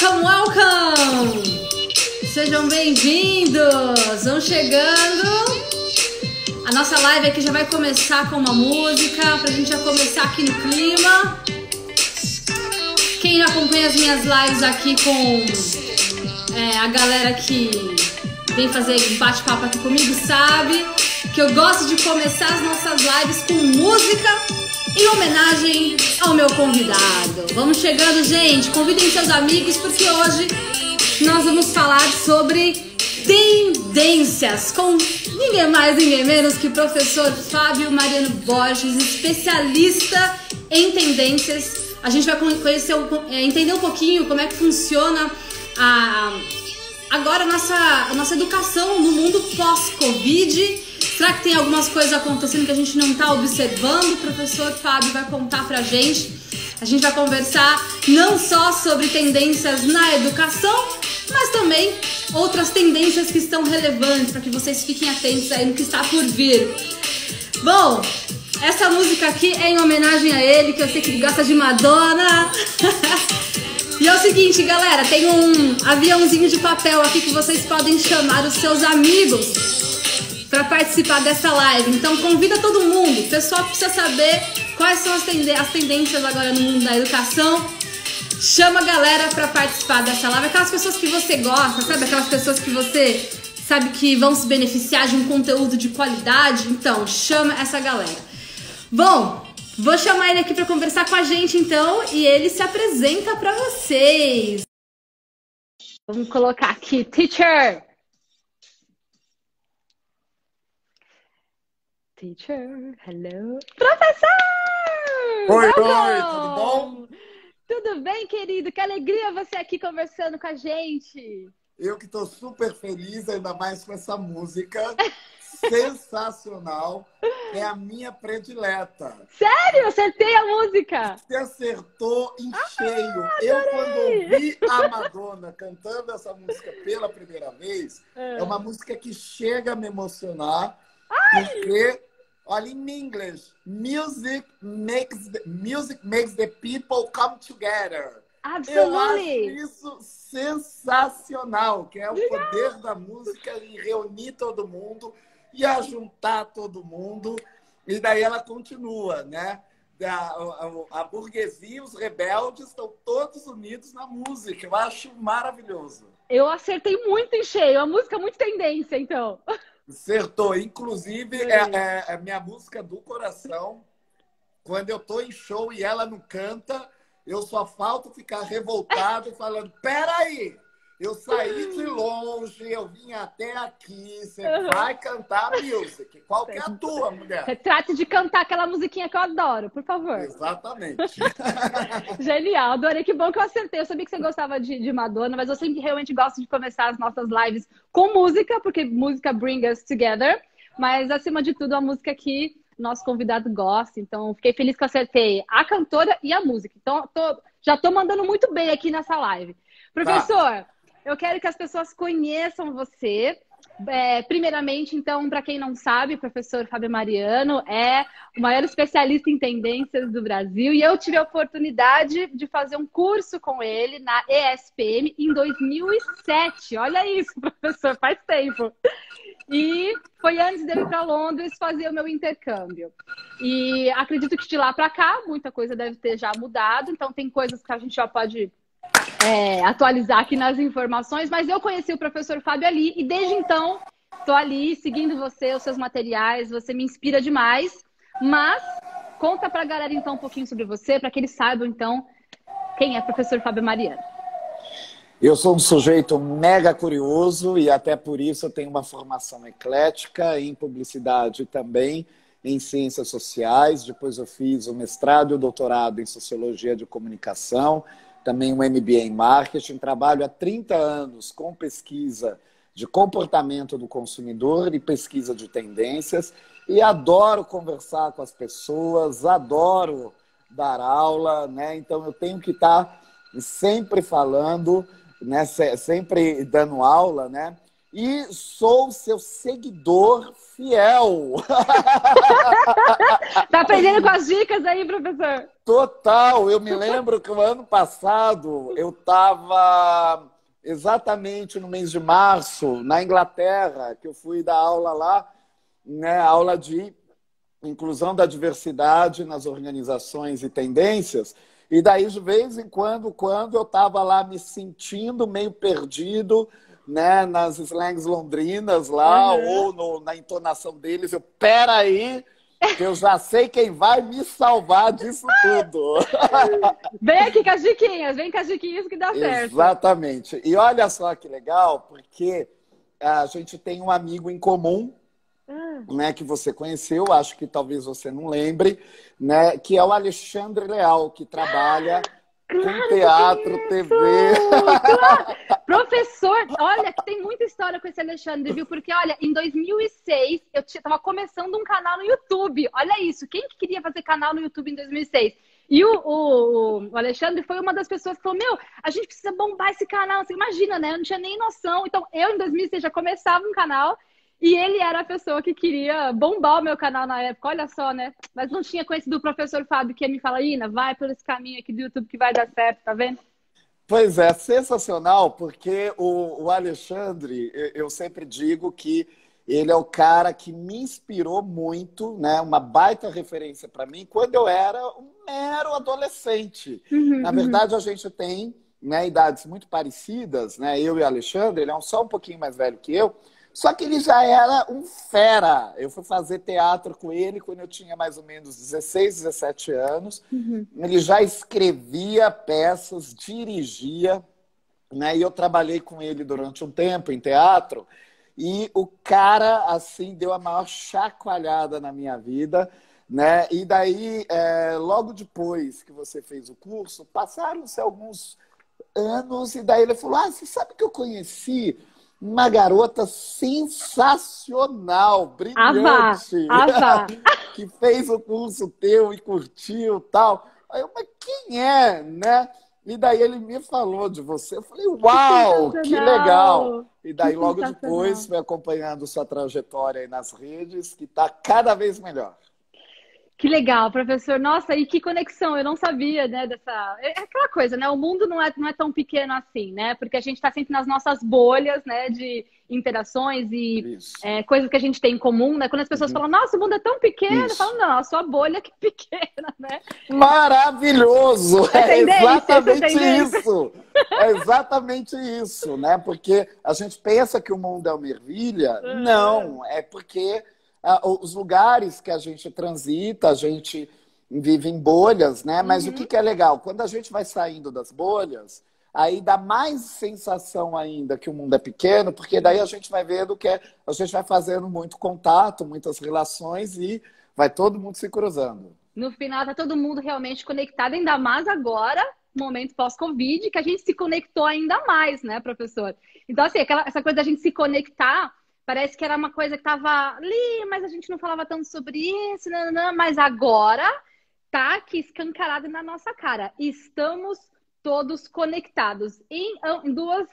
Welcome, welcome! Sejam bem-vindos! Vão chegando! A nossa live aqui já vai começar com uma música, pra gente já começar aqui no clima. Quem acompanha as minhas lives aqui com a galera que vem fazer um bate-papo aqui comigo sabe que eu gosto de começar as nossas lives com música em homenagem ao meu convidado. Vamos chegando, gente. Convidem seus amigos porque hoje nós vamos falar sobre tendências com ninguém mais, ninguém menos que o professor Fábio Mariano Borges, especialista em tendências. A gente vai conhecer, entender um pouquinho como é que funciona agora a nossa educação no mundo pós-Covid. Será que tem algumas coisas acontecendo que a gente não está observando? O professor Fábio vai contar pra gente. A gente vai conversar não só sobre tendências na educação, mas também outras tendências que estão relevantes para que vocês fiquem atentos aí no que está por vir. Bom, essa música aqui é em homenagem a ele, que eu sei que ele gosta de Madonna. E é o seguinte, galera, tem um aviãozinho de papel aqui que vocês podem chamar os seus amigos para participar dessa live. Então convida todo mundo. O pessoal precisa saber quais são as tendências agora no mundo da educação. Chama a galera para participar dessa live. Aquelas pessoas que você gosta, sabe? Aquelas pessoas que você sabe que vão se beneficiar de um conteúdo de qualidade. Então chama essa galera. Bom, vou chamar ele aqui para conversar com a gente então. E ele se apresenta para vocês. Vamos colocar aqui, teacher. Teacher, hello. Professor! Oi, oi, tudo bom? Tudo bem, querido? Que alegria você aqui conversando com a gente. Eu que estou super feliz, ainda mais com essa música sensacional. É a minha predileta. Sério? Acertei a música? Você acertou em cheio. Eu, quando ouvi a Madonna cantando essa música pela primeira vez, é uma música que chega a me emocionar, porque... Olha, em inglês, music makes the people come together. Absolutely. Eu acho isso sensacional, que é o poder da música em reunir todo mundo e a juntar todo mundo. E daí ela continua, né? A burguesia, os rebeldes estão todos unidos na música. Eu acho maravilhoso. Eu acertei muito em cheio. A música é muito tendência, então. Acertou. Inclusive, é a minha música do coração. Quando eu tô em show e ela não canta, eu só falto ficar revoltado, falando, peraí, eu saí de longe, eu vim até aqui, você vai cantar music. Qual que é a tua, mulher? Trate de cantar aquela musiquinha que eu adoro, por favor. Exatamente. Genial, adorei. Que bom que eu acertei. Eu sabia que você gostava de Madonna, mas eu sempre realmente gosto de começar as nossas lives com música, porque música bring us together. Mas, acima de tudo, a música que nosso convidado gosta. Então, fiquei feliz que eu acertei a cantora e a música. Então, já tô mandando muito bem aqui nessa live. Professor, eu quero que as pessoas conheçam você. Primeiramente, então, para quem não sabe, o professor Fábio Mariano é o maior especialista em tendências do Brasil e eu tive a oportunidade de fazer um curso com ele na ESPM em 2007. Olha isso, professor, faz tempo. E foi antes dele ir para Londres fazer o meu intercâmbio. E acredito que de lá para cá, muita coisa deve ter já mudado, então tem coisas que a gente já pode atualizar aqui nas informações, mas eu conheci o professor Fábio ali e desde então estou ali seguindo você, os seus materiais, você me inspira demais. Mas conta para a galera então um pouquinho sobre você, para que eles saibam então quem é o professor Fábio Mariano. Eu sou um sujeito mega curioso e até por isso eu tenho uma formação eclética em publicidade também, em ciências sociais. Depois eu fiz o mestrado e o doutorado em sociologia de comunicação, também um MBA em marketing. Trabalho há 30 anos com pesquisa de comportamento do consumidor e pesquisa de tendências e adoro conversar com as pessoas, adoro dar aula, né? Então eu tenho que estar sempre falando, né? Sempre dando aula, né? e sou seu seguidor fiel. Tá aprendendo com as dicas aí, professor? Total. Eu me lembro que o ano passado eu estava exatamente no mês de março, na Inglaterra, que eu fui dar aula lá, né, aula de inclusão da diversidade nas organizações e tendências. E daí, de vez em quando eu estava lá me sentindo meio perdido, né, nas slangs londrinas lá, ou na entonação deles, peraí, que eu já sei quem vai me salvar disso tudo. Vem aqui com as diquinhas, vem com as diquinhas que dá certo. Exatamente. E olha só que legal, porque a gente tem um amigo em comum, né, que você conheceu, acho que talvez você não lembre, né, que é o Alexandre Leal, que trabalha com teatro, TV. Claro. Professor, olha, que tem muita história com esse Alexandre, viu? Porque, olha, em 2006, eu estava começando um canal no YouTube. Olha isso, quem que queria fazer canal no YouTube em 2006? E o Alexandre foi uma das pessoas que falou, meu, a gente precisa bombar esse canal. Você imagina, né? Eu não tinha nem noção. Então, eu, em 2006, já começava um canal. E ele era a pessoa que queria bombar o meu canal na época, olha só, né? Mas não tinha conhecido o professor Fábio, que ia me falar, Ina, vai por esse caminho aqui do YouTube que vai dar certo, tá vendo? Pois é, sensacional, porque o Alexandre, eu sempre digo que ele é o cara que me inspirou muito, né? Uma baita referência para mim, quando eu era um mero adolescente. Na verdade, a gente tem, né, idades muito parecidas, né? Eu e o Alexandre, ele é só um pouquinho mais velho que eu, só que ele já era um fera. Eu fui fazer teatro com ele quando eu tinha mais ou menos 16, 17 anos. Ele já escrevia peças, dirigia, né? E eu trabalhei com ele durante um tempo em teatro. E o cara, assim, deu a maior chacoalhada na minha vida, né? E daí, logo depois que você fez o curso, passaram-se alguns anos, e daí ele falou, você sabe que eu conheci uma garota sensacional, brilhante, que fez o curso teu e curtiu tal. Aí eu, mas quem é, né? E daí ele me falou de você. Eu falei, uau, que legal! E daí logo depois foi acompanhando sua trajetória aí nas redes, que está cada vez melhor. Que legal, professor. Nossa, e que conexão, eu não sabia, né, dessa... É aquela coisa, né, o mundo não é tão pequeno assim, né, porque a gente está sempre nas nossas bolhas, né, de interações e coisas que a gente tem em comum, né, quando as pessoas falam, nossa, o mundo é tão pequeno, eu falo, não, a sua bolha que é pequena, né. Maravilhoso! É exatamente isso! É exatamente isso, né, porque a gente pensa que o mundo é uma ervilha, não, é porque... os lugares que a gente transita, a gente vive em bolhas, né? Mas o que é legal? Quando a gente vai saindo das bolhas, aí dá mais sensação ainda que o mundo é pequeno, porque daí a gente vai vendo que a gente vai fazendo muito contato, muitas relações e vai todo mundo se cruzando. No final, tá todo mundo realmente conectado, ainda mais agora, momento pós-Covid, que a gente se conectou ainda mais, né, professor? Então, assim, essa coisa da gente se conectar, parece que era uma coisa que estava ali, mas a gente não falava tanto sobre isso, mas agora tá aqui escancarado na nossa cara. Estamos todos conectados em duas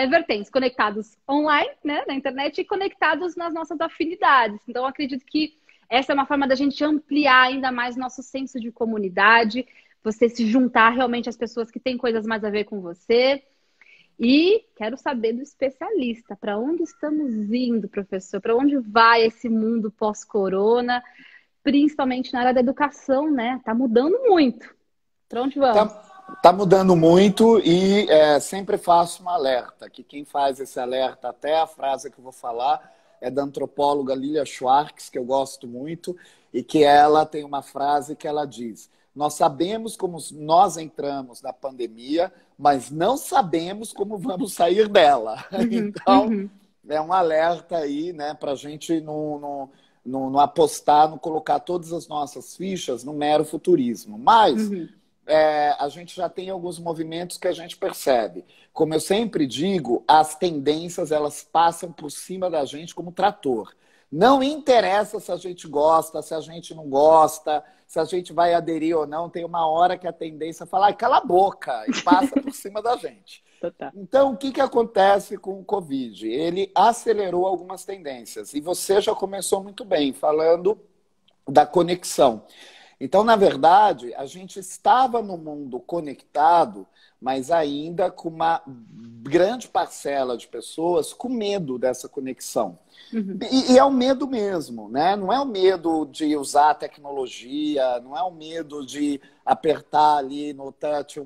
vertentes, conectados online, né, na internet, e conectados nas nossas afinidades. Então, eu acredito que essa é uma forma da gente ampliar ainda mais nosso senso de comunidade, você se juntar realmente às pessoas que têm coisas mais a ver com você. E quero saber do especialista, para onde estamos indo, professor? Para onde vai esse mundo pós-corona, principalmente na área da educação, né? Tá mudando muito. Para onde vamos? Tá mudando muito e sempre faço um alerta, que quem faz esse alerta, até a frase que eu vou falar, é da antropóloga Lilia Schwartz, que eu gosto muito, e que ela tem uma frase que ela diz: nós sabemos como nós entramos na pandemia, mas não sabemos como vamos sair dela. Então, é um alerta aí, né, para a gente não apostar, não colocar todas as nossas fichas no mero futurismo. Mas a gente já tem alguns movimentos que a gente percebe. Como eu sempre digo, as tendências elas passam por cima da gente como trator. Não interessa se a gente gosta, se a gente não gosta, se a gente vai aderir ou não, tem uma hora que a tendência é falar, ai, cala a boca, e passa por cima da gente. Total. Então, o que acontece com o Covid? Ele acelerou algumas tendências. E você já começou muito bem, falando da conexão. Então, na verdade, a gente estava no mundo conectado, mas ainda com uma grande parcela de pessoas com medo dessa conexão. Uhum. E é o medo mesmo, né? Não é o medo de usar a tecnologia, não é o medo de apertar ali no touch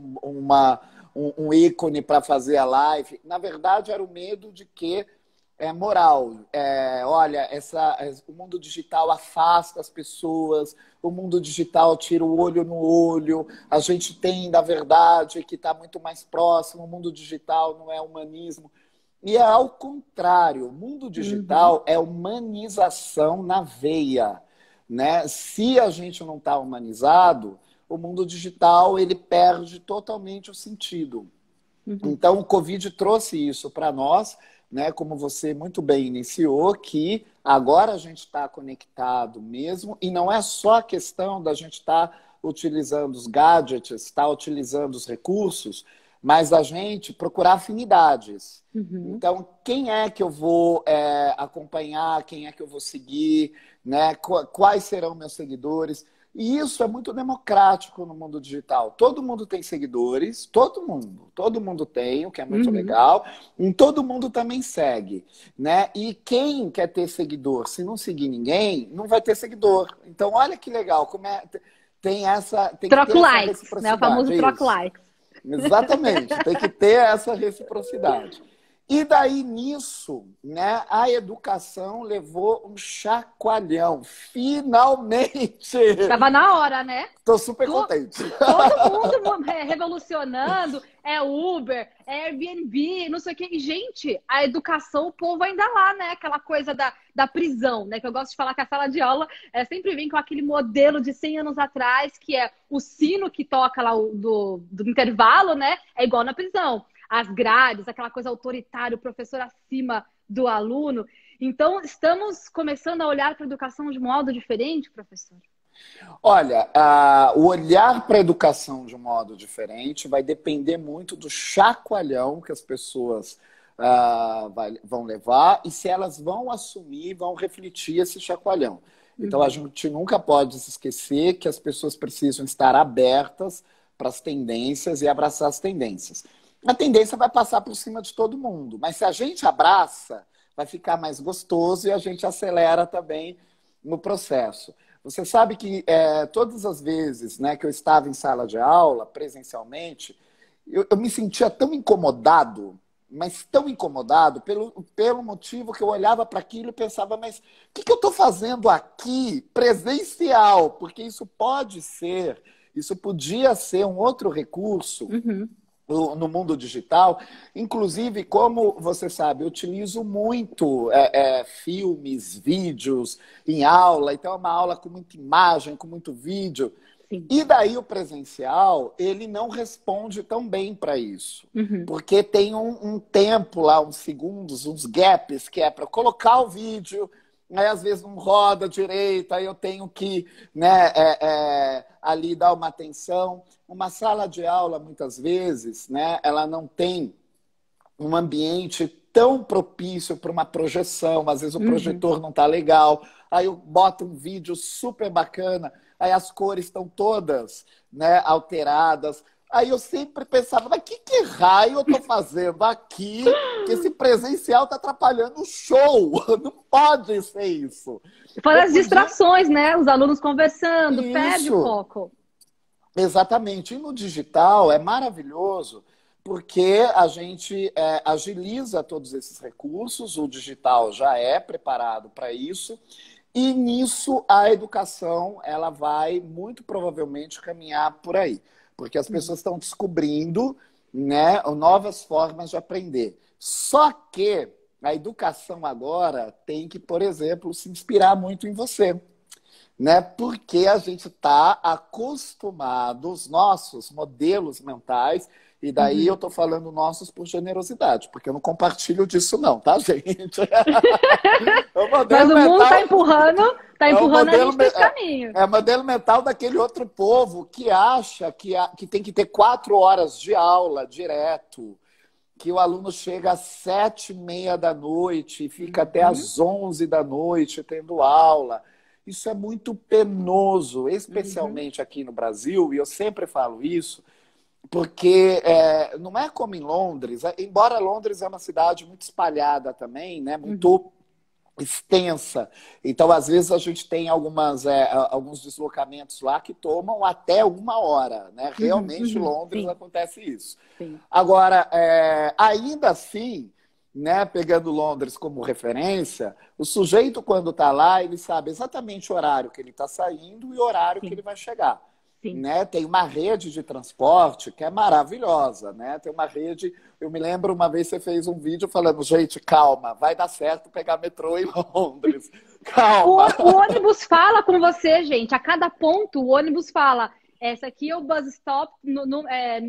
um ícone para fazer a live. Na verdade, era o medo de que moral. Olha, o mundo digital afasta as pessoas, o mundo digital tira o olho no olho, a gente tem, na verdade, que está muito mais próximo, o mundo digital não é humanismo. E é ao contrário, o mundo digital é humanização na veia, né? Se a gente não está humanizado, o mundo digital ele perde totalmente o sentido. Então, o Covid trouxe isso para nós, né? Como você muito bem iniciou, que agora a gente está conectado mesmo, e não é só a questão da gente estar utilizando os gadgets, estar utilizando os recursos, mas a gente procurar afinidades. Então, quem é que eu vou acompanhar, quem é que eu vou seguir, né? Quais serão meus seguidores? E isso é muito democrático no mundo digital. Todo mundo tem seguidores, todo mundo tem, o que é muito legal. E todo mundo também segue, né? E quem quer ter seguidor, se não seguir ninguém, não vai ter seguidor. Então, olha que legal, como tem que ter essa likes, reciprocidade, né? O famoso troca likes. Exatamente, tem que ter essa reciprocidade. E daí nisso, né, a educação levou um chacoalhão. Finalmente! Tava na hora, né? Estou super contente. Todo mundo revolucionando, Uber, Airbnb, não sei o quê. E, gente, a educação, o povo ainda lá, né? Aquela coisa da prisão, né? Que eu gosto de falar que a sala de aula sempre vem com aquele modelo de 100 anos atrás, que é o sino que toca lá do intervalo, né? É igual na prisão. As grades, aquela coisa autoritária, o professor acima do aluno. Então, estamos começando a olhar para a educação de um modo diferente, professor? Olha, o olhar para a educação de um modo diferente vai depender muito do chacoalhão que as pessoas vão levar e se elas vão assumir, vão refletir esse chacoalhão. Então, a gente nunca pode se esquecer que as pessoas precisam estar abertas para as tendências e abraçar as tendências. A tendência vai passar por cima de todo mundo, mas se a gente abraça, vai ficar mais gostoso e a gente acelera também no processo. Você sabe que todas as vezes, né, que eu estava em sala de aula, presencialmente, eu me sentia tão incomodado, mas tão incomodado pelo motivo que eu olhava para aquilo e pensava, mas o que eu estou fazendo aqui presencial? Porque isso podia ser um outro recurso no mundo digital. Inclusive, como você sabe, eu utilizo muito filmes, vídeos em aula. Então, é uma aula com muita imagem, com muito vídeo. Sim. E daí o presencial, ele não responde tão bem para isso. Porque tem um tempo lá, uns segundos, uns gaps, que é para colocar o vídeo, aí às vezes não roda direito, aí eu tenho que, né, ali dar uma atenção. Uma sala de aula, muitas vezes, né, ela não tem um ambiente tão propício para uma projeção. Às vezes o projetor não está legal, aí eu boto um vídeo super bacana, aí as cores estão todas, né, alteradas. Aí eu sempre pensava, mas que raio eu estou fazendo aqui que esse presencial está atrapalhando o show? Não pode ser isso. Fora as distrações, né? Os alunos conversando, perde o foco. Exatamente. E no digital é maravilhoso porque a gente agiliza todos esses recursos, o digital já é preparado para isso, e nisso a educação ela vai muito provavelmente caminhar por aí. Porque as pessoas estão descobrindo, né, novas formas de aprender. Só que a educação agora tem que, por exemplo, se inspirar muito em você. né? Porque a gente está acostumado, os nossos modelos mentais, e daí eu estou falando nossos por generosidade, porque eu não compartilho disso não, tá, gente? O Mas modelo o mundo mental tá é o empurrando a modelo, gente para esse caminho. é o modelo mental daquele outro povo que acha que tem que ter 4 horas de aula direto, que o aluno chega às 7h30 da noite e fica até às 11 da noite tendo aula. Isso é muito penoso, especialmente aqui no Brasil, e eu sempre falo isso, porque não é como em Londres, embora Londres é uma cidade muito espalhada também, né, muito extensa. Então, às vezes, a gente tem alguns deslocamentos lá que tomam até 1 hora, né? Realmente, em Londres Sim, acontece isso. sim. Agora, ainda assim, né, pegando Londres como referência, o sujeito, quando está lá, ele sabe exatamente o horário que ele está saindo e o horário que Sim, ele vai chegar. sim. Né? Tem uma rede de transporte que é maravilhosa, né? Tem uma rede. Eu me lembro uma vez você fez um vídeo falando, gente, calma, vai dar certo pegar metrô em Londres. Calma. O ônibus fala com você, gente. A cada ponto, o ônibus fala: essa aqui é o bus stop,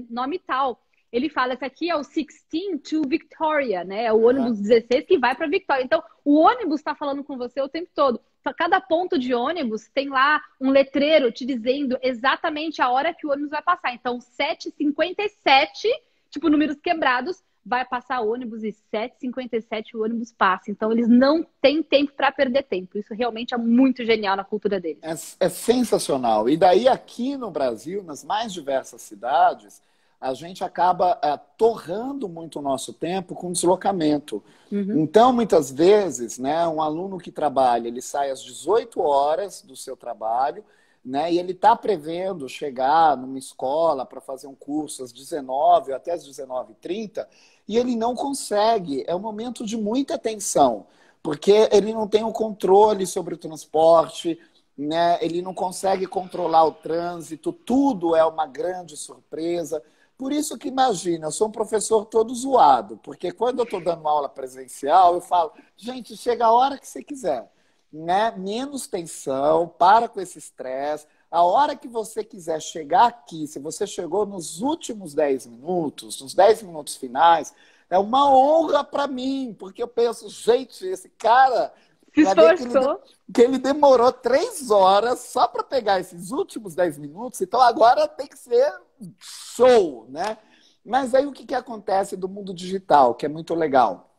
nome tal. Ele fala: esse aqui é o 16 to Victoria, né? É o ônibus 16 que vai para Victoria. Então, o ônibus está falando com você o tempo todo. Cada ponto de ônibus tem lá um letreiro te dizendo exatamente a hora que o ônibus vai passar. Então, 7h57, tipo números quebrados, vai passar ônibus e 7h57 o ônibus passa. Então, eles não têm tempo para perder tempo. Isso realmente é muito genial na cultura deles. É sensacional. E daí, aqui no Brasil, nas mais diversas cidades, a gente acaba torrando muito o nosso tempo com deslocamento. Então, muitas vezes, né, um aluno que trabalha, ele sai às 18 horas do seu trabalho, né, e ele está prevendo chegar numa escola para fazer um curso às 19 até às 19h30, e ele não consegue. É um momento de muita tensão, porque ele não tem o controle sobre o transporte, né, ele não consegue controlar o trânsito, tudo é uma grande surpresa. Por isso que, imagina, eu sou um professor todo zoado, porque quando eu estou dando aula presencial, eu falo, gente, chega a hora que você quiser, né? Menos tensão, para com esse estresse. A hora que você quiser chegar aqui, se você chegou nos últimos 10 minutos, nos 10 minutos finais, é uma honra para mim, porque eu penso, gente, esse cara... Se esforçou. Que ele demorou 3 horas só para pegar esses últimos 10 minutos, então agora tem que ser show, né? Mas aí o que acontece do mundo digital, que é muito legal?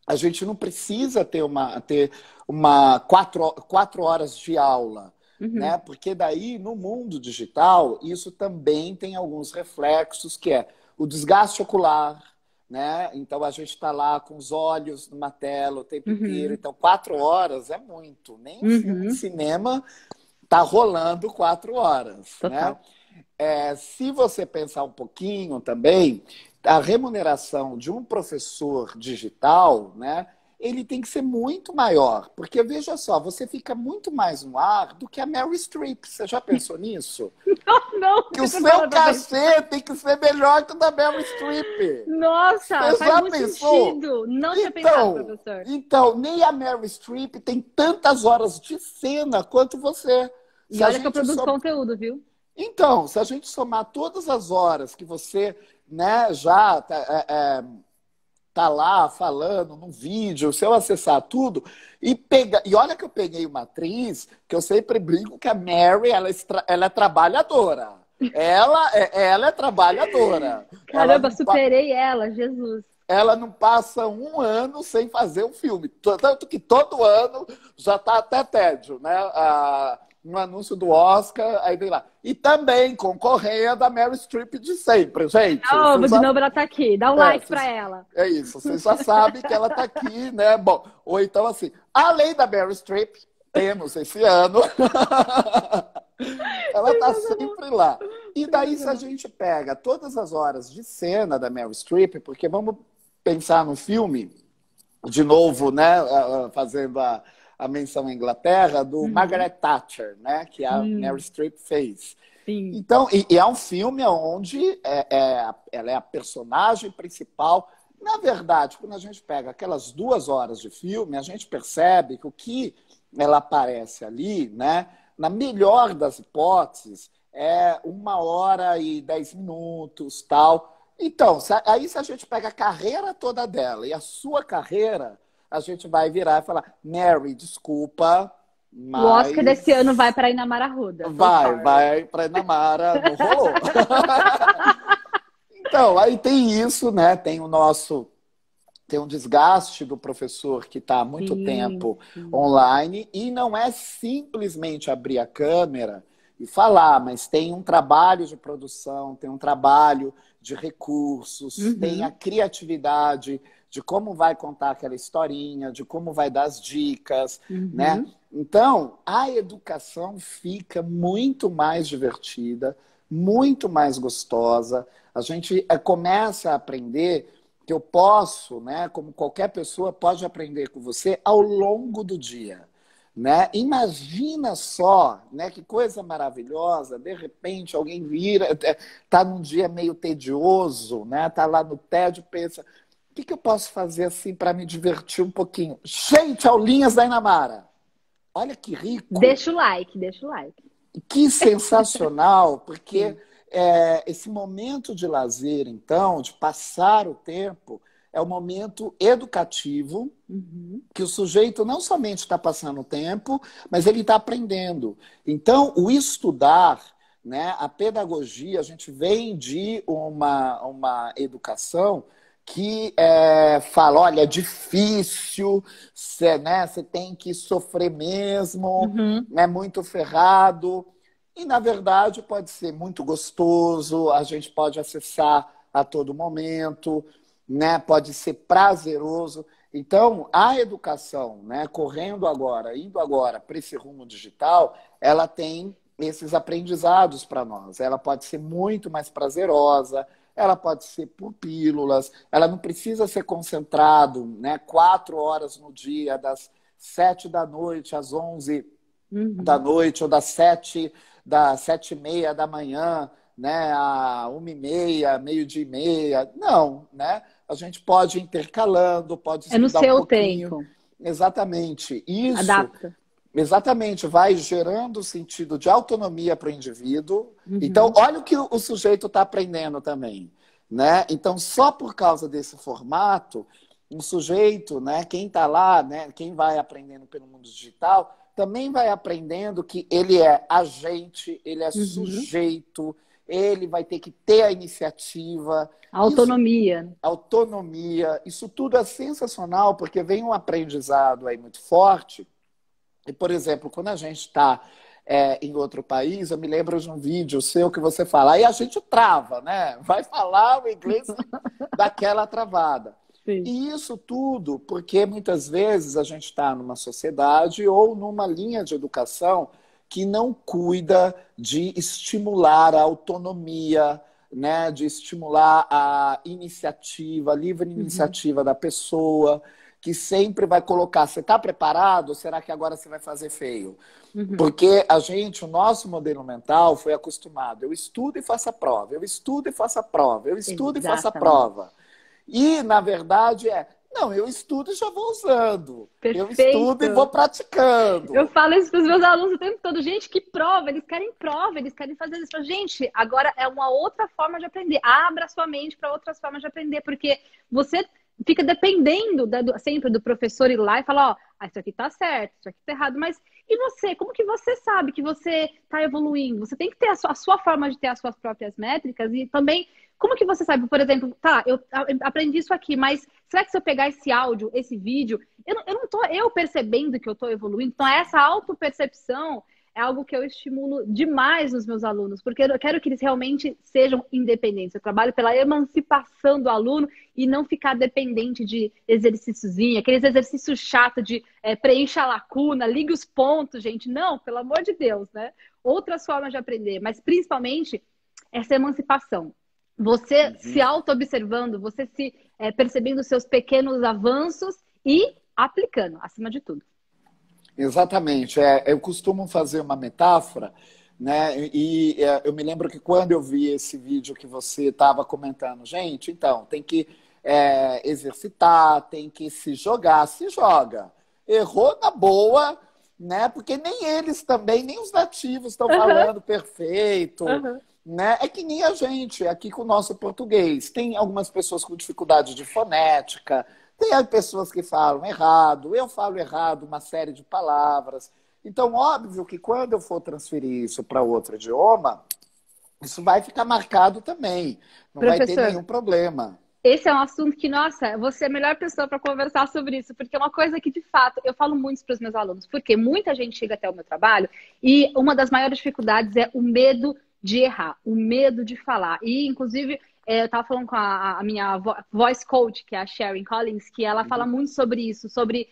A gente não precisa ter uma 4 horas de aula, né? Porque daí, no mundo digital, isso também tem alguns reflexos, que é o desgaste ocular, né? Então a gente está lá com os olhos numa tela o tempo inteiro. Então 4 horas é muito. Nem um filme de cinema está rolando 4 horas. Né? Se você pensar um pouquinho também, a remuneração de um professor digital, né, ele tem que ser muito maior. Porque, veja só, você fica muito mais no ar do que a Meryl Streep. Você já pensou nisso? Não. Que o seu cachê tem que ser melhor que o da Meryl Streep. Nossa, você faz muito sentido. Não tinha pensado, professor. Então, nem a Meryl Streep tem tantas horas de cena quanto você. E olha que eu produzo conteúdo, viu? Então, se a gente somar todas as horas que você, né, já tá lá falando num vídeo, se eu acessar tudo, e olha que eu peguei uma atriz que eu sempre brinco que a Mary, ela é trabalhadora. Ela é trabalhadora. Caramba, superei ela, Jesus. Ela não passa 1 ano sem fazer um filme. Tanto que todo ano já tá até tédio, né? No anúncio do Oscar, aí vem lá. E também concorrendo a Meryl Streep de sempre, gente. De novo ela tá aqui. Dá um like pra ela. É isso, vocês já sabem que ela tá aqui, né? Bom, ou então assim, além da Meryl Streep, temos esse ano. Ela tá sempre lá. E daí, se a gente pega todas as horas de cena da Meryl Streep, porque vamos pensar no filme, de novo, né? Fazendo a menção à Inglaterra, do Margaret Thatcher, né? Que a Meryl Streep fez. Sim. Então, e é um filme onde ela é a personagem principal. Na verdade, quando a gente pega aquelas 2 horas de filme, a gente percebe que o que ela aparece ali, né? na melhor das hipóteses, é 1 hora e 10 minutos, tal. Então, aí se a gente pega a carreira toda dela e a sua carreira, a gente vai virar e falar, Mary, desculpa, O Oscar mas desse ano vai para Inamar Arruda. vai para Inamara, não rolou. Então, aí tem isso, né? Tem um desgaste do professor que está há muito tempo online e não é simplesmente abrir a câmera e falar, mas tem um trabalho de produção, tem um trabalho de recursos, tem a criatividade de como vai contar aquela historinha, de como vai dar as dicas, né? Então, a educação fica muito mais divertida, muito mais gostosa. A gente começa a aprender que eu posso, né, como qualquer pessoa pode aprender com você ao longo do dia, né? Imagina só, né, que coisa maravilhosa, de repente alguém vira, tá num dia meio tedioso, né, tá lá no tédio, pensa, o que eu posso fazer assim para me divertir um pouquinho? Gente, aulinhas da Inamara. Olha que rico. Deixa o like, deixa o like. Que sensacional, porque esse momento de lazer, então, de passar o tempo, é um momento educativo, que o sujeito não somente está passando o tempo, mas ele está aprendendo. Então, o estudar, né, a pedagogia, a gente vem de uma educação que fala, olha, é difícil, você, né, você tem que sofrer mesmo, é muito ferrado. E, na verdade, pode ser muito gostoso, a gente pode acessar a todo momento, né? Pode ser prazeroso. Então, a educação, né, indo agora para esse rumo digital, ela tem esses aprendizados para nós. Ela pode ser muito mais prazerosa, ela pode ser por pílulas, ela não precisa ser concentrado, né, 4 horas no dia, das 7 da noite às 11 da noite, ou das 7h30 da manhã, né, a 1h30, meio-dia e meia. Não, né? A gente pode ir intercalando, pode estudar no seu um pouquinho. tempo. Exatamente. Isso, Adapta. exatamente, vai gerando sentido de autonomia para o indivíduo. Então, olha o que o sujeito está aprendendo também, né? Então, só por causa desse formato, um sujeito, né, quem está lá, né, quem vai aprendendo pelo mundo digital, também vai aprendendo que ele é agente, ele é sujeito, ele vai ter que ter a iniciativa. Autonomia. Autonomia. Isso tudo é sensacional, porque vem um aprendizado aí muito forte. E, por exemplo, quando a gente está em outro país, eu me lembro de um vídeo seu que você fala, aí a gente trava, né? Vai falar o inglês daquela travada. Sim. E isso tudo porque muitas vezes a gente está numa sociedade ou numa linha de educação que não cuida de estimular a autonomia, né? De estimular a iniciativa, a livre iniciativa da pessoa, que sempre vai colocar, você está preparado ou será que agora você vai fazer feio? Porque o nosso modelo mental foi acostumado, eu estudo e faço a prova, eu estudo e faço a prova, eu estudo e faço a prova. E, na verdade, não, eu estudo e já vou usando. Perfeito. Eu estudo e vou praticando. Eu falo isso para os meus alunos o tempo todo. Gente, que prova? Eles querem fazer isso. Gente, agora é uma outra forma de aprender. Abra sua mente para outras formas de aprender, porque você fica dependendo sempre do professor ir lá e falar, isso aqui tá certo, isso aqui tá errado. Mas e você? Como que você sabe que você tá evoluindo? Você tem que ter a sua forma de ter as suas próprias métricas e também... Como que você sabe, por exemplo, eu aprendi isso aqui, mas será que se eu pegar esse áudio, esse vídeo, eu não tô percebendo que eu tô evoluindo? Então, essa autopercepção é algo que eu estimulo demais nos meus alunos, porque eu quero que eles realmente sejam independentes. Eu trabalho pela emancipação do aluno e não ficar dependente de exercíciozinho, aqueles exercícios chatos de preencha a lacuna, ligue os pontos, gente. Não, pelo amor de Deus, né? Outras formas de aprender, mas principalmente essa emancipação. Você se auto-observando, você se percebendo os seus pequenos avanços e aplicando, acima de tudo. Exatamente. Eu costumo fazer uma metáfora, né? E eu me lembro que quando eu vi esse vídeo que você estava comentando, gente, então, tem que exercitar, tem que se jogar, se joga. Errou na boa, né? Porque nem eles também, nem os nativos estão falando perfeito, né? É que nem a gente, aqui com o nosso português. Tem algumas pessoas com dificuldade de fonética, tem pessoas que falam errado, eu falo errado uma série de palavras. Então, óbvio que quando eu for transferir isso para outro idioma, isso vai ficar marcado também. Não vai ter Professor, nenhum problema. esse é um assunto que, nossa, você é a melhor pessoa para conversar sobre isso, porque é uma coisa que, de fato, eu falo muito para os meus alunos, porque muita gente chega até o meu trabalho e uma das maiores dificuldades é o medo de errar, o medo de falar. E, inclusive, eu estava falando com a minha voice coach, que é a Sharon Collins, que ela fala muito sobre isso, sobre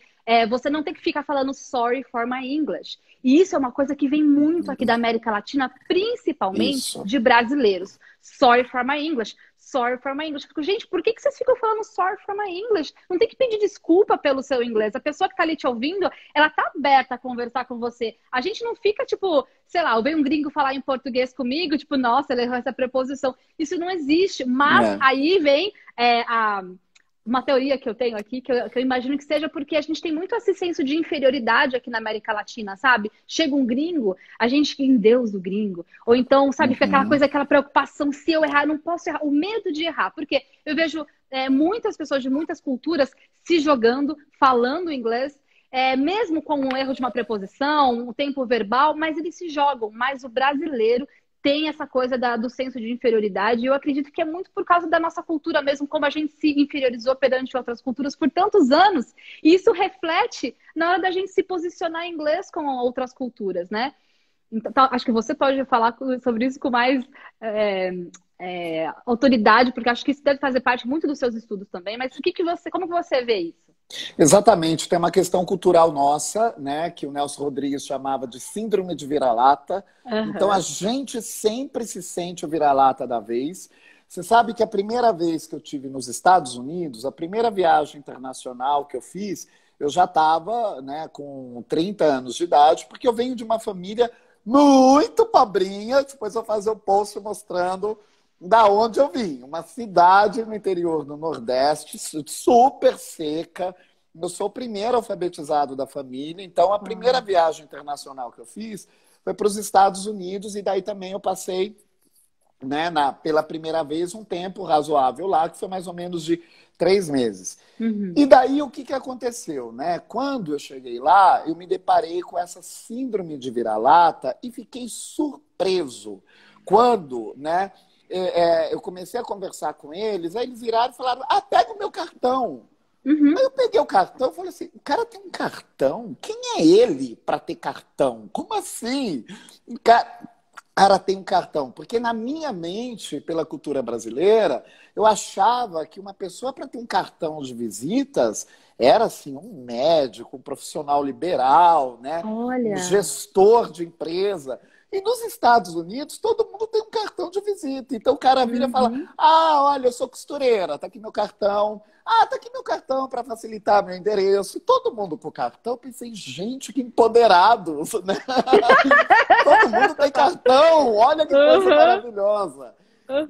você não ter que ficar falando sorry for my English. E isso é uma coisa que vem muito aqui da América Latina, principalmente Isso. de brasileiros. Sorry for my English. Sorry for my English. Eu fico, gente, por que vocês ficam falando sorry for my English? Não tem que pedir desculpa pelo seu inglês. A pessoa que tá ali te ouvindo, ela tá aberta a conversar com você. A gente não fica, tipo, sei lá, eu venho um gringo falar em português comigo, tipo, nossa, ele errou essa preposição. Isso não existe. Mas É. aí vem uma teoria que eu tenho aqui, que eu imagino que seja porque a gente tem muito esse senso de inferioridade aqui na América Latina, sabe? Chega um gringo, a gente em Deus do gringo. Ou então, sabe, fica aquela coisa, aquela preocupação, se eu errar, eu não posso errar. O medo de errar. Porque eu vejo muitas pessoas de muitas culturas se jogando, falando inglês, mesmo com um erro de uma preposição, um tempo verbal, mas eles se jogam. Mas o brasileiro tem essa coisa do senso de inferioridade, e eu acredito que é muito por causa da nossa cultura mesmo, como a gente se inferiorizou perante outras culturas por tantos anos, e isso reflete na hora da gente se posicionar em inglês com outras culturas, né? Então, acho que você pode falar sobre isso com mais autoridade, porque acho que isso deve fazer parte muito dos seus estudos também, mas como que você vê isso? Exatamente, tem uma questão cultural nossa, né, que o Nelson Rodrigues chamava de síndrome de vira-lata. Então a gente sempre se sente o vira-lata da vez. Você sabe que a primeira vez que eu tive nos Estados Unidos, a primeira viagem internacional que eu fiz, eu já estava, né, com 30 anos de idade, porque eu venho de uma família muito pobrinha. Depois eu vou fazer um post mostrando da onde eu vim, uma cidade no interior do Nordeste, super seca. Eu sou o primeiro alfabetizado da família, então a primeira viagem internacional que eu fiz foi para os Estados Unidos, e daí também eu passei, né, pela primeira vez um tempo razoável lá, que foi mais ou menos de 3 meses. E daí o que aconteceu, né? Quando eu cheguei lá, eu me deparei com essa síndrome de vira-lata e fiquei surpreso quando, né, eu comecei a conversar com eles, aí eles viraram e falaram, pega o meu cartão. Aí eu peguei o cartão e falei assim, o cara tem um cartão? Quem é ele para ter cartão? Como assim? O cara tem um cartão. Porque na minha mente, pela cultura brasileira, eu achava que uma pessoa para ter um cartão de visitas era assim, um médico, um profissional liberal, né? Um Olha. gestor de empresa. E nos Estados Unidos, todo mundo tem um cartão de visita. Então o cara vira e fala, olha, eu sou costureira, tá aqui meu cartão. Tá aqui meu cartão para facilitar meu endereço. E todo mundo com o cartão. Eu pensei, gente, que empoderados, né? Todo mundo tem cartão, olha que coisa maravilhosa.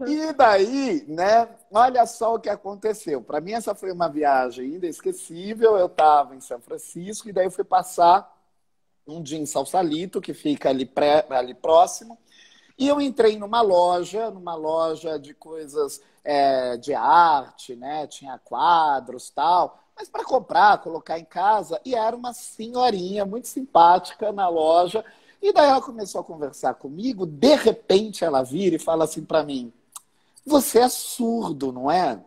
E daí, né, olha só o que aconteceu. Para mim, essa foi uma viagem inesquecível. Eu estava em São Francisco e daí eu fui passar um dia em Sausalito, que fica ali próximo. E eu entrei numa loja de coisas de arte, né? Tinha quadros, tal. Mas para comprar, colocar em casa, e era uma senhorinha muito simpática na loja. E daí ela começou a conversar comigo. De repente ela vira e fala assim para mim: você é surdo, não é?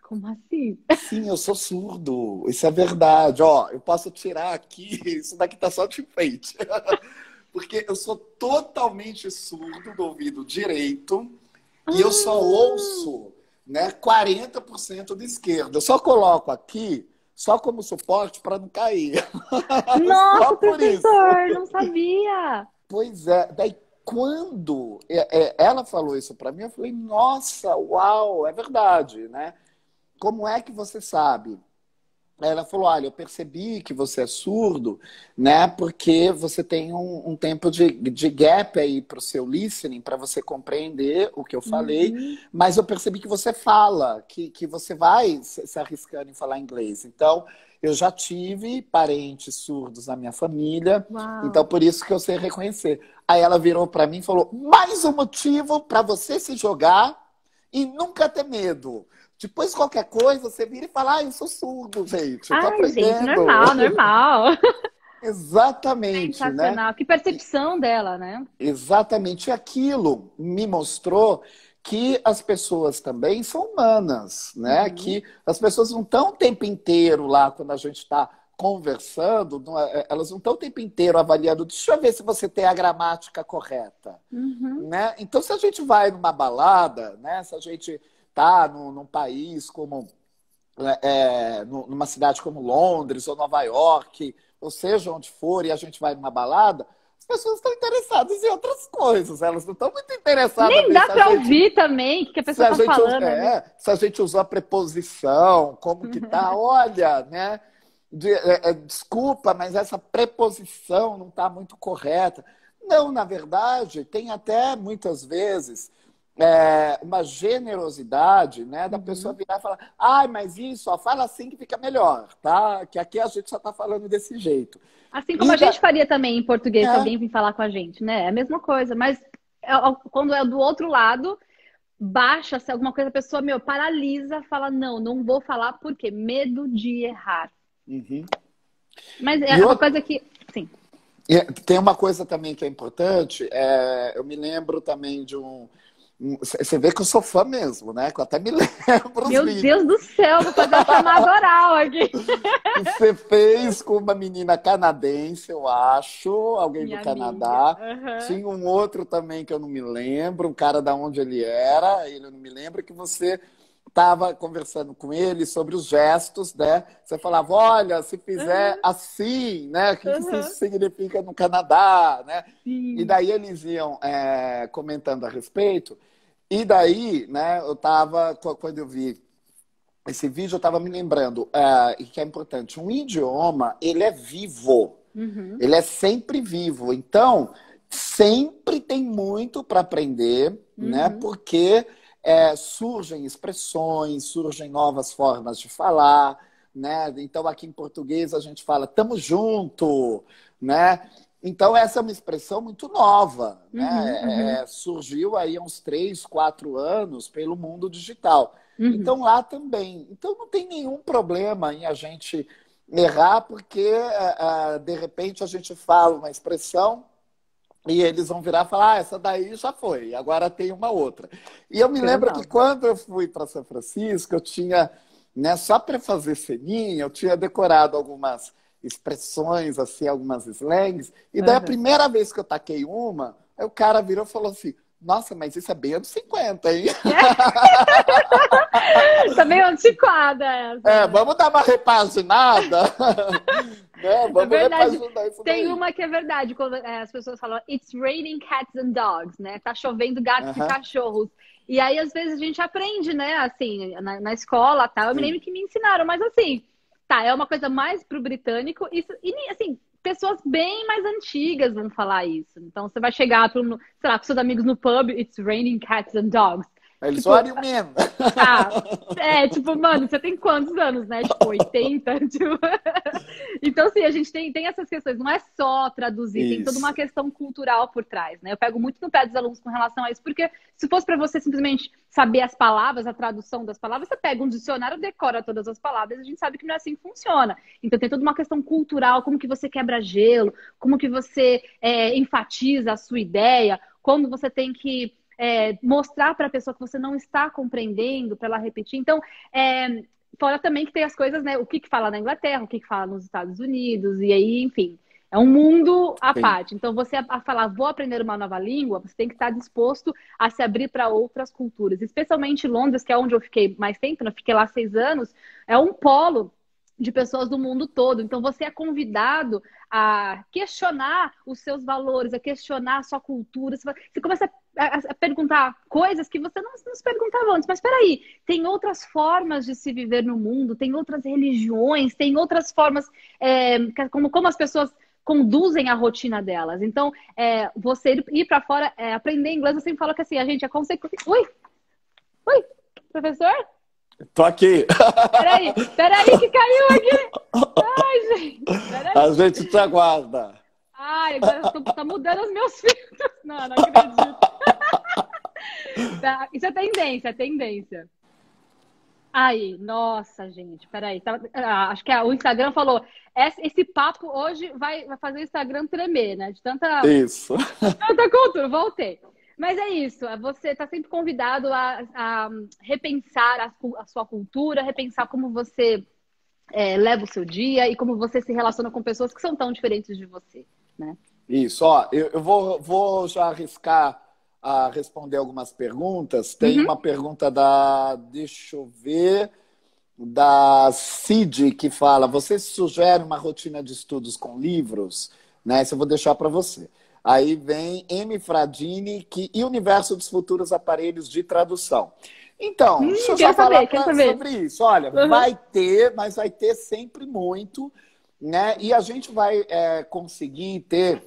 Como assim? Sim, eu sou surdo. Isso é verdade. Ó, eu posso tirar aqui. Isso daqui tá só de enfeite. Porque eu sou totalmente surdo do ouvido direito e eu só ouço, né, 40% do esquerdo. Eu só coloco aqui só como suporte para não cair. Nossa, Só por isso. professor, não sabia. Pois é. Daí, quando ela falou isso para mim, eu falei, nossa, uau, é verdade, né? Como é que você sabe? Ela falou, olha, eu percebi que você é surdo, né? Porque você tem um tempo de gap aí para o seu listening, para você compreender o que eu falei, Uhum. mas eu percebi que você fala, que você vai se arriscando em falar inglês. Então, eu já tive parentes surdos na minha família, então Uau. por isso que eu sei reconhecer. Aí ela virou para mim e falou, mais um motivo para você se jogar e nunca ter medo. Depois, qualquer coisa, você vira e fala, ah, eu sou surdo, gente, eu tô Ai, gente, aprendendo. normal, normal. Exatamente, né? Sensacional. Que percepção dela, né? Exatamente aquilo me mostrou que as pessoas também são humanas, né? Uhum. Que as pessoas não estão o tempo inteiro lá quando a gente está conversando, elas não estão o tempo inteiro avaliando, deixa eu ver se você tem a gramática correta, Uhum. né? Então, se a gente vai numa balada, né? Se a gente tá num país como numa cidade como Londres ou Nova York, ou seja, onde for, e a gente vai numa balada, as pessoas estão interessadas em outras coisas. Elas não estão muito interessadas Nem em ver dá para ouvir também o que a se pessoa a tá gente, falando ali. se a gente usou a preposição, como que tá. Olha, né? Desculpa, mas essa preposição não está muito correta. Não, na verdade, tem até muitas vezes uma generosidade, né, da pessoa Uhum. virar e falar, ai, mas isso, ó, fala assim que fica melhor, tá? Que aqui a gente só está falando desse jeito. Assim como E a gente faria também em português se é, alguém vir falar com a gente, né? É a mesma coisa, mas quando é do outro lado, baixa-se alguma coisa, a pessoa, meu, paralisa, fala, não, não vou falar, por quê? Medo de errar. uhum. Mas E é uma outra, coisa que, sim. tem uma coisa também que é importante, eu me lembro também de você vê que eu sou fã mesmo, né? Que eu até me lembro os Meu vídeos Deus do céu, vou fazer a chamada oral aqui. que você fez com uma menina canadense, eu acho, alguém do Minha amiga. Canadá. Aham. Tinha um outro também que eu não me lembro, um cara da onde ele era, ele eu não me lembro, que você estava conversando com ele sobre os gestos, né? Você falava, olha, se fizer Aham. assim, né? O que que isso Aham. significa no Canadá, né? E Sim. daí eles iam comentando a respeito. E daí, né, quando eu vi esse vídeo, eu estava me lembrando, e que é importante, um idioma, ele é vivo, Uhum. ele é sempre vivo. Então, sempre tem muito para aprender, né? Uhum. Porque surgem expressões, surgem novas formas de falar, né? Então, aqui em português a gente fala tamo junto, né? Então, essa é uma expressão muito nova, Uhum. né? Uhum. Surgiu aí há uns 3, 4 anos pelo mundo digital. Uhum. Então, lá também. Então, não tem nenhum problema em a gente errar, porque de repente a gente fala uma expressão e eles vão virar e falar, essa daí já foi, agora tem uma outra. E eu me lembro que Exato. quando eu fui para São Francisco, eu tinha, né, só para fazer ceninha, eu tinha decorado algumas expressões, assim, algumas slangs, e daí a Uhum. primeira vez que eu taquei uma, aí o cara virou e falou assim, nossa, mas isso é bem anos 50, hein? Tá meio antiquada essa, né? Vamos dar uma repaginada, né? É Vamos verdade. repaginar isso Tem daí. uma que é verdade, quando as pessoas falam It's raining cats and dogs, né? Tá chovendo gatos e Aham, cachorros. E aí, às vezes, a gente aprende, né? Assim, na escola, tá? Eu me lembro sim. que me ensinaram, mas assim, tá, é uma coisa mais pro britânico. Isso, e assim, pessoas bem mais antigas vão falar isso. Então, você vai chegar pro, sei lá, com seus amigos no pub, It's raining cats and dogs. Eles Tipo, olham mesmo. tá. Tipo, mano, você tem quantos anos, né? Tipo, 80? Tipo... Então, assim, a gente tem essas questões. Não é só traduzir, tem toda uma Isso. questão cultural por trás, né? Eu pego muito no pé dos alunos com relação a isso, porque se fosse para você simplesmente saber as palavras, a tradução das palavras, você pega um dicionário, decora todas as palavras, a gente sabe que não é assim que funciona. Então, tem toda uma questão cultural, como que você quebra gelo, como que você enfatiza a sua ideia, como você tem que mostrar para a pessoa que você não está compreendendo, para ela repetir. Então, fora também que tem as coisas, né? O que que fala na Inglaterra, o que que fala nos Estados Unidos, e aí, enfim, é um mundo à Sim. parte. Então, você a falar, vou aprender uma nova língua, você tem que estar disposto a se abrir para outras culturas. Especialmente Londres, que é onde eu fiquei mais tempo, né? Eu fiquei lá 6 anos, é um polo de pessoas do mundo todo. Então, você é convidado a questionar os seus valores, a questionar a sua cultura. Você começa a perguntar coisas que você não se perguntava antes. Mas, espera aí, tem outras formas de se viver no mundo, tem outras religiões, tem outras formas, como as pessoas conduzem a rotina delas. Então, você ir para fora, aprender inglês, eu sempre falo que assim, a gente é consequência... Oi, professor? Tô aqui. Peraí que caiu aqui. Ai, gente. Peraí. A gente te aguarda. Ai, agora tá mudando os meus filtros. Não acredito. Tá, isso é tendência. Aí, nossa, gente, peraí. Acho que o Instagram falou, esse papo hoje vai fazer o Instagram tremer, né? De tanta cultura. Voltei. Mas é isso, você está sempre convidado a repensar a sua cultura, repensar como você leva o seu dia e como você se relaciona com pessoas que são tão diferentes de você, né? Isso, ó, eu vou já arriscar a responder algumas perguntas. Tem uma pergunta deixa eu ver, da Cid, que fala, você sugere uma rotina de estudos com livros? Né? Isso eu vou deixar para você. Aí vem M. Fradini, e Universo dos Futuros Aparelhos de Tradução. Então, deixa eu já falar sobre isso. Olha, vai ter, mas vai ter sempre muito, né? E a gente vai conseguir ter,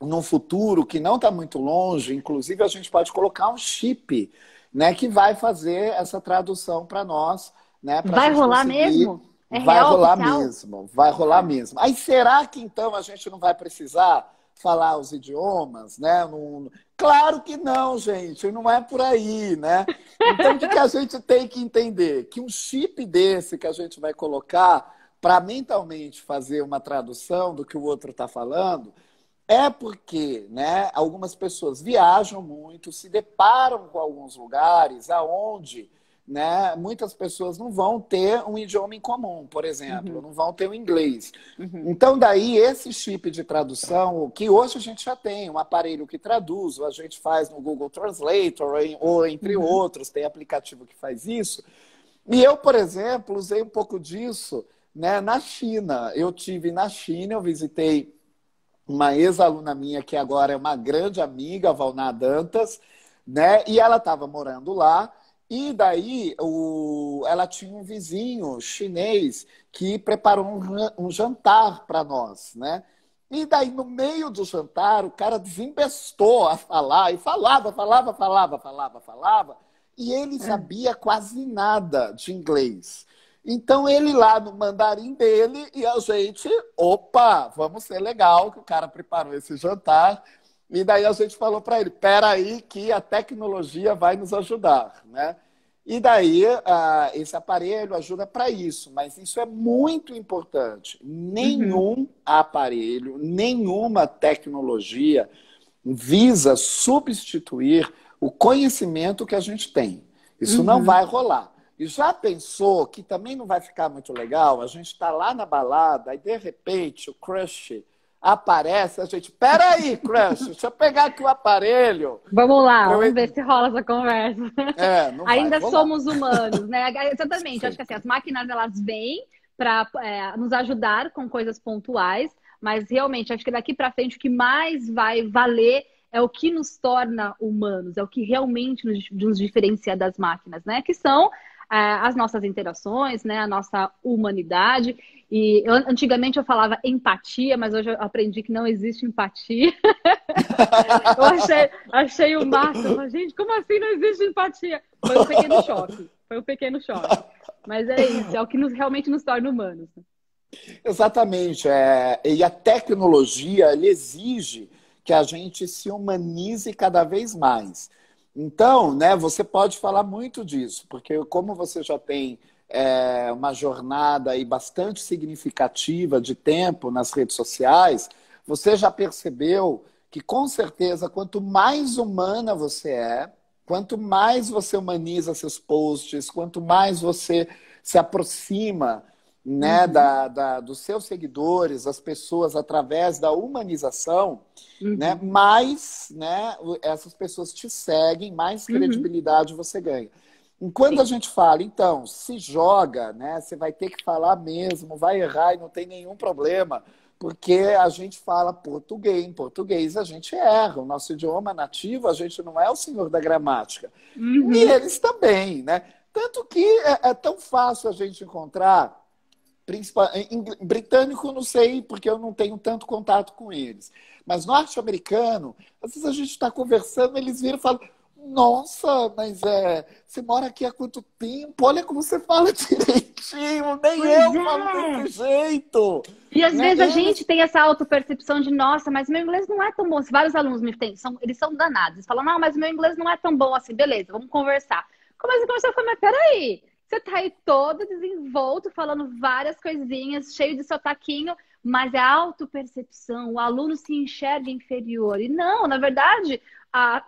num futuro que não está muito longe, inclusive a gente pode colocar um chip, né, que vai fazer essa tradução para nós. Né, vai rolar mesmo? Vai rolar mesmo, vai rolar mesmo. Aí será que então a gente não vai precisar falar os idiomas, né? Claro que não, gente, não é por aí, né? Então, o que a gente tem que entender? Que um chip desse que a gente vai colocar para mentalmente fazer uma tradução do que o outro está falando, é porque, né, algumas pessoas viajam muito, se deparam com alguns lugares aonde, né, muitas pessoas não vão ter um idioma em comum, por exemplo, não vão ter o inglês. Então, daí, esse chip de tradução, que hoje a gente já tem, um aparelho que traduz, ou a gente faz no Google Translator, ou entre outros, tem aplicativo que faz isso. E eu, por exemplo, usei um pouco disso, né, na China. Eu tive na China, eu visitei uma ex-aluna minha, que agora é uma grande amiga, a Valná Dantas, né, e ela estava morando lá. E daí ela tinha um vizinho chinês que preparou um jantar para nós, né? E daí, no meio do jantar, o cara desembestou a falar e falava. E ele sabia quase nada de inglês. Então, ele lá no mandarim dele e a gente, opa, vamos ser legal que o cara preparou esse jantar. E daí a gente falou para ele, peraí que a tecnologia vai nos ajudar, né? E daí esse aparelho ajuda para isso, mas isso é muito importante. Nenhum aparelho, nenhuma tecnologia visa substituir o conhecimento que a gente tem. Isso não vai rolar. E já pensou que também não vai ficar muito legal? A gente está lá na balada e de repente o crush aparece, a gente, peraí, crush, deixa eu pegar aqui o aparelho. Vamos lá, vamos ver se rola essa conversa. Não Ainda vai somos humanos, né? Exatamente, acho que assim, as máquinas elas vêm para nos ajudar com coisas pontuais, mas realmente acho que daqui para frente o que mais vai valer é o que nos torna humanos, é o que realmente nos diferencia das máquinas, né? Que são as nossas interações, né? A nossa humanidade. E antigamente eu falava empatia, mas hoje eu aprendi que não existe empatia. Eu achei o máximo. Gente, como assim não existe empatia? Foi um pequeno choque. Mas é isso, é o que realmente nos torna humanos. Exatamente. E a tecnologia exige que a gente se humanize cada vez mais. Então, né, você pode falar muito disso, porque como você já tem uma jornada aí bastante significativa de tempo nas redes sociais, você já percebeu que, com certeza, quanto mais humana você é, quanto mais você humaniza seus posts, quanto mais você se aproxima, né, dos seus seguidores, das pessoas, através da humanização, né, mais, né, essas pessoas te seguem, mais credibilidade você ganha. Enquanto a Sim. gente fala, então, se joga, né? Você vai ter que falar mesmo, vai errar e não tem nenhum problema, porque a gente fala português, em português a gente erra, o nosso idioma nativo, a gente não é o senhor da gramática. E Uhum. eles também, né? Tanto que é tão fácil a gente encontrar, em britânico não sei, porque eu não tenho tanto contato com eles, mas norte-americano, às vezes a gente está conversando, eles viram e falam: nossa, mas você mora aqui há quanto tempo? Olha como você fala direitinho, nem Pois eu falo é! desse jeito. E às Né? vezes a gente tem essa autopercepção de, nossa, mas meu inglês não é tão bom. Se vários alunos me têm, eles são danados. Eles falam, não, mas meu inglês não é tão bom assim. Beleza, vamos conversar. Começa a conversar com mas peraí. Você tá aí todo desenvolto, falando várias coisinhas, cheio de sotaquinho, mas é autopercepção. O aluno se enxerga inferior. E não, na verdade,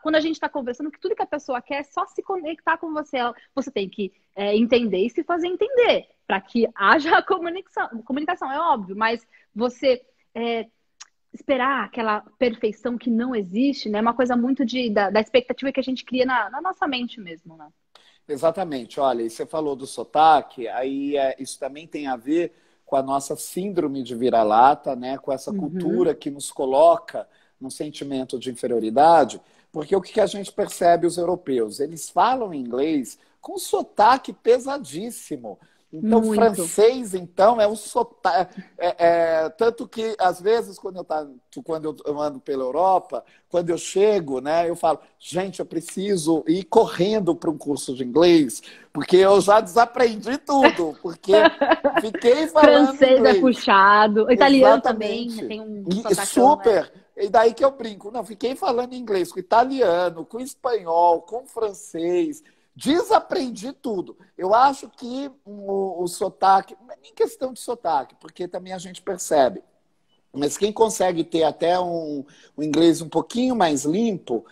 quando a gente está conversando, que tudo que a pessoa quer é só se conectar com você. Você tem que entender e se fazer entender, para que haja a comunicação, é óbvio, mas você esperar aquela perfeição que não existe, né? É uma coisa muito da expectativa que a gente cria na nossa mente mesmo, né? Exatamente, olha, e você falou do sotaque, aí isso também tem a ver com a nossa síndrome de vira-lata, né? Com essa Uhum. cultura que nos coloca num sentimento de inferioridade, porque o que a gente percebe os europeus? Eles falam inglês com sotaque pesadíssimo. Então, Muito. francês, então, é o sotaque. Tanto que, às vezes, quando eu ando pela Europa, quando eu chego, né, eu falo, gente, eu preciso ir correndo para um curso de inglês, porque eu já desaprendi tudo, porque fiquei falando Francês é inglês. puxado. Italiano também, né? Exatamente. Tem um E sotacão, né? super. E daí que eu brinco. Não, fiquei falando inglês com italiano, com espanhol, com francês. Desaprendi tudo. Eu acho que o sotaque, não é nem questão de sotaque, porque também a gente percebe. Mas quem consegue ter até um inglês um pouquinho mais limpo,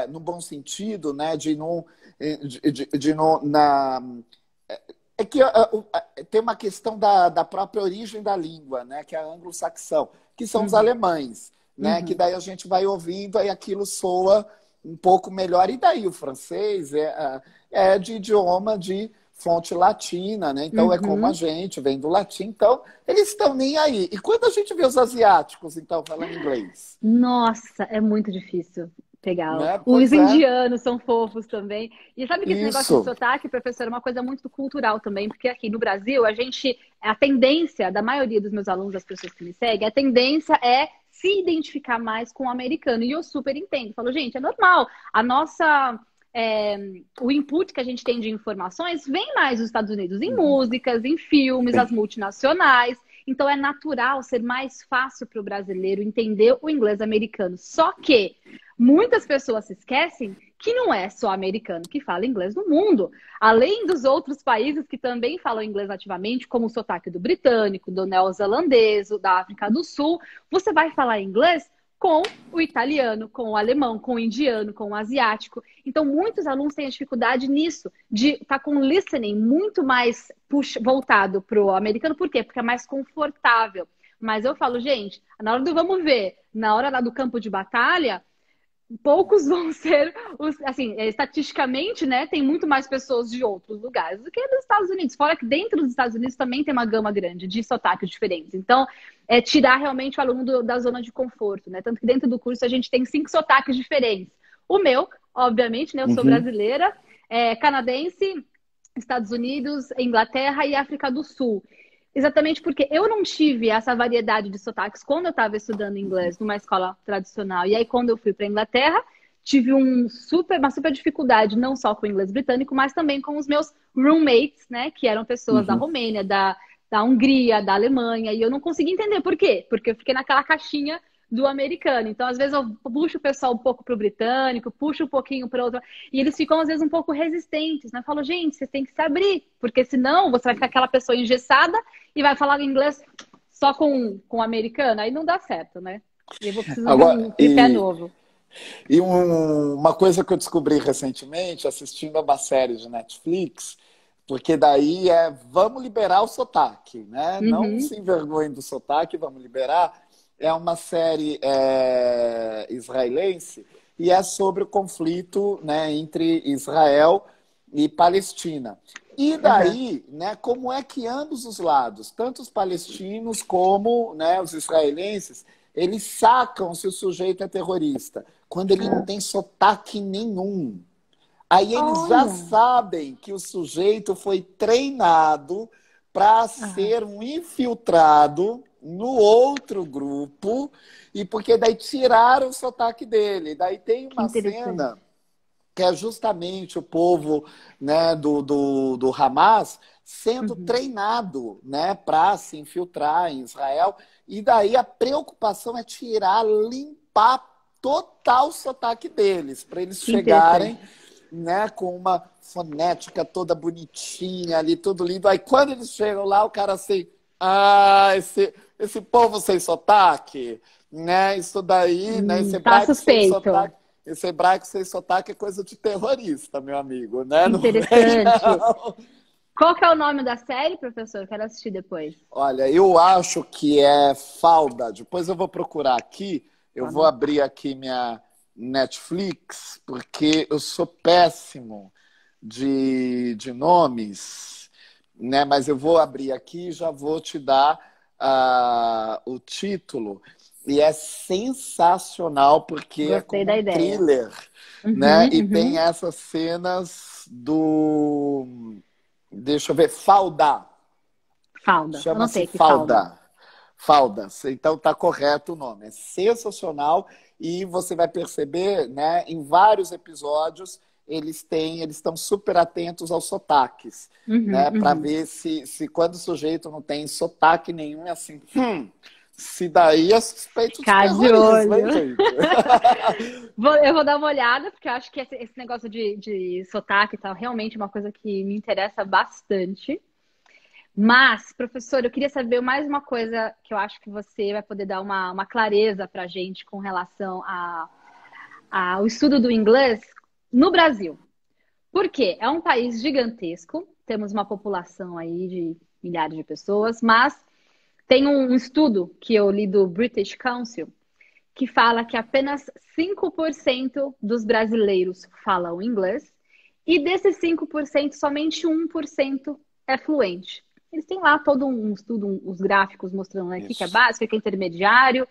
no bom sentido, né, de não, de não é que tem uma questão da própria origem da língua, né, que é a anglo-saxão, que são os Uhum. alemães, né, que Uhum. daí a gente vai ouvindo e aquilo soa um pouco melhor. E daí o francês é de idioma de fonte latina, né? Então é como a Uhum. gente, vem do latim, então eles estão nem aí. E quando a gente vê os asiáticos, então, falando inglês, Nossa, é muito difícil pegar. né? Os Pois é, indianos são fofos também. E sabe que esse negócio de isso. sotaque, professor, é uma coisa muito cultural também, porque aqui no Brasil, a tendência da maioria dos meus alunos, das pessoas que me seguem, a tendência é se identificar mais com o americano. E eu super entendo. Falo, gente, é normal. A nossa. O input que a gente tem de informações vem mais dos Estados Unidos em Uhum. músicas, em filmes, as Sim. multinacionais. Então é natural ser mais fácil para o brasileiro entender o inglês americano. Só que muitas pessoas se esquecem que não é só americano que fala inglês no mundo. Além dos outros países que também falam inglês nativamente, como o sotaque do britânico, do neozelandês, da África do Sul, você vai falar inglês com o italiano, com o alemão, com o indiano, com o asiático. Então, muitos alunos têm dificuldade nisso, de estar com o listening muito mais voltado para o americano. Por quê? Porque é mais confortável. Mas eu falo, gente, na hora do vamos ver, na hora lá do campo de batalha, poucos vão ser assim, estatisticamente, né, tem muito mais pessoas de outros lugares do que dos Estados Unidos. Fora que dentro dos Estados Unidos também tem uma gama grande de sotaques diferentes. Então, é tirar realmente o aluno da zona de conforto, né? Tanto que dentro do curso a gente tem 5 sotaques diferentes. O meu, obviamente, né, eu sou Uhum. brasileira, canadense, Estados Unidos, Inglaterra e África do Sul. Exatamente porque eu não tive essa variedade de sotaques quando eu estava estudando inglês numa escola tradicional. E aí, quando eu fui para a Inglaterra, tive uma super dificuldade, não só com o inglês britânico, mas também com os meus roommates, né? Que eram pessoas da Uhum. Romênia, da Hungria, da Alemanha. E eu não consegui entender por quê. Porque eu fiquei naquela caixinha do americano. Então, às vezes, eu puxo o pessoal um pouco para o britânico, puxo um pouquinho para outro. E eles ficam, às vezes, um pouco resistentes, né? Eu falo, gente, vocês têm que se abrir, porque senão você vai ficar aquela pessoa engessada e vai falar inglês só com o americano. Aí não dá certo, né? E eu vou precisar de Agora, um tripé novo. uma coisa que eu descobri recentemente, assistindo a uma série de Netflix, porque daí vamos liberar o sotaque, né? Não Uhum, se envergonhem do sotaque, vamos liberar. É uma série israelense e é sobre o conflito, né, entre Israel e Palestina. E daí, né, como é que ambos os lados, tanto os palestinos como, né, os israelenses, eles sacam se o sujeito é terrorista, quando ele não tem sotaque nenhum. Aí eles já Olha. sabem que o sujeito foi treinado para ser um infiltrado no outro grupo, e porque daí tiraram o sotaque dele. Daí tem Que uma interessante. cena que é justamente o povo, né, do Hamas sendo treinado, né, para se infiltrar em Israel. E daí a preocupação é tirar, limpar total o sotaque deles, para eles Que interessante. chegarem, né, com uma fonética toda bonitinha ali, tudo lindo. Aí quando eles chegam lá, o cara assim, esse povo sem sotaque, né, isso daí, né, esse Tá hebraico sem suspeito. sotaque, esse hebraico sem sotaque é coisa de terrorista, meu amigo, né? Não vem, Interessante. não. Qual que é o nome da série, professor? Quero assistir depois. Olha, eu acho que é Falda. Depois eu vou procurar aqui. Eu Vou vou anotar. abrir aqui minha Netflix, porque eu sou péssimo de nomes, né? Mas eu vou abrir aqui e já vou te dar o título. E é sensacional, porque é Gostei como da um ideia. thriller, né? Uhum, E tem uhum. essas cenas do... Deixa eu ver, Falda. Falda. Chama-se Anotei aqui, Falda. Falda. Falda. Então tá correto o nome. É sensacional e você vai perceber, né, em vários episódios eles estão super atentos aos sotaques, Uhum, né, para uhum. ver se quando o sujeito não tem sotaque nenhum é assim, se daí é suspeito de Ficar de terrorismo, olho. hein, gente? Eu vou dar uma olhada, porque eu acho que esse negócio de sotaque e tal, realmente é uma coisa que me interessa bastante. Mas, professor, eu queria saber mais uma coisa que eu acho que você vai poder dar uma clareza para a gente com relação ao estudo do inglês no Brasil. Por quê? É um país gigantesco, temos uma população aí de milhares de pessoas, mas tem um estudo que eu li do British Council que fala que apenas 5% dos brasileiros falam inglês e desses 5%, somente 1% é fluente. Eles têm lá todo um estudo, os gráficos mostrando aqui que é Isso. básico, que é intermediário,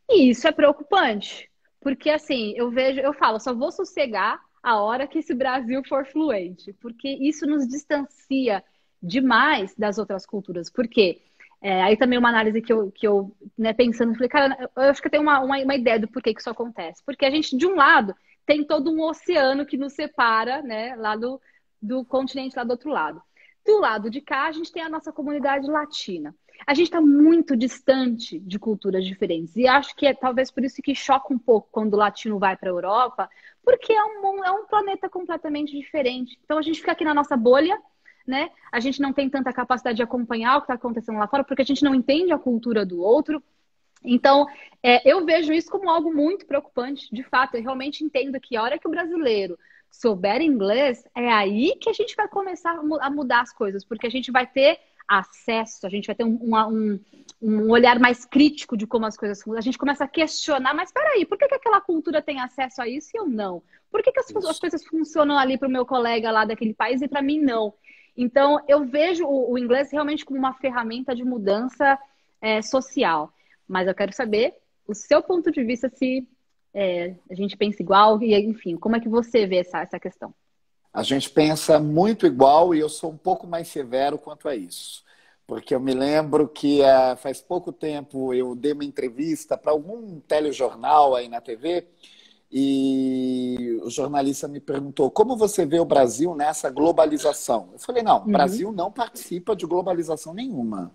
e isso é preocupante. Porque assim, eu falo, só vou sossegar a hora que esse Brasil for fluente, porque isso nos distancia demais das outras culturas. Porque aí também uma análise que eu né, pensando, falei, cara, eu acho que eu tenho uma ideia do porquê que isso acontece. Porque a gente, de um lado, tem todo um oceano que nos separa, né, lá do continente lá do outro lado. Do lado de cá, a gente tem a nossa comunidade latina. A gente está muito distante de culturas diferentes. E acho que é talvez por isso que choca um pouco quando o latino vai para a Europa, porque é um planeta completamente diferente. Então a gente fica aqui na nossa bolha, né? A gente não tem tanta capacidade de acompanhar o que está acontecendo lá fora, porque a gente não entende a cultura do outro. Então, eu vejo isso como algo muito preocupante. De fato, eu realmente entendo que a hora que o brasileiro souber inglês, é aí que a gente vai começar a mudar as coisas, porque a gente vai ter acesso, a gente vai ter um olhar mais crítico de como as coisas funcionam. A gente começa a questionar, mas peraí, por que aquela cultura tem acesso a isso e eu não? Por que as Isso. coisas funcionam ali para o meu colega lá daquele país e para mim não? Então, eu vejo o inglês realmente como uma ferramenta de mudança social. Mas eu quero saber o seu ponto de vista, se a gente pensa igual, e enfim, como é que você vê essa questão? A gente pensa muito igual e eu sou um pouco mais severo quanto a isso. Porque eu me lembro que faz pouco tempo eu dei uma entrevista para algum telejornal aí na TV e o jornalista me perguntou como você vê o Brasil nessa globalização. Eu falei, não, o Uhum, Brasil não participa de globalização nenhuma.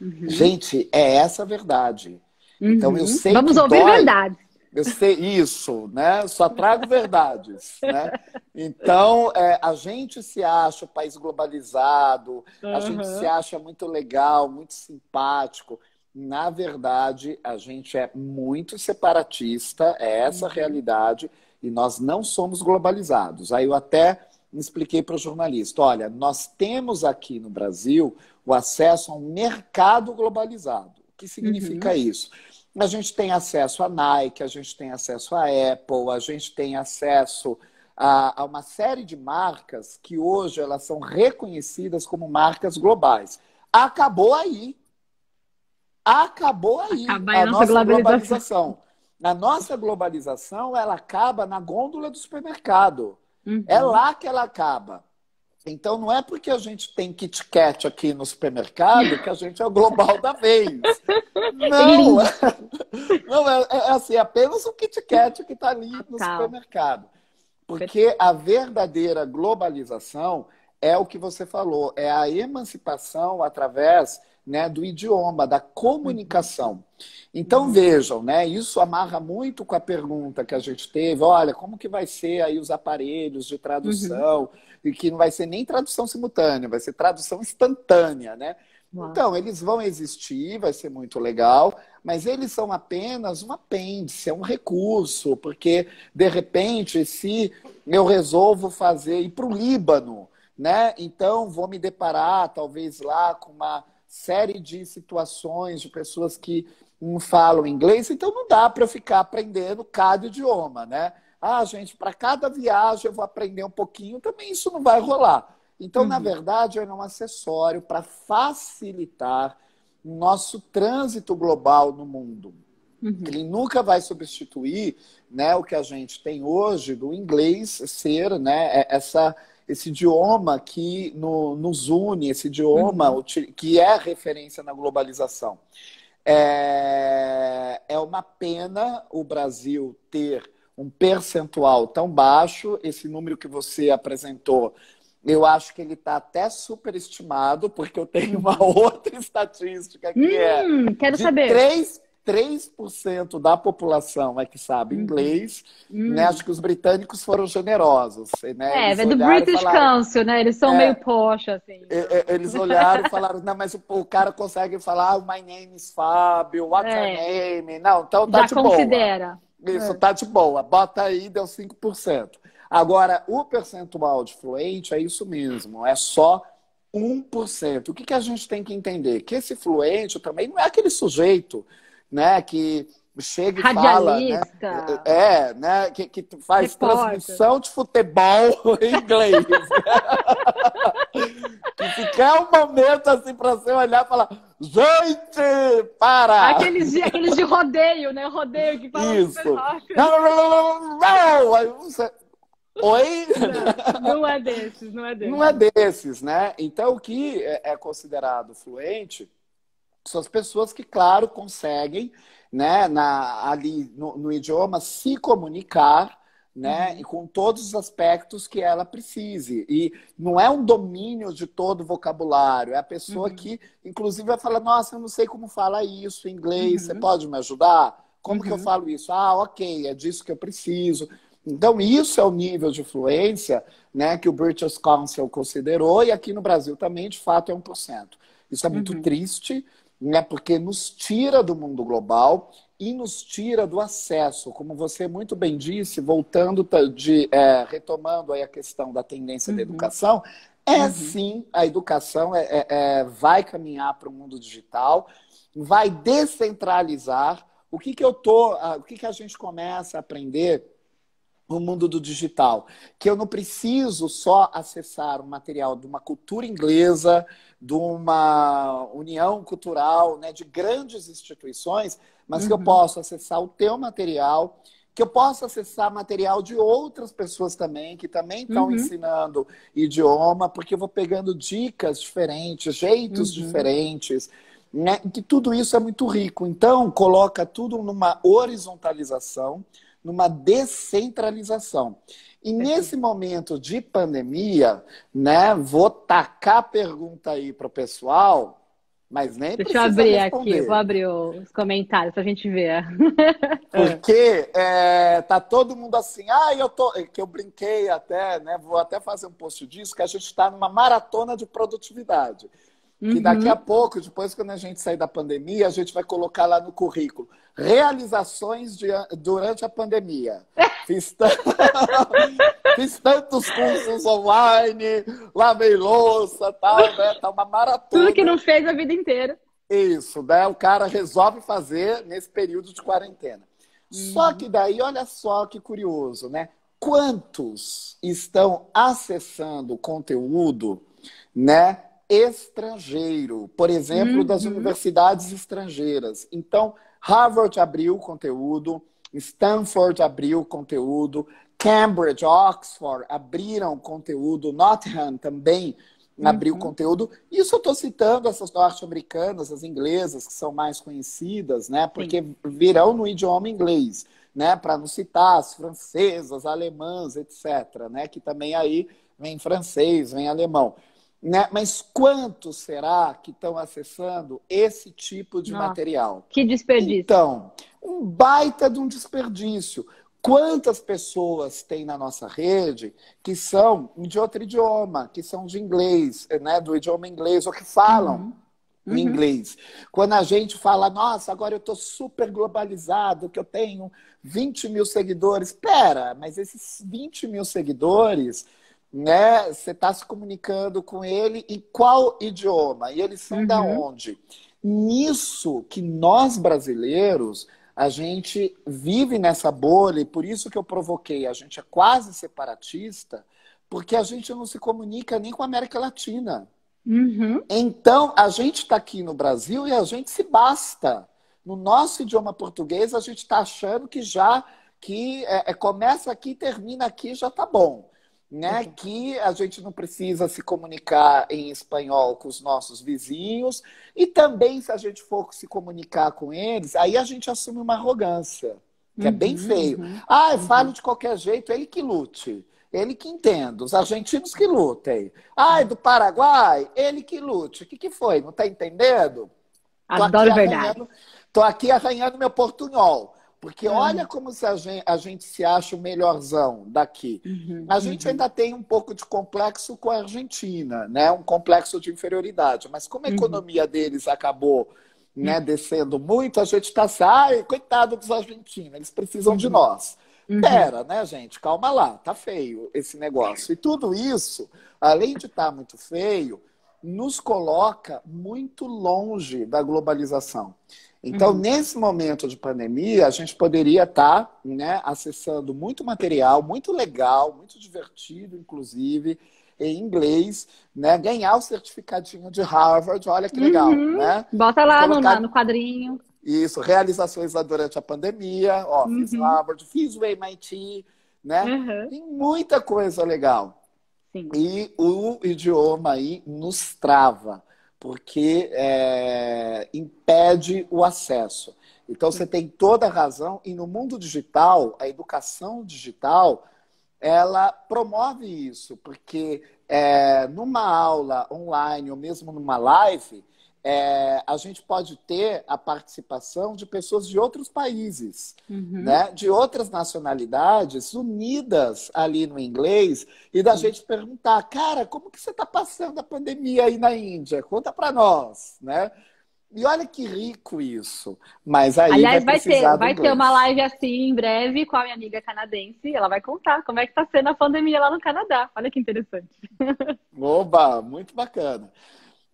uhum, Gente, é essa a verdade. Então eu uhum. sei Vamos que ouvir dói. verdade. Eu sei isso, né? Só trago verdades, né? Então, a gente se acha um país globalizado, a gente se Uhum, acha muito legal, muito simpático. Na verdade, a gente é muito separatista, é essa a uhum, realidade, e nós não somos globalizados. Aí eu até expliquei para o jornalista, olha, nós temos aqui no Brasil o acesso a um mercado globalizado. O que significa uhum, isso? a gente tem acesso à Nike, a gente tem acesso à Apple, a gente tem acesso a uma série de marcas que hoje elas são reconhecidas como marcas globais. Acabou aí. Acabou aí a nossa globalização. A nossa globalização, ela acaba na gôndola do supermercado. É lá que ela acaba. Então, não é porque a gente tem Kit Kat aqui no supermercado que a gente é o global da vez. Não, não é assim, é apenas o Kit Kat que está ali no supermercado. Porque a verdadeira globalização é o que você falou, é a emancipação através, né, do idioma, da comunicação. Então, vejam, né, isso amarra muito com a pergunta que a gente teve, olha, como que vai ser aí os aparelhos de tradução, e que não vai ser nem tradução simultânea, vai ser tradução instantânea, né? Então, eles vão existir, vai ser muito legal, mas eles são apenas um apêndice, é um recurso, porque, de repente, se eu resolvo ir para o Líbano, né? Então, vou me deparar, talvez, lá com uma série de situações de pessoas que não falam inglês, então não dá para eu ficar aprendendo cada idioma, né? Ah, gente, para cada viagem eu vou aprender um pouquinho, também isso não vai rolar. Então, na verdade, é um acessório para facilitar o nosso trânsito global no mundo. Ele nunca vai substituir, né, o que a gente tem hoje do inglês ser, né, esse idioma que nos une, esse idioma que é referência na globalização. É uma pena o Brasil ter um percentual tão baixo, esse número que você apresentou. Eu acho que ele está até superestimado, porque eu tenho uma outra estatística que quero de saber. 3% da população é que sabe inglês. Né? Acho que os britânicos foram generosos. Né? É do British Council, né? Eles são meio posh, assim. Eles olharam e falaram, não, mas o cara consegue falar, my name is Fábio, what's your name? Não, então tá de boa. Já considera. Isso, tá de boa. Bota aí, deu 5%. Agora, o percentual de fluente é isso mesmo, é só 1%. O que a gente tem que entender? Que esse fluente também não é aquele sujeito, né, que chega e radialista. Fala, né, que faz transmissão de futebol em inglês. Que se quer um momento assim para você olhar e falar, gente, para! Aqueles de rodeio, né? Rodeio que fala isso. Super rápido. Não! Aí você... Oi? Não é desses, não é desses. Não é desses, né? Então, o que é considerado fluente são as pessoas que, claro, conseguem, né, ali no idioma se comunicar, né, e com todos os aspectos que ela precise. E não é um domínio de todo o vocabulário, é a pessoa que, inclusive, vai falar, nossa, eu não sei como fala isso em inglês, você pode me ajudar? Como que eu falo isso? Ah, ok, é disso que eu preciso. Então, isso é o nível de fluência, né, que o British Council considerou, e aqui no Brasil também, de fato, é 1%. Isso é muito triste, né, porque nos tira do mundo global e nos tira do acesso. Como você muito bem disse, voltando retomando aí a questão da tendência da educação, sim, a educação vai caminhar para o mundo digital, vai descentralizar. O que a gente começa a aprender no mundo do digital? Que eu não preciso só acessar um material de uma cultura inglesa, de uma união cultural, né, de grandes instituições, mas que eu posso acessar o teu material, que eu posso acessar material de outras pessoas também, que também estão ensinando idioma, porque eu vou pegando dicas diferentes, jeitos diferentes, né, que tudo isso é muito rico. Então, coloca tudo numa horizontalização, numa descentralização. E nesse momento de pandemia, né, vou tacar a pergunta aí para o pessoal, mas nem Deixa eu abrir aqui, vou abrir os comentários para a gente ver. Porque tá todo mundo assim, que eu brinquei até, né, vou até fazer um post disso, que a gente está numa maratona de produtividade. Que daqui a pouco, depois quando a gente sair da pandemia, a gente vai colocar lá no currículo realizações durante a pandemia. Fiz tantos cursos online, lavei louça, tal, né? Tá uma maratona. Tudo que não fez a vida inteira. Isso, né? O cara resolve fazer nesse período de quarentena. Só que daí, olha só que curioso, né? Quantos estão acessando conteúdo, né, estrangeiro, por exemplo, das Uhum. universidades estrangeiras? Então, Harvard abriu conteúdo, Stanford abriu conteúdo, Cambridge, Oxford abriram conteúdo, Nottingham também abriu Uhum. conteúdo. Isso eu estou citando essas norte-americanas, as inglesas, que são mais conhecidas, né? Sim. Porque virão no idioma inglês, né? Para não citar as francesas, alemãs, etc., né? Que também aí vem francês, vem alemão. Né? Mas quantos será que estão acessando esse tipo de Nossa, material? que desperdício. Então, um baita de um desperdício. Quantas pessoas tem na nossa rede que são de outro idioma, que são de inglês, né, do idioma inglês, ou que falam Uhum. em Uhum. inglês? Quando a gente fala, nossa, agora eu estou super globalizado, que eu tenho 20 mil seguidores. Pera, mas esses 20 mil seguidores, né, você está se comunicando com ele em qual idioma? E eles são da Uhum. onde? Nisso que nós brasileiros, a gente vive nessa bolha, e por isso que eu provoquei, a gente é quase separatista, porque a gente não se comunica nem com a América Latina. Uhum. Então, a gente está aqui no Brasil e a gente se basta. No nosso idioma português, a gente está achando que já começa aqui, termina aqui, já está bom. Né? Exato. Que a gente não precisa se comunicar em espanhol com os nossos vizinhos, e também, se a gente for se comunicar com eles, aí a gente assume uma arrogância, que é bem Uhum. feio. Uhum. Ah, eu falo Uhum. de qualquer jeito, ele que lute. Ele que entenda, os argentinos que lutem. Ai, É. do Paraguai, ele que lute. O que, que foi? Não está entendendo? Tô aqui Adoro verdade. arranhando, tô aqui arranhando meu portunhol. Porque olha Uhum. como se a gente se acha o melhorzão daqui. Uhum. A gente Uhum. ainda tem um pouco de complexo com a Argentina, né? Um complexo de inferioridade. Mas como a Uhum. economia deles acabou, né, descendo muito, a gente está assim, ai, coitado dos argentinos, eles precisam de Uhum. nós. Uhum. Pera, né, gente? Calma lá, tá feio esse negócio. E tudo isso, além de estar muito feio, nos coloca muito longe da globalização. Então, Uhum. nesse momento de pandemia, a gente poderia estar, né, acessando muito material, muito legal, muito divertido, inclusive, em inglês, né, ganhar o certificadinho de Harvard, olha que legal, Uhum. né? Bota lá Colocar no quadrinho. isso, realizações lá durante a pandemia, ó, fiz Uhum. Harvard, fiz o MIT, né? Uhum. Tem muita coisa legal. Sim. E o idioma aí nos trava, porque impede o acesso. Então você Sim. tem toda a razão, e no mundo digital, a educação digital, ela promove isso, porque numa aula online ou mesmo numa live, a gente pode ter a participação de pessoas de outros países, Uhum. né? De outras nacionalidades, unidas ali no inglês, e da Sim. gente perguntar, cara, como que você está passando a pandemia aí na Índia? Conta para nós, né? E olha que rico isso, mas aí vai Aliás, precisar do vai ter uma inglês. live assim em breve com a minha amiga canadense. Ela vai contar como é que tá sendo a pandemia lá no Canadá. Olha que interessante. Oba, muito bacana.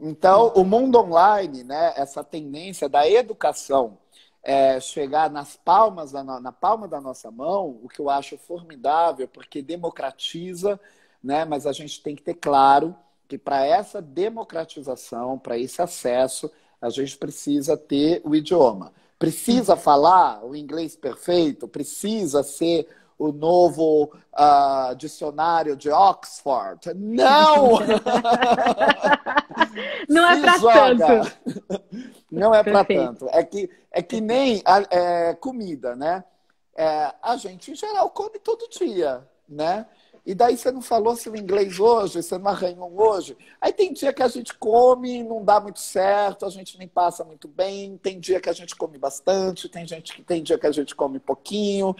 Então, Sim. o mundo online, né, essa tendência da educação chegar na palma da nossa mão, o que eu acho formidável, porque democratiza, né, mas a gente tem que ter claro que para essa democratização, para esse acesso, a gente precisa ter o idioma. Precisa Uhum. falar o inglês perfeito, precisa ser o novo dicionário de Oxford. Não! Não é Se para tanto. joga! Não é para Perfeito. tanto. É que Perfeito. nem comida, né? A gente, em geral, come todo dia, né? E daí você não falou seu inglês hoje, você não arranhou hoje. Aí tem dia que a gente come, não dá muito certo, a gente nem passa muito bem. Tem dia que a gente come bastante, tem dia que a gente come pouquinho.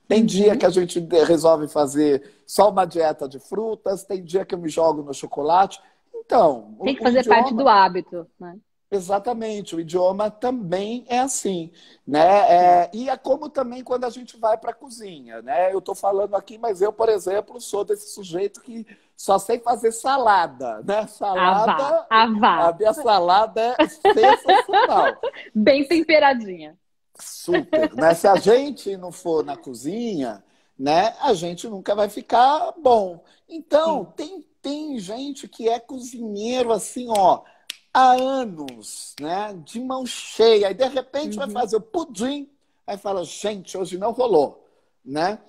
Tem dia que Uhum. a gente resolve fazer só uma dieta de frutas, tem dia que eu me jogo no chocolate. Então, Tem que o fazer parte do idioma hábito, né? Exatamente, o idioma também é assim, né? Sim. E é como também quando a gente vai para a cozinha, né? Eu estou falando aqui, mas eu, por exemplo, sou desse sujeito que só sei fazer salada, né? Avá, Salada, a avá. minha salada é sensacional, Bem temperadinha. super, né? Se a gente não for na cozinha, né? A gente nunca vai ficar bom. Então, Sim. tem gente que é cozinheiro assim, ó há anos, né? De mão cheia. Aí, de repente, vai Uhum. fazer o pudim. Aí fala, gente, hoje não rolou, né?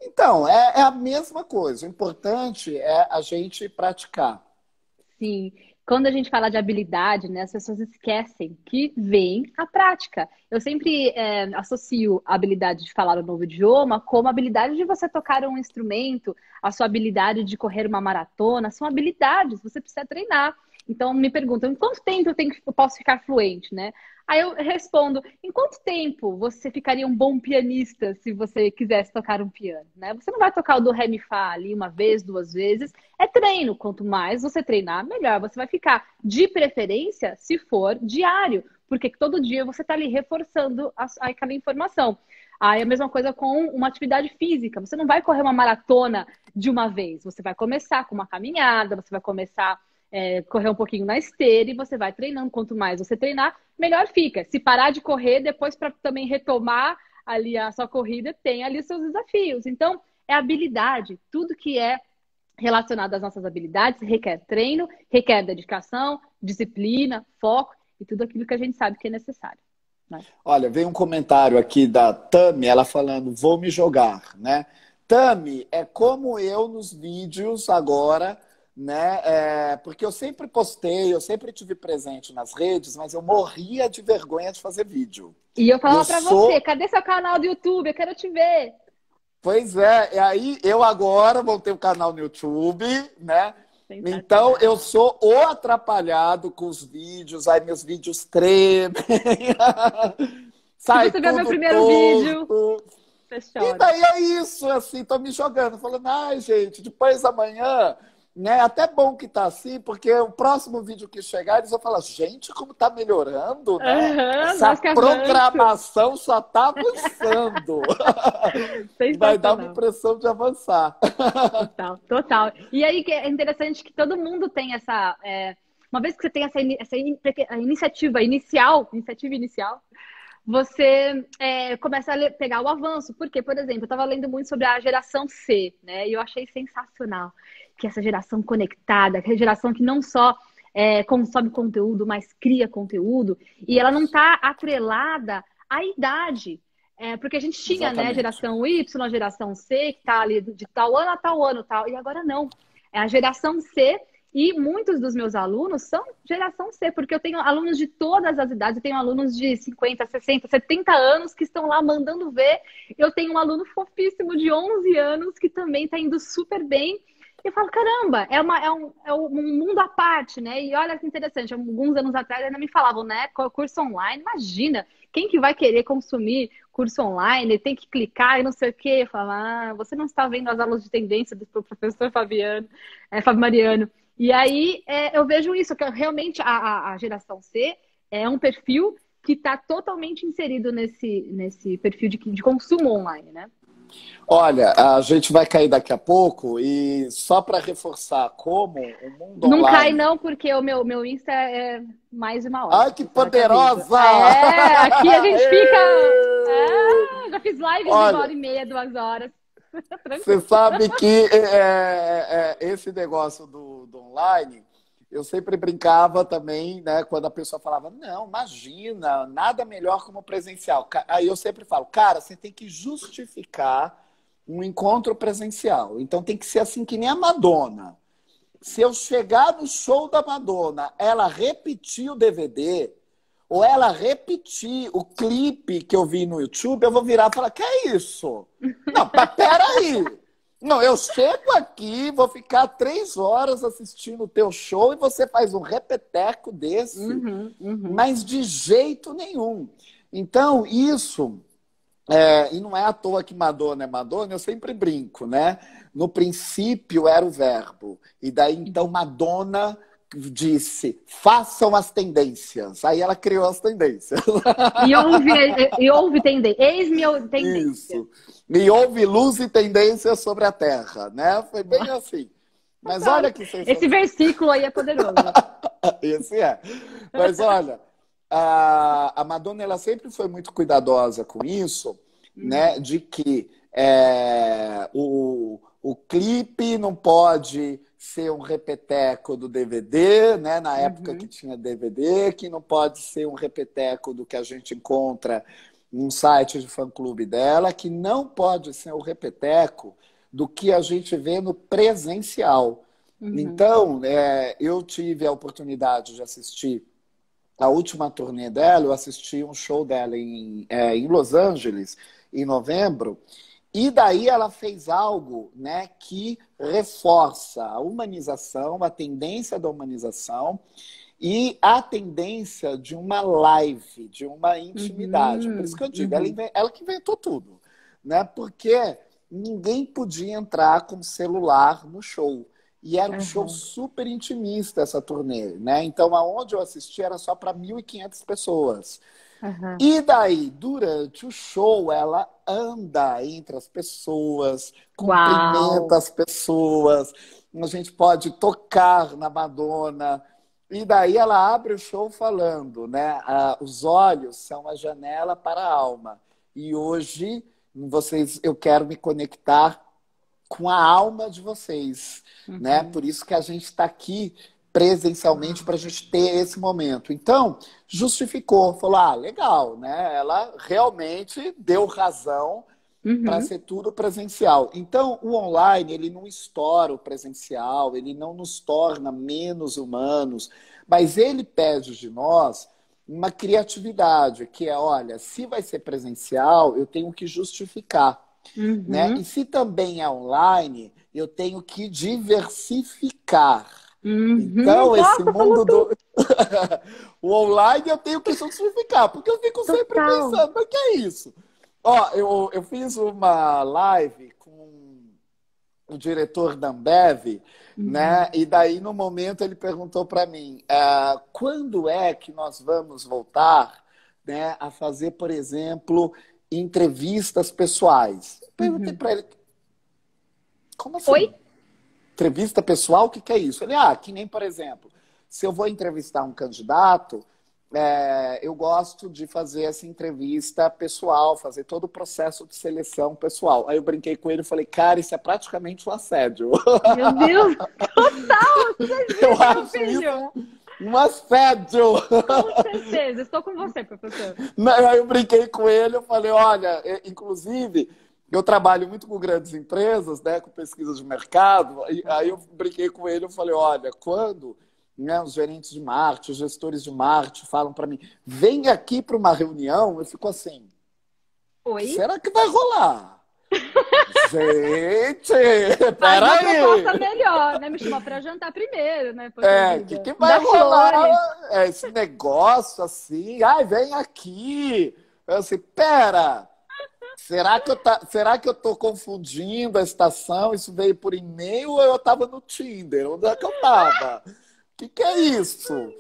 Então, é a mesma coisa. O importante é a gente praticar. Sim, quando a gente fala de habilidade, né, as pessoas esquecem que vem a prática. Eu sempre associo a habilidade de falar um novo idioma como a habilidade de você tocar um instrumento, a sua habilidade de correr uma maratona, são habilidades, você precisa treinar. Então me perguntam, em quanto tempo eu posso ficar fluente, né? Aí eu respondo, em quanto tempo você ficaria um bom pianista se você quisesse tocar um piano, né? Você não vai tocar o do ré mi fá ali uma vez, duas vezes, é treino. Quanto mais você treinar, melhor você vai ficar. De preferência, se for diário, porque todo dia você está ali reforçando aquela informação. Aí a mesma coisa com uma atividade física. Você não vai correr uma maratona de uma vez. Você vai começar com uma caminhada, você vai começar correr um pouquinho na esteira e você vai treinando. Quanto mais você treinar, melhor fica. Se parar de correr, depois para também retomar ali a sua corrida, tem ali os seus desafios. Então, é habilidade. Tudo que é relacionado às nossas habilidades requer treino, requer dedicação, disciplina, foco e tudo aquilo que a gente sabe que é necessário, né? Olha, veio um comentário aqui da Tami, ela falando, vou me jogar, né? Tami, é como eu nos vídeos agora, né? Porque eu sempre postei, eu sempre tive presente nas redes, mas eu morria de vergonha de fazer vídeo. E eu E eu falava para você, sou cadê seu canal do YouTube? Eu quero te ver. Pois é, e aí eu agora vou ter um canal no YouTube, né? Então eu Sensacional. sou o atrapalhado com os vídeos, aí meus vídeos tremem, Se sai você ver meu tudo primeiro vídeo, torto. você E chora. daí é isso, assim, tô me jogando, falando, ai, gente, depois amanhã, né? Até bom que tá assim, porque o próximo vídeo que chegar, eles vão falar, gente, como tá melhorando, né? Aham, Essa nós que avanço. programação só tá avançando. Vai dar uma Sensacional. impressão de avançar. Total, total. E aí que é interessante que todo mundo tem essa. Uma vez que você tem a iniciativa inicial, você começa a pegar o avanço. Porque, por exemplo, eu estava lendo muito sobre a geração C, né? E eu achei sensacional que essa geração conectada, que é a geração que não só consome conteúdo, mas cria conteúdo, e ela não está atrelada à idade. Porque a gente tinha, né, Exatamente. geração Y, a geração C, que tá ali de tal ano a tal ano, tal, e agora não. É a geração C e muitos dos meus alunos são geração C, porque eu tenho alunos de todas as idades, eu tenho alunos de 50, 60, 70 anos que estão lá mandando ver. Eu tenho um aluno fofíssimo de 11 anos que também está indo super bem. Eu falo, caramba, é um mundo à parte, né? E olha que interessante, alguns anos atrás ainda me falavam, né? Curso online, imagina, quem que vai querer consumir curso online? Tem que clicar e não sei o quê. Eu falo, você não está vendo as aulas de tendência do professor Fábio Mariano. E aí eu vejo isso, que realmente a geração C é um perfil que está totalmente inserido nesse perfil de consumo online, né? Olha, a gente vai cair daqui a pouco e só para reforçar como o mundo Não cai online. não, porque o meu Insta é mais de uma hora. Ai, que Só te aviso. poderosa! Aqui a gente fica... Ê! Já fiz lives de uma Olha, hora e meia, 2 horas. você Tranquilo. sabe que esse negócio do online, eu sempre brincava também, né? Quando a pessoa falava, não, imagina, nada melhor como presencial. Aí eu sempre falo, cara, você tem que justificar um encontro presencial. Então tem que ser assim que nem a Madonna. Se eu chegar no show da Madonna, ela repetir o DVD, ou ela repetir o clipe que eu vi no YouTube, eu vou virar e falar, que é isso? Não, peraí. Não, eu chego aqui, vou ficar 3 horas assistindo o teu show e você faz um repeteco desse, Uhum, uhum. mas de jeito nenhum. Então, isso, e não é à toa que Madonna é Madonna, eu sempre brinco, né? No princípio era o verbo, e daí então Madonna disse, façam as tendências. Aí ela criou as tendências. E houve tendência. Eis-me tendência. Isso. E houve luz e tendência sobre a Terra, né? Foi bem assim. Mas olha que sensacional. Esse versículo aí é poderoso. Esse é. Mas olha, a Madonna ela sempre foi muito cuidadosa com isso, né? De que o clipe não pode ser um repeteco do DVD, né? Na época que tinha DVD, que não pode ser um repeteco do que a gente encontra num site de fã-clube dela, que não pode ser o repeteco do que a gente vê no presencial. Então, eu tive a oportunidade de assistir a última turnê dela, eu assisti um show dela em Los Angeles, em novembro, e daí ela fez algo, né, que reforça a humanização, a tendência da humanização e a tendência de uma live, de uma intimidade. Por isso que eu digo, ela que inventou tudo, né? Porque ninguém podia entrar com celular no show. E era um show super intimista essa turnê, né? Então, aonde eu assisti era só para 1.500 pessoas. E daí, durante o show, ela anda entre as pessoas, cumprimenta as pessoas, a gente pode tocar na Madonna. E daí ela abre o show falando, né? Os olhos são a janela para a alma. E hoje, eu quero me conectar com a alma de vocês, né? Por isso que a gente está aqui presencialmente para a gente ter esse momento. Então, justificou, falou, legal, né? Ela realmente deu razão para ser tudo presencial. Então, o online, ele não estoura o presencial, ele não nos torna menos humanos, mas ele pede de nós uma criatividade, que é, olha, se vai ser presencial, eu tenho que justificar. Né? E se também é online, eu tenho que diversificar. Então, esse mundo do o online eu tenho que justificar, porque eu fico sempre pensando, mas que é isso? Ó, eu fiz uma live com o diretor da Ambev, né? E daí, no momento, ele perguntou para mim, quando é que nós vamos voltar, né, a fazer, por exemplo, entrevistas pessoais? Eu perguntei para ele, como assim? Oi? Entrevista pessoal, o que é isso? Ele, que nem, por exemplo, se eu vou entrevistar um candidato, eu gosto de fazer essa entrevista pessoal, fazer todo o processo de seleção pessoal. Aí eu brinquei com ele e falei, cara, isso é praticamente um assédio. Meu Deus, total! Eu acho isso um assédio. Com certeza, estou com você, professor. Aí eu brinquei com ele, eu falei, olha, inclusive, eu trabalho muito com grandes empresas, né, com pesquisa de mercado, aí eu brinquei com ele, eu falei, olha, quando, né, os gerentes de marketing, os gestores de marketing falam para mim, vem aqui para uma reunião, eu fico assim, oi? Será que vai rolar? Gente, peraí! Uma proposta melhor, né? Me chamar para jantar primeiro, né? Que vai rolar esse negócio assim? Ai, vem aqui. Eu assim, pera, será que eu tô confundindo a estação? Isso veio por e-mail ou eu tava no Tinder? Onde é que eu tava? O que é isso?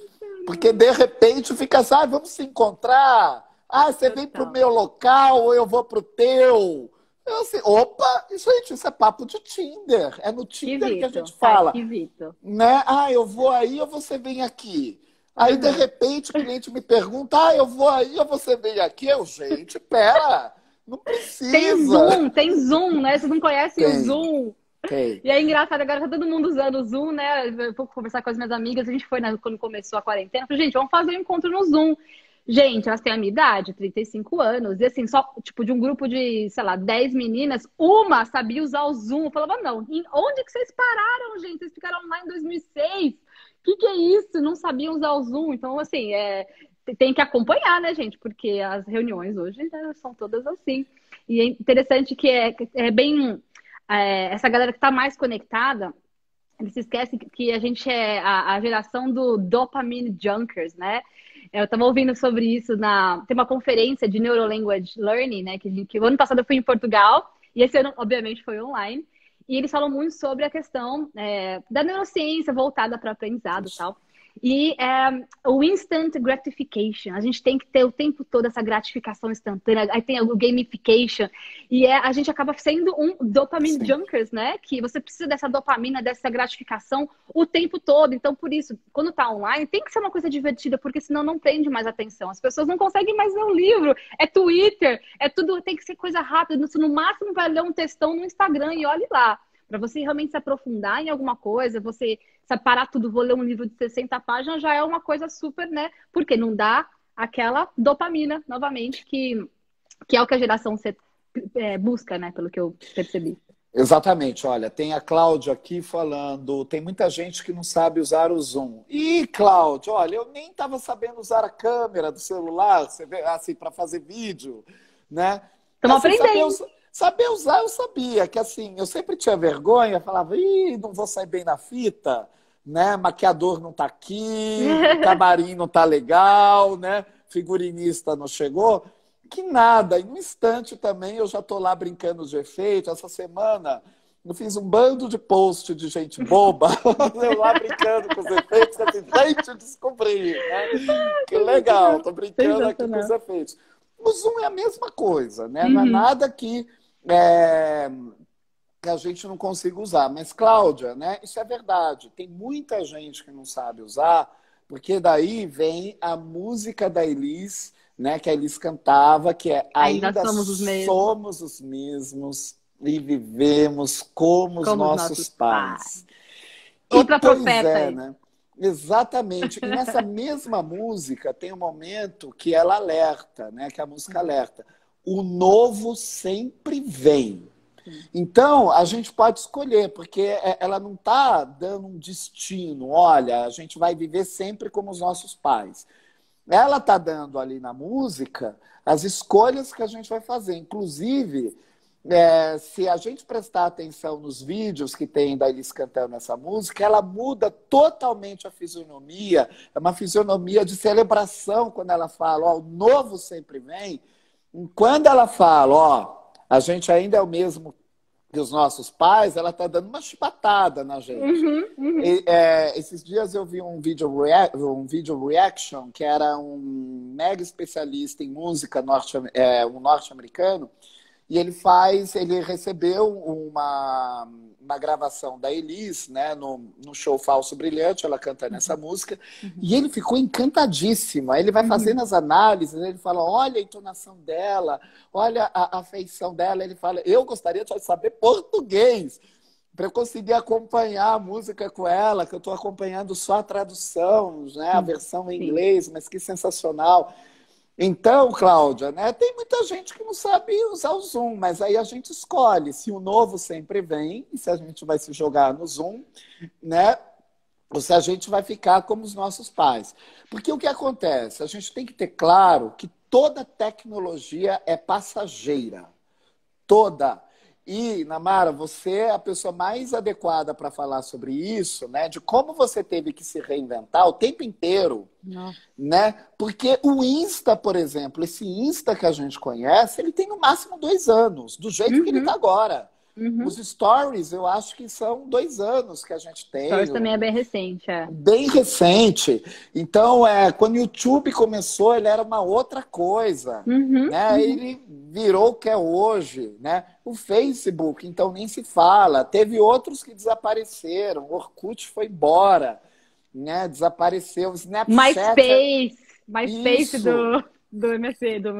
Porque de repente fica assim, vamos se encontrar. Você vem pro meu local ou eu vou pro teu? Eu assim, opa, gente, isso é papo de Tinder. É no Tinder que a gente fala. Né? Eu vou aí ou você vem aqui? Aí, de repente, o cliente me pergunta, eu vou aí ou você vem aqui? Gente, pera, não precisa. Tem Zoom, né? Você não conhece o Zoom? Tem. E é engraçado, agora tá todo mundo usando o Zoom, né? Eu vou conversar com as minhas amigas, a gente foi, né, quando começou a quarentena, eu falei, gente, vamos fazer um encontro no Zoom. Gente, elas têm a minha idade, 35 anos, e assim, só, tipo, de um grupo de, sei lá, 10 meninas, uma sabia usar o Zoom. Eu falava, não, onde que vocês pararam, gente? Vocês ficaram online em 2006? O que é isso? Não sabiam usar o Zoom. Então, assim, tem que acompanhar, né, gente? Porque as reuniões hoje, né, são todas assim. E é interessante que é bem... essa galera que tá mais conectada, eles se esquecem que a gente é a geração do dopamine junkers, né? Eu estava ouvindo sobre isso tem uma conferência de Neurolanguage Learning, né? Que o ano passado eu fui em Portugal, e esse ano, obviamente, foi online. E eles falam muito sobre a questão da neurociência voltada para aprendizado e tal. E o instant gratification. A gente tem que ter o tempo todo essa gratificação instantânea. Aí tem o gamification. E a gente acaba sendo um dopamine junkers, né? Que você precisa dessa dopamina, dessa gratificação o tempo todo. Então, por isso, quando tá online, tem que ser uma coisa divertida, porque senão não prende mais atenção. As pessoas não conseguem mais ler um livro. É Twitter, é tudo, tem que ser coisa rápida. Você, no máximo, vai ler um textão no Instagram e olhe lá. Para você realmente se aprofundar em alguma coisa, você separar tudo, vou ler um livro de 60 páginas, já é uma coisa super, né? Porque não dá aquela dopamina, novamente, que é o que a geração C busca, né? Pelo que eu percebi. Exatamente, olha, tem a Cláudia aqui falando, tem muita gente que não sabe usar o Zoom. E, Cláudia, olha, eu nem estava sabendo usar a câmera do celular, você vê, assim, para fazer vídeo, né? Estamos Assim, aprendendo. saber usar, eu sabia, que assim, eu sempre tinha vergonha, falava, ih, não vou sair bem na fita, né? Maquiador não tá aqui, camarim não tá legal, né? Figurinista não chegou. Que nada, em um instante também eu já tô lá brincando de efeito. Essa semana eu fiz um bando de post de gente boba, eu lá brincando com os efeitos, assim, gente, descobri, né? Que legal, tô brincando aqui com os efeitos. O Zoom é a mesma coisa, né? Não é nada que a gente não consiga usar. Mas, Cláudia, né? Isso é verdade. Tem muita gente que não sabe usar, porque daí vem a música da Elis, né? Que a Elis cantava, que é Ainda somos os mesmos e vivemos como os nossos pais. Outra profeta aí. Né? Exatamente. E nessa mesma música tem um momento que ela alerta, né? Que a música alerta. O novo sempre vem. Então, a gente pode escolher, porque ela não está dando um destino. Olha, a gente vai viver sempre como os nossos pais. Ela está dando ali na música as escolhas que a gente vai fazer. Inclusive, se a gente prestar atenção nos vídeos que tem da Elis cantando essa música, ela muda totalmente a fisionomia. É uma fisionomia de celebração quando ela fala, ó, o novo sempre vem. E quando ela fala, ó, a gente ainda é o mesmo que os nossos pais, ela está dando uma chibatada na gente. Esses dias eu vi um vídeo reaction, que era um mega especialista em música, um norte-americano, e ele recebeu uma gravação da Elis, né, no show Falso Brilhante, ela cantando essa música, e ele ficou encantadíssimo. Aí ele vai fazendo as análises, ele fala, olha a entonação dela, olha a feição dela. Ele fala, eu gostaria de saber português, para eu conseguir acompanhar a música com ela, que eu estou acompanhando só a tradução, né, a versão em inglês, mas que sensacional. Então, Cláudia, né, tem muita gente que não sabe usar o Zoom, mas aí a gente escolhe se o novo sempre vem, e se a gente vai se jogar no Zoom, né, ou se a gente vai ficar como os nossos pais. Porque o que acontece? A gente tem que ter claro que toda tecnologia é passageira. Toda. E, Namara, você é a pessoa mais adequada para falar sobre isso, né? De como você teve que se reinventar o tempo inteiro, né? Porque o Insta, por exemplo, esse Insta que a gente conhece, ele tem no máximo 2 anos, do jeito que ele está agora. Os stories, eu acho que são 2 anos que a gente tem. Stories também é bem recente, Bem recente. Então, quando o YouTube começou, ele era uma outra coisa. Né? Ele virou o que é hoje. Né? O Facebook, então, nem se fala. Teve outros que desapareceram. O Orkut foi embora. Né? Desapareceu. O Snapchat... MySpace do MSC, do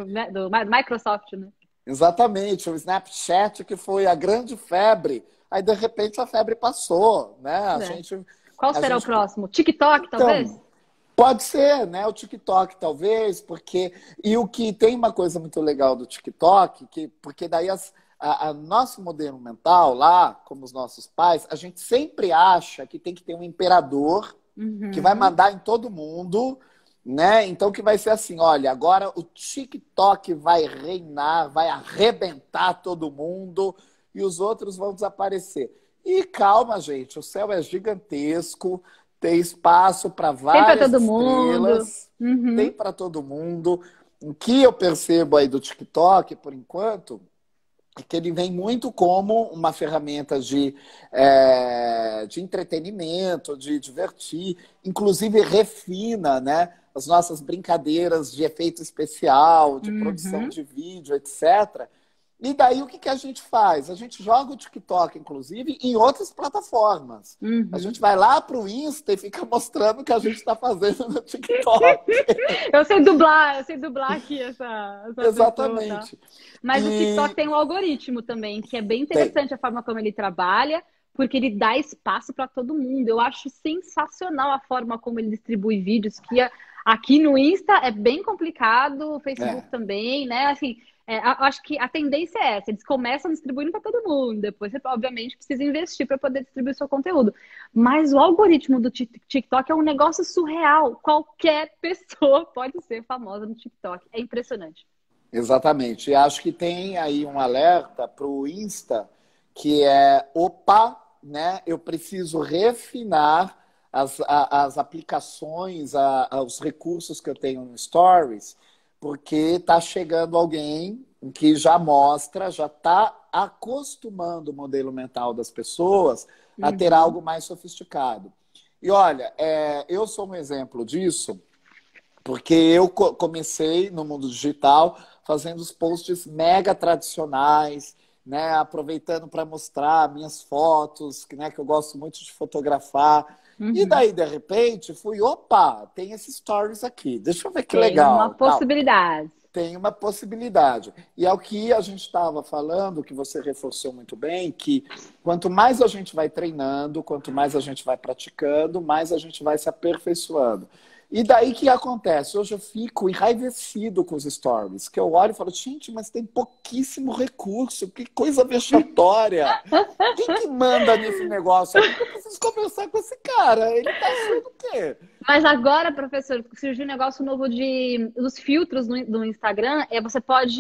Microsoft, né? Exatamente, o Snapchat, que foi a grande febre. Aí, de repente, a febre passou, né? Qual será o próximo? TikTok, então, talvez? Pode ser, né? O TikTok, talvez, porque... E o que tem uma coisa muito legal do TikTok, porque daí a nosso modelo mental, lá, como os nossos pais, a gente sempre acha que tem que ter um imperador que vai mandar em todo mundo... Né? Então que vai ser assim, olha, agora o TikTok vai reinar, vai arrebentar todo mundo e os outros vão desaparecer. E calma, gente, o céu é gigantesco, tem espaço para várias estrelas, tem para todo mundo. O que eu percebo aí do TikTok, por enquanto, que ele vem muito como uma ferramenta de entretenimento, de divertir, inclusive refina, né, as nossas brincadeiras de efeito especial, de produção Uhum. de vídeo, etc. E daí o que a gente faz? A gente joga o TikTok, inclusive, em outras plataformas. A Uhum. gente vai lá para o Insta e fica mostrando o que a gente está fazendo no TikTok. Eu sei dublar aqui essa pessoa, tá? Exatamente. Mas o TikTok E tem um algoritmo também, que é bem tem. interessante a forma como ele trabalha, porque ele dá espaço para todo mundo. Eu acho sensacional a forma como ele distribui vídeos, aqui no Insta é bem complicado, o Facebook É, também, né? Assim, eu acho que a tendência é essa, eles começam distribuindo para todo mundo, depois você, obviamente, precisa investir para poder distribuir o seu conteúdo. Mas o algoritmo do TikTok é um negócio surreal. Qualquer pessoa pode ser famosa no TikTok. É impressionante. exatamente. E acho que tem aí um alerta para o Insta, que é, opa, né? Eu preciso refinar as aplicações, os recursos que eu tenho no Stories, porque está chegando alguém que já mostra, já está acostumando o modelo mental das pessoas a ter Uhum. algo mais sofisticado. E olha, eu sou um exemplo disso, porque eu comecei no mundo digital fazendo os posts mega tradicionais, né, aproveitando para mostrar minhas fotos, né, que eu gosto muito de fotografar. E Uhum. daí, de repente, fui, opa, tem esses stories aqui, deixa eu ver que Tem uma legal, tal. possibilidade. Tem uma possibilidade. E é o que a gente estava falando, que você reforçou muito bem, que quanto mais a gente vai treinando, quanto mais a gente vai praticando, mais a gente vai se aperfeiçoando. E daí que acontece? Hoje eu fico enraivecido com os stories, que eu olho e falo, gente, mas tem pouquíssimo recurso, que coisa vexatória. Quem que manda nesse negócio aqui que eu preciso conversar com esse cara? Ele tá achando o quê? Mas agora, professor, surgiu um negócio novo dos filtros no Instagram. Você pode.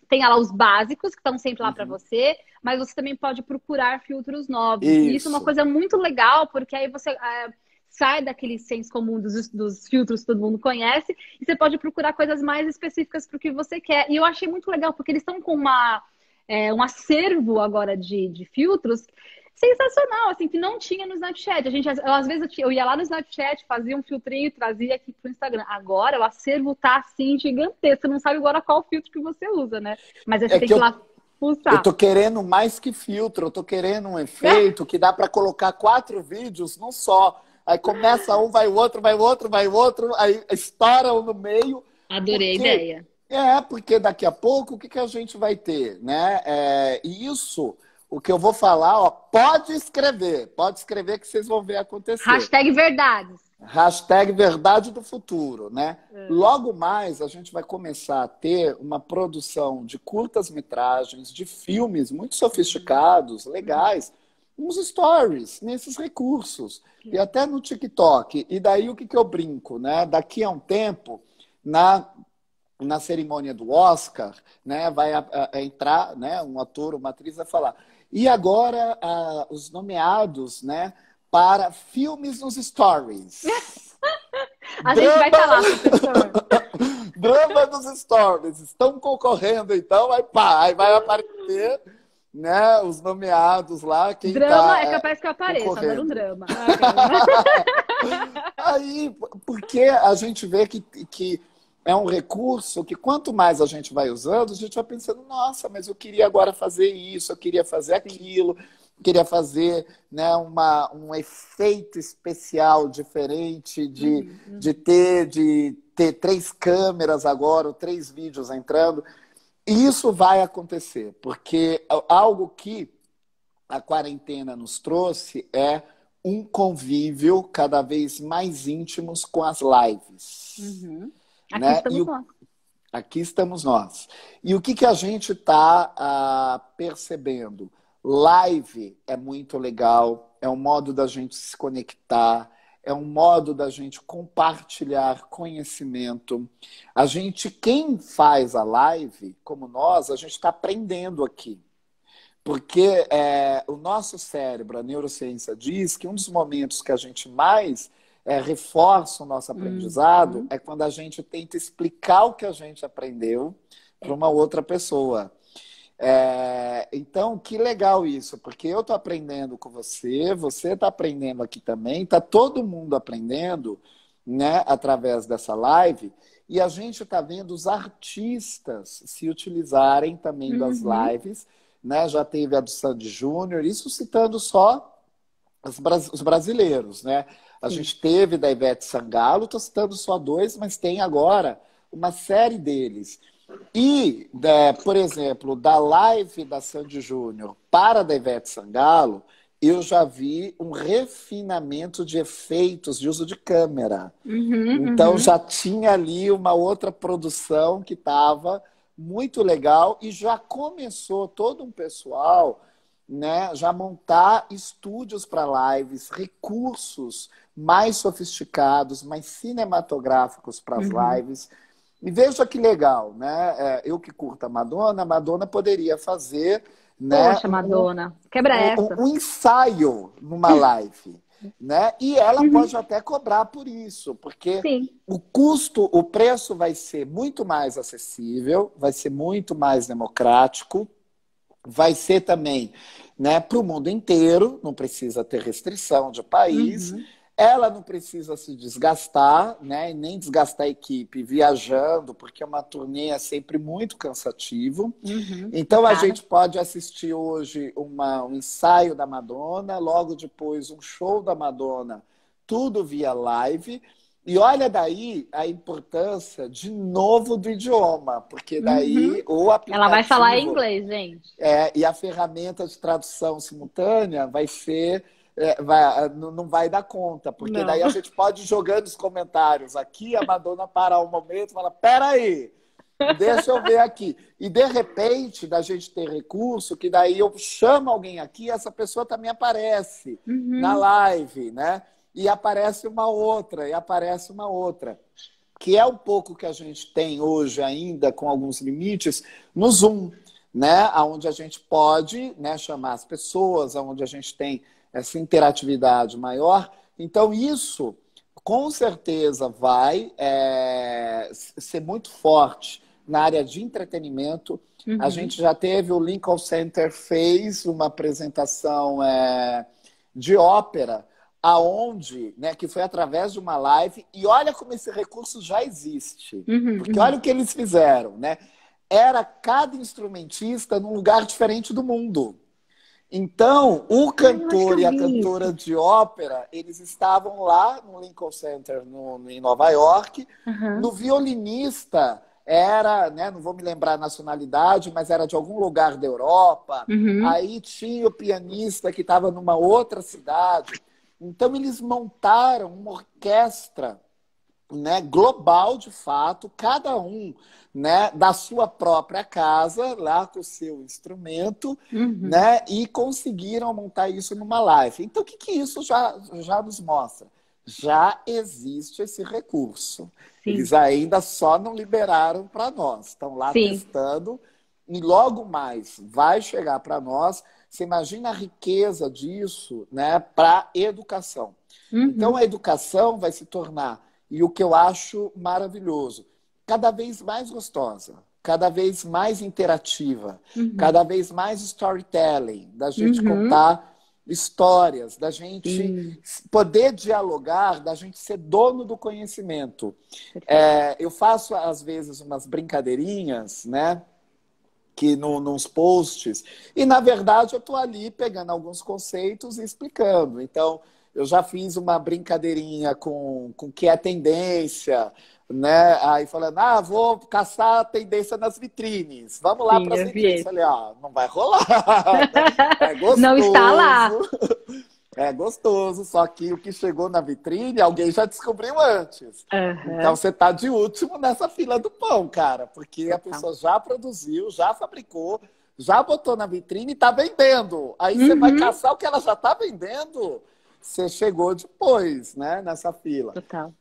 Tem lá os básicos, que estão sempre lá para Uhum. você, mas você também pode procurar filtros novos. E isso é uma Isso. coisa muito legal, porque aí você sai daquele senso comum dos filtros que todo mundo conhece, e você pode procurar coisas mais específicas para o que você quer. E eu achei muito legal, porque eles estão com um acervo agora de filtros sensacional, assim, que não tinha no Snapchat. Às vezes eu ia lá no Snapchat, fazia um filtrinho e trazia aqui pro Instagram. Agora o acervo tá assim gigantesco. Você não sabe agora qual filtro que você usa, né? Mas aí você É tem que que ir eu lá Eu pulsar. tô querendo mais que filtro, eu tô querendo um efeito que dá para colocar 4 vídeos num só. Aí começa um, vai o outro, vai o outro, vai o outro, aí estoura um no meio. Adorei a Porque ideia. porque daqui a pouco o que a gente vai ter, né? E isso, o que eu vou falar, ó, pode escrever que vocês vão ver acontecer. Hashtag verdades. Hashtag verdade do futuro, né? É. Logo mais a gente vai começar a ter uma produção de curtas-metragens, de filmes muito Uhum, sofisticados, uhum. legais, uns stories nesses recursos Que e legal. até no TikTok. E daí o que eu brinco, né? Daqui a um tempo, na cerimônia do Oscar, né, vai entrar, né, um ator, uma atriz vai falar. E agora os nomeados, né, para filmes nos stories. A gente vai estar Drama, lá, professor. drama nos stories. Estão concorrendo, então, aí pá, aí vai aparecer, né, os nomeados lá, quem Drama é está capaz que eu apareça, adoro um concorrendo. drama. Ah, caramba. Aí, porque a gente vê que é um recurso que quanto mais a gente vai usando, a gente vai pensando, nossa, mas eu queria agora fazer isso, eu queria fazer Sim. aquilo, queria fazer, né, um efeito especial diferente Uhum, uhum. de ter 3 câmeras agora, ou 3 vídeos entrando. E isso vai acontecer, porque algo que a quarentena nos trouxe é um convívio cada vez mais íntimos com as lives, Uhum. Aqui né? estamos nós. Aqui estamos nós. E o que a gente está percebendo? Live é muito legal, é um modo da gente se conectar, é um modo da gente compartilhar conhecimento. Quem faz a live, como nós, a gente está aprendendo aqui. Porque o nosso cérebro, a neurociência diz que um dos momentos que a gente mais reforça o nosso aprendizado Uhum. é quando a gente tenta explicar o que a gente aprendeu para uma outra pessoa. Então, que legal isso, porque eu estou aprendendo com você, você está aprendendo aqui também, está todo mundo aprendendo, né, através dessa live, e a gente está vendo os artistas se utilizarem também das Uhum. lives, né? Já teve a do Sandy Júnior, isso citando só os brasileiros, né? A Sim. gente teve da Ivete Sangalo, estou citando só dois, mas tem agora uma série deles. E, por exemplo, da live da Sandy Júnior para a da Ivete Sangalo, eu já vi um refinamento de efeitos de uso de câmera. Uhum, Então uhum. já tinha ali uma outra produção que estava muito legal e já começou todo um pessoal, né, já montar estúdios para lives, recursos mais sofisticados, mais cinematográficos para as Uhum. lives. E veja que legal, né? Eu que curto a Madonna poderia fazer, né, Poxa, Madonna, quebra essa. um ensaio numa live, né? E ela pode Uhum. até cobrar por isso, porque Sim. o preço vai ser muito mais acessível, vai ser muito mais democrático, vai ser também, né, para o mundo inteiro, não precisa ter restrição de país. Uhum. Ela não precisa se desgastar, né, e nem desgastar a equipe viajando, porque uma turnê é sempre muito cansativo. Uhum. E Então a cara. gente pode assistir hoje um ensaio da Madonna, logo depois um show da Madonna, tudo via live. E olha daí a importância de novo do idioma, porque Uhum. daí o Ela vai falar em aplicativo inglês, gente. e a ferramenta de tradução simultânea vai ser. Não vai dar conta, porque Não. daí a gente pode ir jogando os comentários aqui, a Madonna parar um momento e fala: peraí, deixa eu ver aqui. E de repente, da gente ter recurso, que daí eu chamo alguém aqui, essa pessoa também aparece na Uhum. live, né? E aparece uma outra, e aparece uma outra. Que é um pouco que a gente tem hoje ainda, com alguns limites, no Zoom, né? Onde a gente pode, né, chamar as pessoas, onde a gente tem essa interatividade maior. Então, isso com certeza vai ser muito forte na área de entretenimento. A Uhum. gente já teve o Lincoln Center fez uma apresentação de ópera, aonde, né, que foi através de uma live, e olha como esse recurso já existe. Uhum. Porque Uhum. olha o que eles fizeram, né? Era cada instrumentista num lugar diferente do mundo. Então, o Ah, eu acho que cantor eu e a vi isso. cantora de ópera, eles estavam lá no Lincoln Center, em Nova York. Uhum. No violinista, era, né, não vou me lembrar a nacionalidade, mas era de algum lugar da Europa. Uhum. Aí tinha o pianista que estava numa outra cidade. Então, eles montaram uma orquestra, né, global de fato, cada um, né, da sua própria casa, lá com o seu instrumento, Uhum. né, e conseguiram montar isso numa live. Então, o que isso já nos mostra? Já existe esse recurso. Eles Sim. ainda só não liberaram para nós. Estão lá Sim. testando e logo mais vai chegar para nós. Você imagina a riqueza disso, né, para a educação. Então, a Uhum. educação vai se tornar, e o que eu acho maravilhoso, cada vez mais gostosa, cada vez mais interativa, Uhum. cada vez mais storytelling, da gente Uhum. contar histórias, da gente Sim. poder dialogar, da gente ser dono do conhecimento. Perfeito. Eu faço, às vezes, umas brincadeirinhas, né? Que nos posts, e na verdade eu estou ali pegando alguns conceitos e explicando. Então, eu já fiz uma brincadeirinha com que é tendência, né? Aí falando, vou caçar a tendência nas vitrines. Vamos lá Sim, para as eu vi vitrines. esse. Falei, não vai rolar. É Não está gostoso. lá. É gostoso, só que o que chegou na vitrine, alguém já descobriu antes. Então Aham. você está de último nessa fila do pão, cara, porque a Total. pessoa já produziu, já fabricou, já botou na vitrine e está vendendo. Aí você vai Uhum. caçar o que ela já está vendendo. Você chegou depois, né, nessa fila. Total.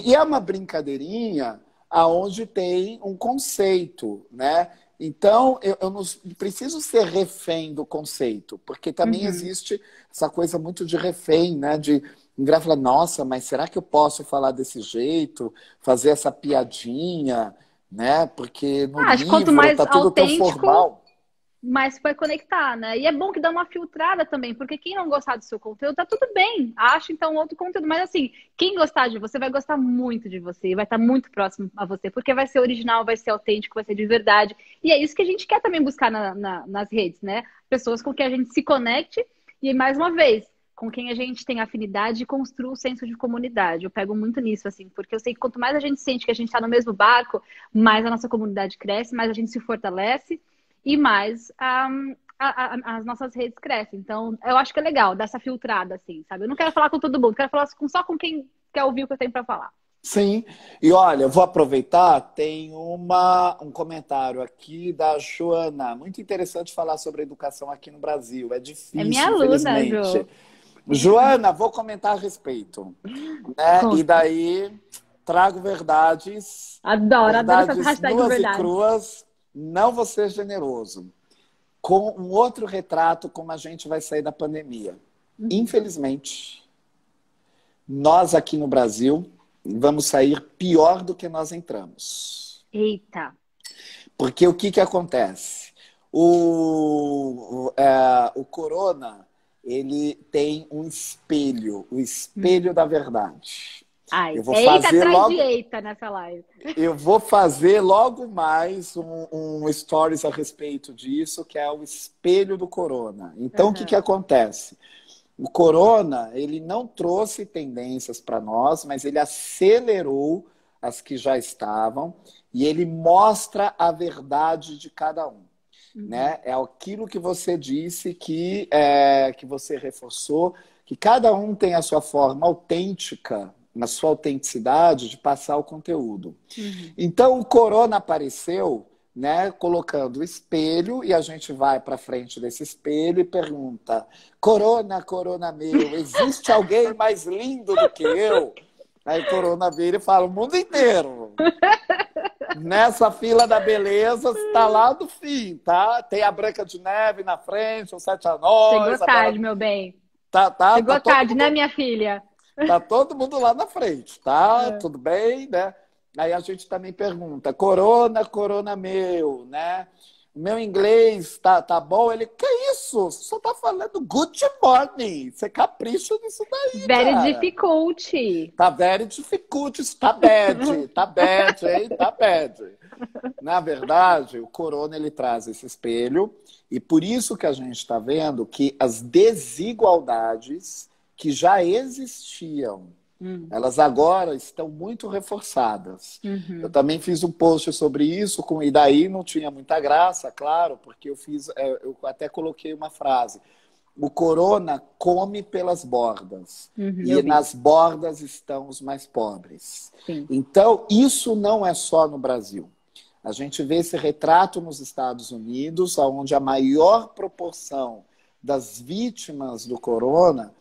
E é uma brincadeirinha aonde tem um conceito, né? Então, eu não preciso ser refém do conceito, porque também Uhum. existe essa coisa muito de refém, né? De virar e falar, nossa, mas será que eu posso falar desse jeito, fazer essa piadinha, né? Porque no Acho que quanto livro mais tá tudo tão autêntico, formal. mas vai conectar, né? E é bom que dá uma filtrada também, porque quem não gostar do seu conteúdo, tá tudo bem. Acha então outro conteúdo. Mas assim, quem gostar de você vai gostar muito de você, e vai estar muito próximo a você, porque vai ser original, vai ser autêntico, vai ser de verdade. E é isso que a gente quer também buscar nas redes, né? Pessoas com quem a gente se conecte e, mais uma vez, com quem a gente tem afinidade e construa o senso de comunidade. Eu pego muito nisso, assim, porque eu sei que quanto mais a gente sente que a gente está no mesmo barco, mais a nossa comunidade cresce, mais a gente se fortalece e mais as nossas redes crescem. Então, eu acho que é legal dar essa filtrada, assim, sabe? Eu não quero falar com todo mundo, quero falar só com quem quer ouvir o que eu tenho para falar. Sim, e olha, eu vou aproveitar, tem um comentário aqui da Joana, muito interessante falar sobre educação aqui no Brasil, é É minha difícil, aluna, infelizmente. Jo. Joana, vou comentar a respeito, né? E Conta. daí trago verdades, Adoro essa verdades hashtag nuas e verdade. cruas, não vou ser generoso, com um outro retrato como a gente vai sair da pandemia. Uhum. Infelizmente, nós aqui no Brasil vamos sair pior do que nós entramos. Eita. Porque o que que acontece? O corona, ele tem um espelho, o espelho da verdade. Ai, Eu vou eita fazer atrás de logo, eita nessa live. eu vou fazer logo mais um stories a respeito disso, que é o espelho do corona. Então, o que que Uhum. acontece? O corona, ele não trouxe tendências para nós, mas ele acelerou as que já estavam e ele mostra a verdade de cada um, Uhum. né? É aquilo que você disse que você reforçou, que cada um tem a sua forma autêntica, na sua autenticidade de passar o conteúdo. Uhum. Então o corona apareceu, né, colocando o espelho e a gente vai para frente desse espelho e pergunta: Corona, corona meu, existe alguém mais lindo do que eu? Aí Corona vira e fala: o mundo inteiro. Nessa fila da beleza está lá do fim, tá? Tem a Branca de Neve na frente, os Sete Chegou Anões, a Bela... tarde, meu bem. tá Chegou todo tarde, né, mundo minha filha? Tá todo mundo lá na frente, tá? É. Tudo bem, né? Aí a gente também pergunta, corona, corona meu, né? O meu inglês tá bom? Ele, que isso? Você só tá falando good morning. Você capricha nisso daí, Very cara. difficult. Tá very difficult, tá bad, hein? Tá bad. Na verdade, o corona, ele traz esse espelho e por isso que a gente está vendo que as desigualdades que já existiam, Hum. elas agora estão muito reforçadas. Eu Uhum. também fiz um post sobre isso, e daí não tinha muita graça, claro, porque eu até coloquei uma frase: o corona come pelas bordas, Uhum, eu e vi. nas bordas estão os mais pobres. Sim. Então, isso não é só no Brasil. A gente vê esse retrato nos Estados Unidos, onde a maior proporção das vítimas do corona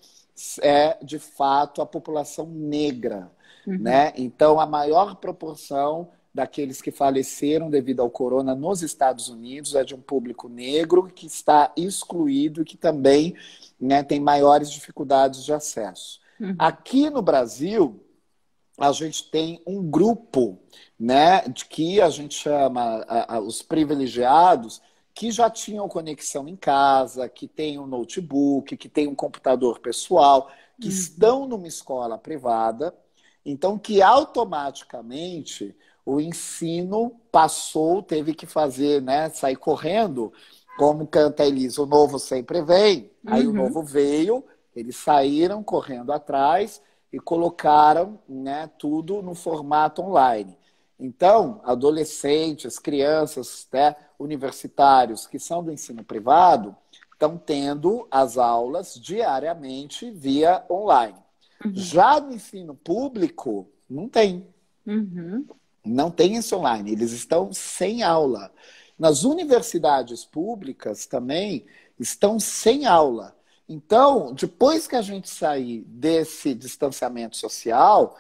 é, de fato, a população negra, Uhum. né? Então, a maior proporção daqueles que faleceram devido ao corona nos Estados Unidos é de um público negro que está excluído e que também, né, tem maiores dificuldades de acesso. Uhum. Aqui no Brasil, a gente tem um grupo, né, de que a gente chama os privilegiados, que já tinham conexão em casa, que tem um notebook, que tem um computador pessoal, que Uhum. estão numa escola privada, então que automaticamente o ensino passou, teve que fazer, né, sair correndo, como canta a Elisa, o novo sempre vem, aí o Uhum. novo veio, eles saíram correndo atrás e colocaram, né, tudo no formato online. Então, adolescentes, crianças, né, universitários que são do ensino privado estão tendo as aulas diariamente via online. Uhum. Já no ensino público, não tem. Uhum. Não tem esse online. Eles estão sem aula. Nas universidades públicas também estão sem aula. Então, depois que a gente sair desse distanciamento social,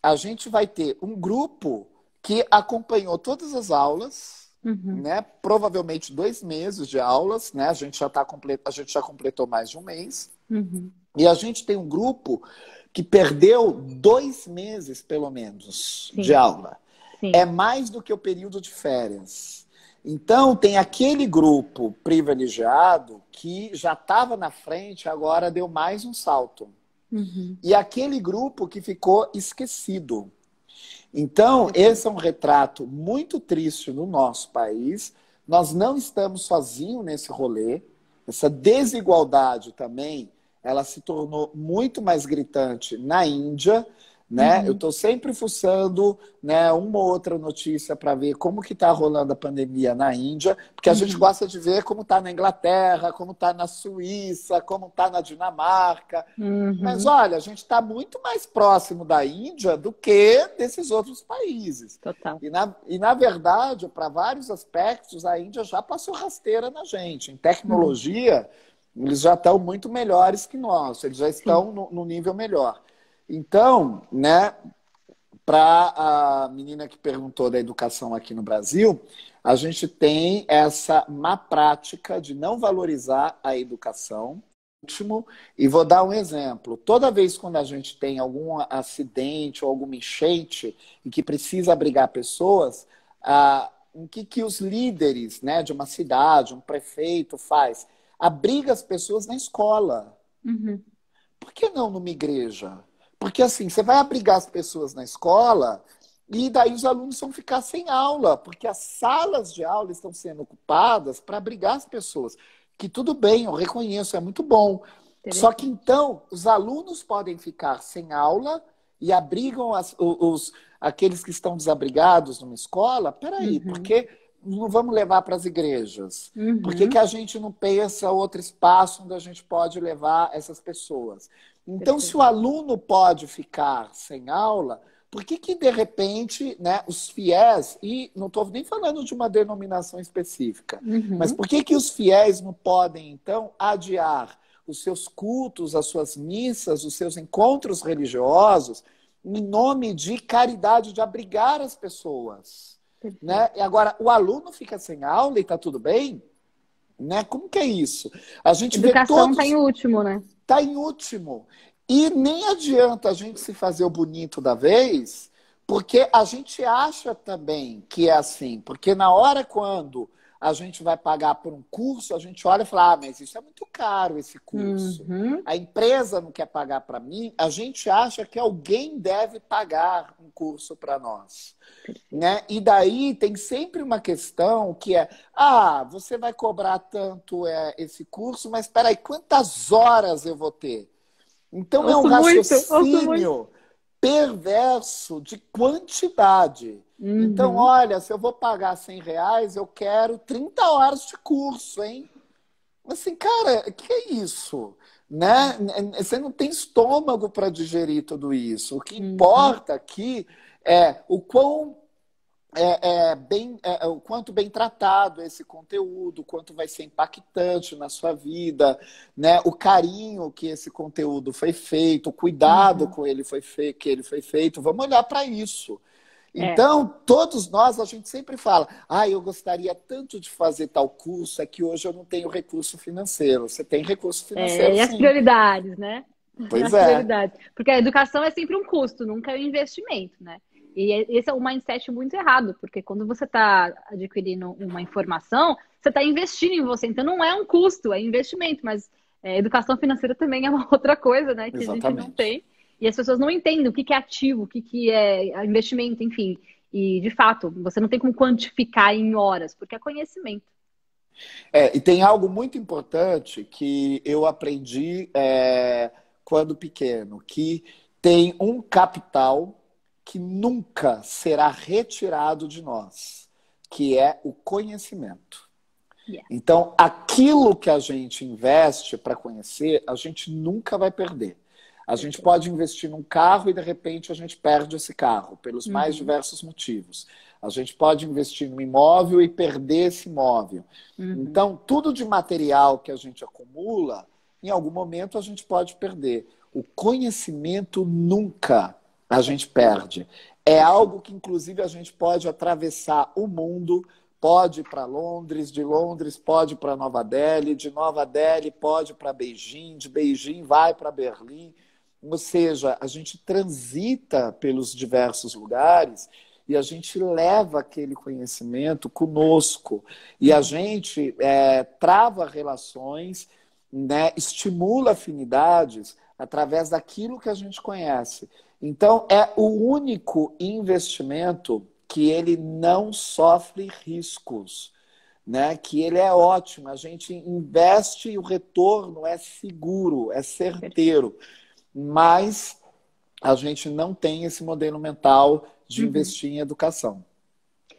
a gente vai ter um grupo que acompanhou todas as aulas, Uhum. né? Provavelmente 2 meses de aulas, né? A gente já completou mais de um mês. Uhum. E a gente tem um grupo que perdeu 2 meses, pelo menos, de Sim, aula. É sim. mais do que o período de férias. Então, tem aquele grupo privilegiado que já estava na frente, agora deu mais um salto. E aquele grupo que ficou esquecido. Então, esse é um retrato muito triste no nosso país. Nós não estamos sozinhos nesse rolê. Essa desigualdade também, ela se tornou muito mais gritante na Índia, né? Eu estou sempre fuçando, né, uma ou outra notícia para ver como que está rolando a pandemia na Índia, porque a gente gosta de ver como está na Inglaterra, como está na Suíça, como está na Dinamarca. Mas olha, a gente está muito mais próximo da Índia do que desses outros países. Total. E na verdade, para vários aspectos, a Índia já passou rasteira na gente. Em tecnologia, eles já estão muito melhores que nós, eles já estão no nível melhor. Então, né, para a menina que perguntou da educação aqui no Brasil, a gente tem essa má prática de não valorizar a educação. E vou dar um exemplo. Toda vez quando a gente tem algum acidente ou alguma enchente e que precisa abrigar pessoas, o que os líderes, né, de uma cidade, um prefeito faz? Abriga as pessoas na escola. Por que não numa igreja? Porque assim, você vai abrigar as pessoas na escola e daí os alunos vão ficar sem aula, porque as salas de aula estão sendo ocupadas para abrigar as pessoas. Que tudo bem, eu reconheço, é muito bom. Só que então, os alunos podem ficar sem aula e abrigam aqueles que estão desabrigados numa escola. Peraí, por que não vamos levar para as igrejas? Por que a gente não pensa outro espaço onde a gente pode levar essas pessoas? Então, se o aluno pode ficar sem aula, por que de repente, né, os fiéis, e não estou nem falando de uma denominação específica, mas por que os fiéis não podem, então, adiar os seus cultos, as suas missas, os seus encontros religiosos, em nome de caridade, de abrigar as pessoas? Né? E agora, o aluno fica sem aula e está tudo bem? Né? Como que é isso? A gente Educação está em último, né? Está em último. E nem adianta a gente se fazer o bonito da vez, porque a gente acha também que é assim. Porque na hora quando a gente vai pagar por um curso, a gente olha e fala, mas isso é muito caro, esse curso. A empresa não quer pagar para mim, a gente acha que alguém deve pagar um curso para nós. Né? E daí tem sempre uma questão que é, você vai cobrar tanto esse curso, mas espera aí, quantas horas eu vou ter? Então é um raciocínio perverso de quantidade. Então, olha, se eu vou pagar R$100, eu quero 30 horas de curso, hein? Assim, cara, o que é isso? Né? Você não tem estômago para digerir tudo isso. O que importa aqui é o quanto bem tratado esse conteúdo, o quanto vai ser impactante na sua vida, né? O carinho que esse conteúdo foi feito, o cuidado com ele que ele foi feito. Vamos olhar para isso. Então, todos nós, a gente sempre fala, eu gostaria tanto de fazer tal curso, é que hoje eu não tenho recurso financeiro. Você tem recurso financeiro, e as prioridades, né? Pois prioridades. Porque a educação é sempre um custo, nunca é um investimento, né? E esse é um mindset muito errado, porque quando você está adquirindo uma informação, você está investindo em você. Então, não é um custo, é investimento. Mas educação financeira também é uma outra coisa, né? Que Exatamente. A gente não tem. E as pessoas não entendem o que é ativo, o que é investimento, enfim. E, de fato, você não tem como quantificar em horas, porque é conhecimento. E tem algo muito importante que eu aprendi quando pequeno, que tem um capital que nunca será retirado de nós, que é o conhecimento. Então, aquilo que a gente investe para conhecer, a gente nunca vai perder. A gente pode investir num carro e, de repente, a gente perde esse carro, pelos mais diversos motivos. A gente pode investir num imóvel e perder esse imóvel. Então, tudo de material que a gente acumula, em algum momento a gente pode perder. O conhecimento nunca a gente perde. É algo que, inclusive, a gente pode atravessar o mundo, pode ir para Londres, de Londres pode ir para Nova Delhi, de Nova Delhi pode ir para Beijing, de Beijing vai para Berlim. Ou seja, a gente transita pelos diversos lugares e a gente leva aquele conhecimento conosco. E a gente trava relações, né, estimula afinidades através daquilo que a gente conhece. Então, é o único investimento que ele não sofre riscos, né? Que ele é ótimo. A gente investe e o retorno é seguro, é certeiro. Mas a gente não tem esse modelo mental de investir em educação.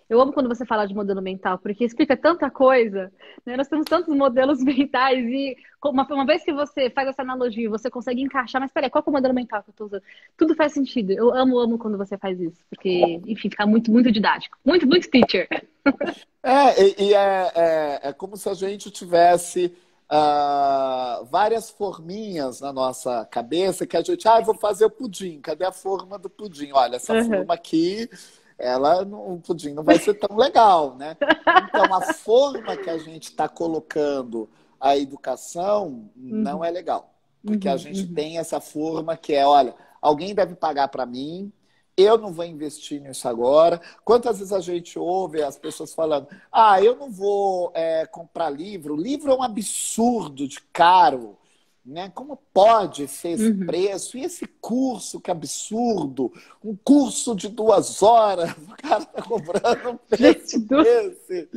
Eu amo quando você fala de modelo mental, porque explica tanta coisa, né? Nós temos tantos modelos mentais e uma vez que você faz essa analogia, você consegue encaixar, mas peraí, qual que é o modelo mental que eu tô usando? Tudo faz sentido. Eu amo quando você faz isso, porque, enfim, fica muito, muito didático. Muito, muito teacher. É como se a gente tivesse várias forminhas na nossa cabeça que a gente, eu vou fazer o pudim, cadê a forma do pudim? Olha, essa forma aqui, o pudim não vai ser tão legal, né? Então, a forma que a gente está colocando a educação não é legal. Porque a gente tem essa forma que olha, alguém deve pagar para mim, eu não vou investir nisso agora. Quantas vezes a gente ouve as pessoas falando, eu não vou comprar livro. Livro é um absurdo de caro. Né? Como pode ser esse preço? E esse curso, que absurdo! Um curso de 2 horas, o cara está cobrando um preço desse.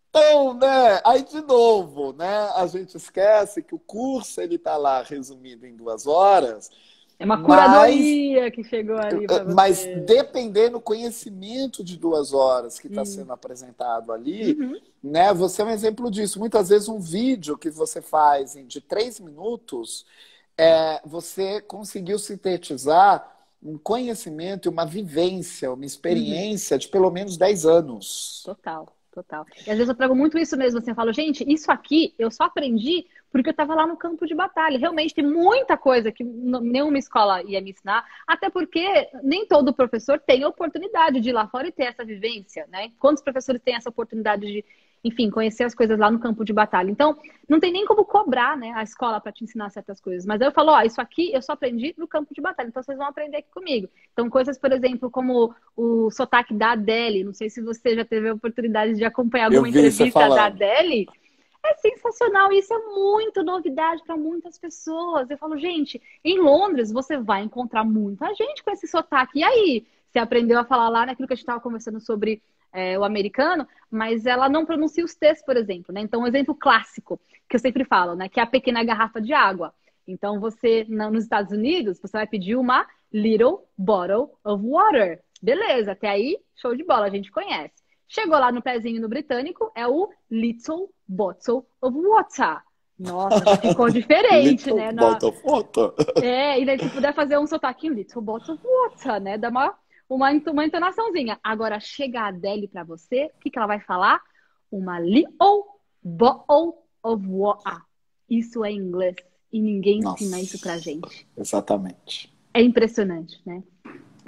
Então, né? Aí, de novo, né? A gente esquece que o curso ele está lá resumido em 2 horas. É uma curadoria que chegou ali para você. Mas dependendo do conhecimento de 2 horas que está sendo apresentado ali, né? Você é um exemplo disso. Muitas vezes um vídeo que você faz de 3 minutos, você conseguiu sintetizar um conhecimento, uma vivência, uma experiência de pelo menos 10 anos. Total. E às vezes eu trago muito isso mesmo, assim, eu falo, gente, isso aqui eu só aprendi porque eu estava lá no campo de batalha. Realmente tem muita coisa que nenhuma escola ia me ensinar, até porque nem todo professor tem a oportunidade de ir lá fora e ter essa vivência, né? Quantos professores têm essa oportunidade de, enfim, conhecer as coisas lá no campo de batalha? Então, não tem nem como cobrar, né, a escola para te ensinar certas coisas. Mas aí eu falo, isso aqui eu só aprendi no campo de batalha, então vocês vão aprender aqui comigo. Então, coisas, por exemplo, como o sotaque da Adele, não sei se você já teve a oportunidade de acompanhar alguma entrevista da Adele. É sensacional, isso é muito novidade para muitas pessoas. Eu falo, gente, em Londres você vai encontrar muita gente com esse sotaque. E aí? Você aprendeu a falar lá naquilo que a gente estava conversando sobre o americano, mas ela não pronuncia os T's, por exemplo, né? Então, um exemplo clássico que eu sempre falo, né? Que é a pequena garrafa de água. Então, você, nos Estados Unidos, você vai pedir uma little bottle of water. Beleza, até aí, show de bola, a gente conhece. Chegou lá no pezinho no britânico, é o little bottle of water. Nossa, ficou diferente, né? Bottle of water. E daí se puder fazer um sotaque little bottle of water, né? Dá uma entonaçãozinha. Agora, chega a Adele pra você, o que ela vai falar? Uma little bottle of water. Isso é inglês. E ninguém ensina isso pra gente. Exatamente. É impressionante, né?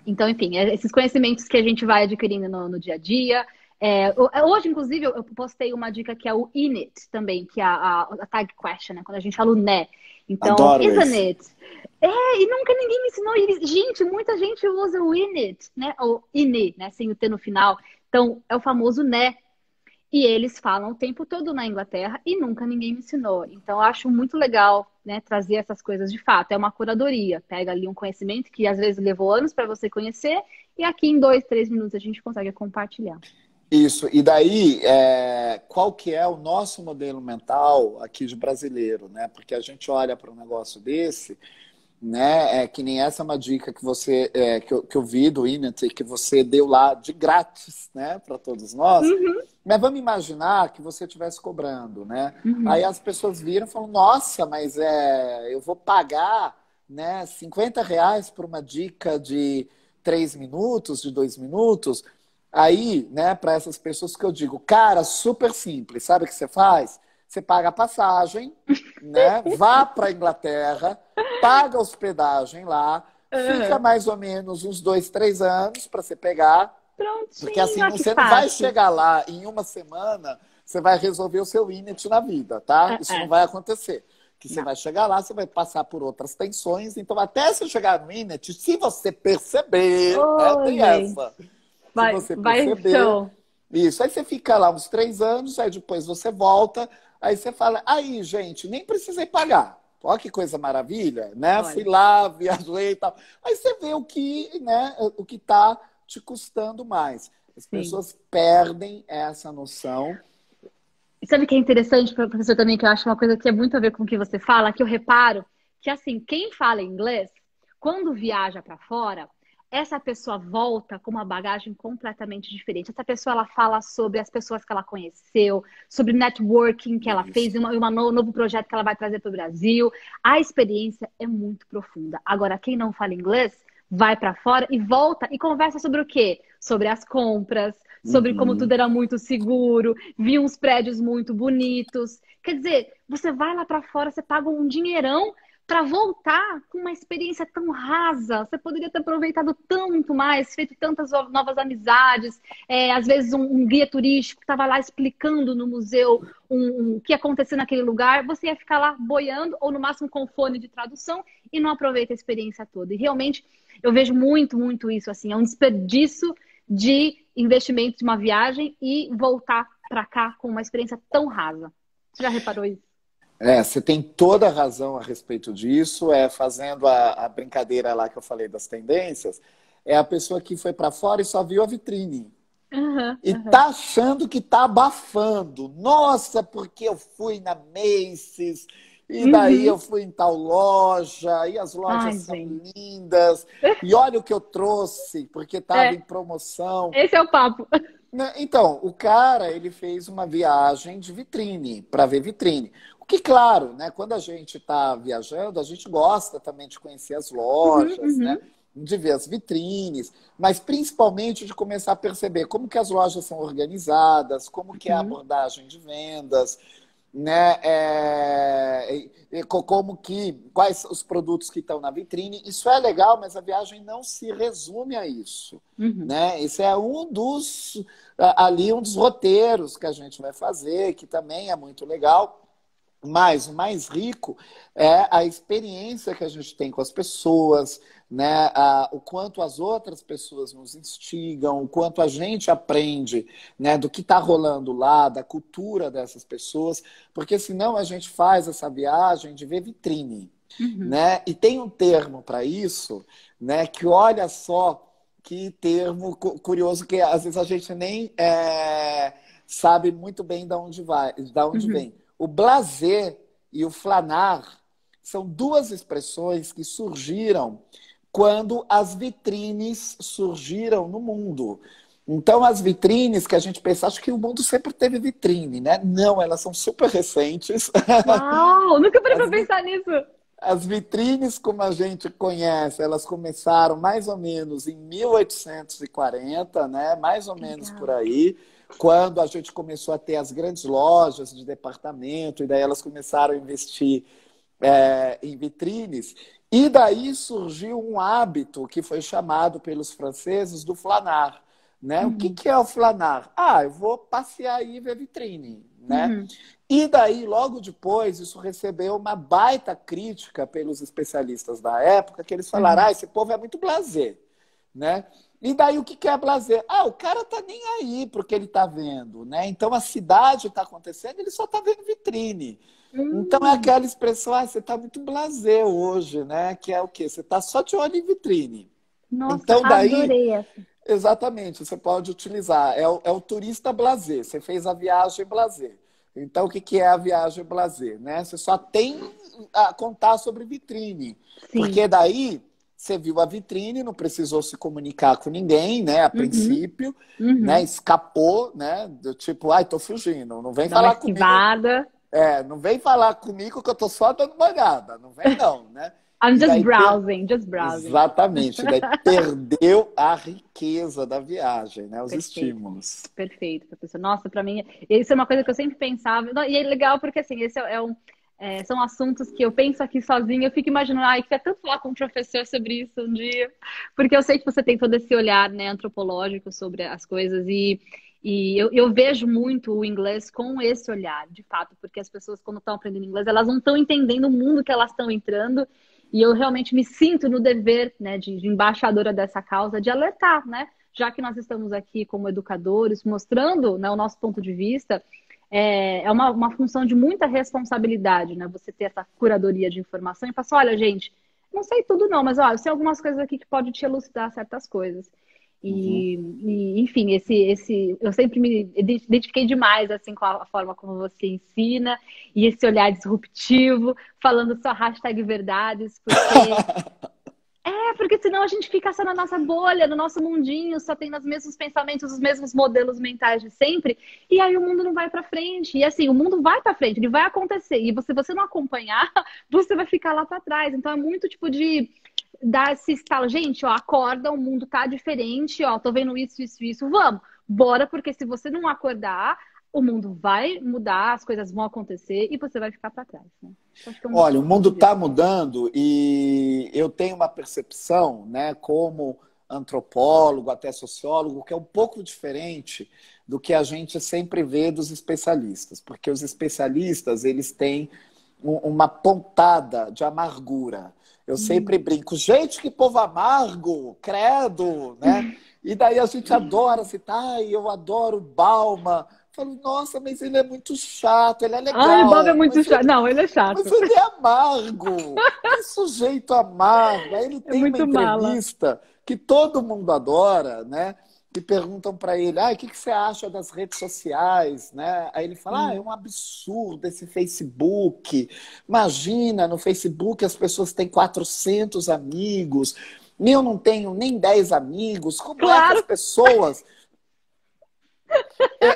Então, enfim, esses conhecimentos que a gente vai adquirindo no dia a dia. Hoje, inclusive, eu postei uma dica que é o in it também, que é a tag question, né? Quando a gente fala o né. Então, adoro isn't esse. it? E nunca ninguém me ensinou. Gente, muita gente usa o in it, né? Ou in it, né? Sem o T no final. Então, é o famoso né. E eles falam o tempo todo na Inglaterra e nunca ninguém me ensinou. Então, eu acho muito legal, né, trazer essas coisas de fato. É uma curadoria. Pega ali um conhecimento que às vezes levou anos para você conhecer e aqui em 2, 3 minutos a gente consegue compartilhar. Isso. E daí, qual que é o nosso modelo mental aqui de brasileiro, né? Porque a gente olha para um negócio desse, né? Que nem essa é uma dica que você que eu vi do Init, que você deu lá de grátis, né, para todos nós. Mas vamos imaginar que você estivesse cobrando, né? Aí as pessoas viram e falam, nossa, mas eu vou pagar, né, R$ 50 por uma dica de 3 minutos, de 2 minutos. Aí, né, para essas pessoas que eu digo, cara, super simples, sabe o que você faz? Você paga a passagem, né? Vá para a Inglaterra, paga a hospedagem lá, fica mais ou menos uns 2, 3 anos para você pegar. Prontinho, porque assim, você não vai chegar lá em uma semana, você vai resolver o seu Init na vida, tá? Isso não vai acontecer. Que você vai chegar lá, você vai passar por outras tensões. Então, até você chegar no Init, se você perceber, tem essa. Se Vai, você vai, perceber. show. Isso. Aí você fica lá uns 3 anos, aí depois você volta, aí você fala, aí, gente, nem precisei pagar. Olha que coisa maravilha, né? Fui Olha, lá, viajei e tal. Aí você vê o que, né, o que está te custando mais. As sim. pessoas perdem essa noção. E sabe o que é interessante, professor, também, que eu acho uma coisa que tem muito a ver com o que você fala, que eu reparo que, assim, quem fala inglês, quando viaja para fora, essa pessoa volta com uma bagagem completamente diferente. Essa pessoa, ela fala sobre as pessoas que ela conheceu, sobre networking que ela fez, Isso. e novo projeto que ela vai trazer para o Brasil. A experiência é muito profunda. Agora, quem não fala inglês, vai para fora e volta e conversa sobre o quê? Sobre as compras, sobre como tudo Uhum. era muito seguro, vi uns prédios muito bonitos. Quer dizer, você vai lá para fora, você paga um dinheirão para voltar com uma experiência tão rasa. Você poderia ter aproveitado tanto mais, feito tantas novas amizades. Às vezes um guia turístico estava lá explicando no museu o que ia acontecer naquele lugar. Você ia ficar lá boiando ou no máximo com fone de tradução e não aproveita a experiência toda. E realmente eu vejo muito, muito isso assim. É um desperdício de investimento de uma viagem e voltar para cá com uma experiência tão rasa. Você já reparou isso? Você tem toda a razão a respeito disso. Fazendo a brincadeira lá que eu falei das tendências, é a pessoa que foi para fora e só viu a vitrine. Uhum, E uhum. tá achando que tá abafando. Nossa, porque eu fui na Macy's, e daí eu Uhum. fui em tal loja, e as lojas Ai, são gente. lindas, e olha o que eu trouxe, porque estava É, em promoção. esse é o papo. Né? Então, o cara, ele fez uma viagem de vitrine, para ver vitrine. O que, claro, né, quando a gente está viajando, a gente gosta também de conhecer as Uhum, lojas, né, uhum, de ver as vitrines, mas principalmente de começar a perceber como que as lojas são organizadas, como que é a uhum, abordagem de vendas, né? Como que, quais os produtos que estão na vitrine. Isso é legal, mas a viagem não se resume a isso, uhum. né? Esse é um dos roteiros que a gente vai fazer, que também é muito legal. Mas o mais rico é a experiência que a gente tem com as pessoas, né? O quanto as outras pessoas nos instigam, o quanto a gente aprende, né, do que está rolando lá, da cultura dessas pessoas, porque senão a gente faz essa viagem de ver vitrine, Uhum. né? E tem um termo para isso, né? Que olha só que termo curioso, que às vezes a gente nem sabe muito bem de onde Uhum. vem. O blasé e o flanar são duas expressões que surgiram quando as vitrines surgiram no mundo. Então, as vitrines que a gente pensa, acho que o mundo sempre teve vitrine, né? Não, elas são super recentes. Uau, nunca parei As, pra vi- pensar nisso. as vitrines, como a gente conhece, elas começaram mais ou menos em 1840, né? Mais ou Que menos por legal. aí, quando a gente começou a ter as grandes lojas de departamento, e daí elas começaram a investir em vitrines. E daí surgiu um hábito que foi chamado pelos franceses do flanar. Né? O que, Uhum. que é o flanar? Ah, eu vou passear aí e ver vitrine. Né? Uhum. E daí, logo depois, isso recebeu uma baita crítica pelos especialistas da época, que eles falaram, Uhum. esse povo é muito blasé, né? E daí, o que é blasé? O cara tá nem aí pro que ele tá vendo, né? Então, a cidade está acontecendo, ele só tá vendo vitrine. Então, é Hum. aquela expressão, você tá muito blasé hoje, né? Que é o quê? Você tá só de olho em vitrine. Nossa, Então, daí, adorei essa. exatamente, você pode utilizar. É o turista blasé. Você fez a viagem blasé. Então, o que que é a viagem blasé? Né? Você só tem a contar sobre vitrine. Sim. Porque daí você viu a vitrine, não precisou se comunicar com ninguém, né? A Uhum. princípio, né? Uhum. Escapou, né? Do tipo, ai, tô fugindo. Não vem Dá uma falar comigo. esquivada. Não vem falar comigo que eu tô só dando uma olhada. Não vem não, né? I'm E just daí browsing, just browsing. exatamente, daí perdeu a riqueza da viagem, né? Os Perfeito. estímulos. Perfeito, professor. Nossa, para mim, isso é uma coisa que eu sempre pensava. E é legal porque, assim, esse são assuntos que eu penso aqui sozinha. Eu fico imaginando, ai, queria tanto falar com um professor sobre isso um dia. Porque eu sei que você tem todo esse olhar, né, antropológico sobre as coisas. E eu vejo muito o inglês com esse olhar, de fato. Porque as pessoas, quando estão aprendendo inglês, elas não estão entendendo o mundo que elas estão entrando. E eu realmente me sinto no dever, né, de embaixadora dessa causa, de alertar, né? Já que nós estamos aqui como educadores, mostrando, né, o nosso ponto de vista, é uma função de muita responsabilidade, né? Você ter essa curadoria de informação e falar assim, olha, gente, não sei tudo não, mas olha, eu sei algumas coisas aqui que pode te elucidar certas coisas. Uhum. Enfim, eu sempre me identifiquei demais assim com a forma como você ensina e esse olhar disruptivo, falando só hashtag verdades, porque senão a gente fica só na nossa bolha, no nosso mundinho, só tendo os mesmos pensamentos, os mesmos modelos mentais de sempre, e aí o mundo não vai para frente. E assim, o mundo vai para frente, ele vai acontecer. E se você não acompanhar, você vai ficar lá para trás. Então é muito tipo de dar esse estalo, gente, ó, acorda, o mundo tá diferente, ó, tô vendo isso, vamos, bora, porque se você não acordar, o mundo vai mudar, as coisas vão acontecer e você vai ficar para trás, né? Acho que Olha, o mundo está mudando e eu tenho uma percepção, né, como antropólogo, até sociólogo, que é um pouco diferente do que a gente sempre vê dos especialistas, porque os especialistas, eles têm uma pontada de amargura. Eu sempre brinco, gente, que povo amargo, credo, né? E daí a gente adora citar, e eu adoro Bauman. Falo, nossa, mas ele é muito chato, ele é Ai, o Bob é legal, muito chato. Não, ele é chato. mas ele é amargo. Que sujeito amargo. Aí ele É tem uma muito mala. entrevista que todo mundo adora, né? Que perguntam para ele, o que você acha das redes sociais, né? Aí ele fala, é um absurdo esse Facebook. Imagina, no Facebook as pessoas têm 400 amigos. Eu não tenho nem 10 amigos. Como é que as Claro! pessoas...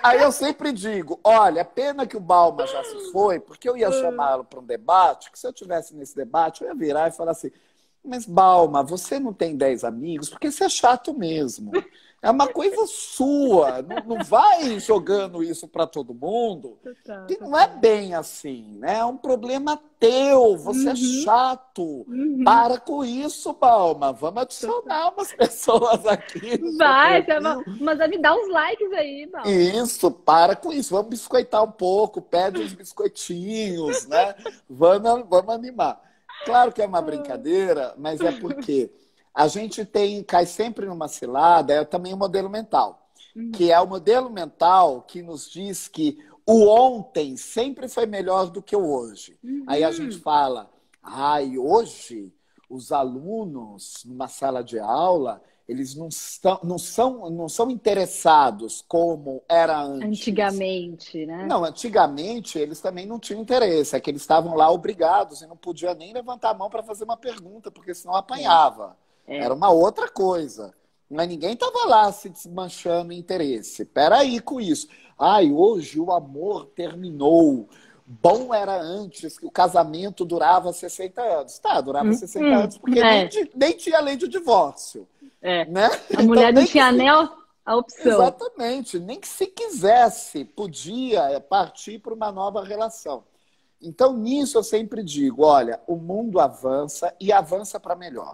Aí eu sempre digo, olha, pena que o Balma já se foi, porque eu ia chamá-lo para um debate, que se eu tivesse nesse debate, eu ia virar e falar assim, mas Balma, você não tem 10 amigos, porque você é chato mesmo. É uma coisa sua, não vai jogando isso para todo mundo, que não é bem assim, né? É um problema teu, você é chato. Para com isso, Balma. Vamos adicionar umas pessoas aqui no seu Vai, perfil. mas me dá uns likes aí, Balma. Isso, para com isso. Vamos biscoitar um pouco, pede uns biscoitinhos, né? Vamos animar. Claro que é uma brincadeira, mas é porque a gente cai sempre numa cilada, é também o modelo mental. Que é o modelo mental que nos diz que o ontem sempre foi melhor do que o hoje. Aí a gente fala, hoje os alunos numa sala de aula, eles não são interessados como era antes. Antigamente, né? Não, antigamente eles também não tinham interesse, é que eles estavam lá obrigados e não podiam nem levantar a mão para fazer uma pergunta, porque senão apanhava. Era uma outra coisa. Mas ninguém estava lá se desmanchando em interesse. Peraí com isso. Hoje o amor terminou. Bom era antes que o casamento durava 60 anos. Tá, durava 60 anos porque nem tinha lei de divórcio. Né? A mulher não tinha nem a opção. Exatamente. Nem que se quisesse, podia partir para uma nova relação. Então, nisso eu sempre digo, olha, o mundo avança e avança para melhor.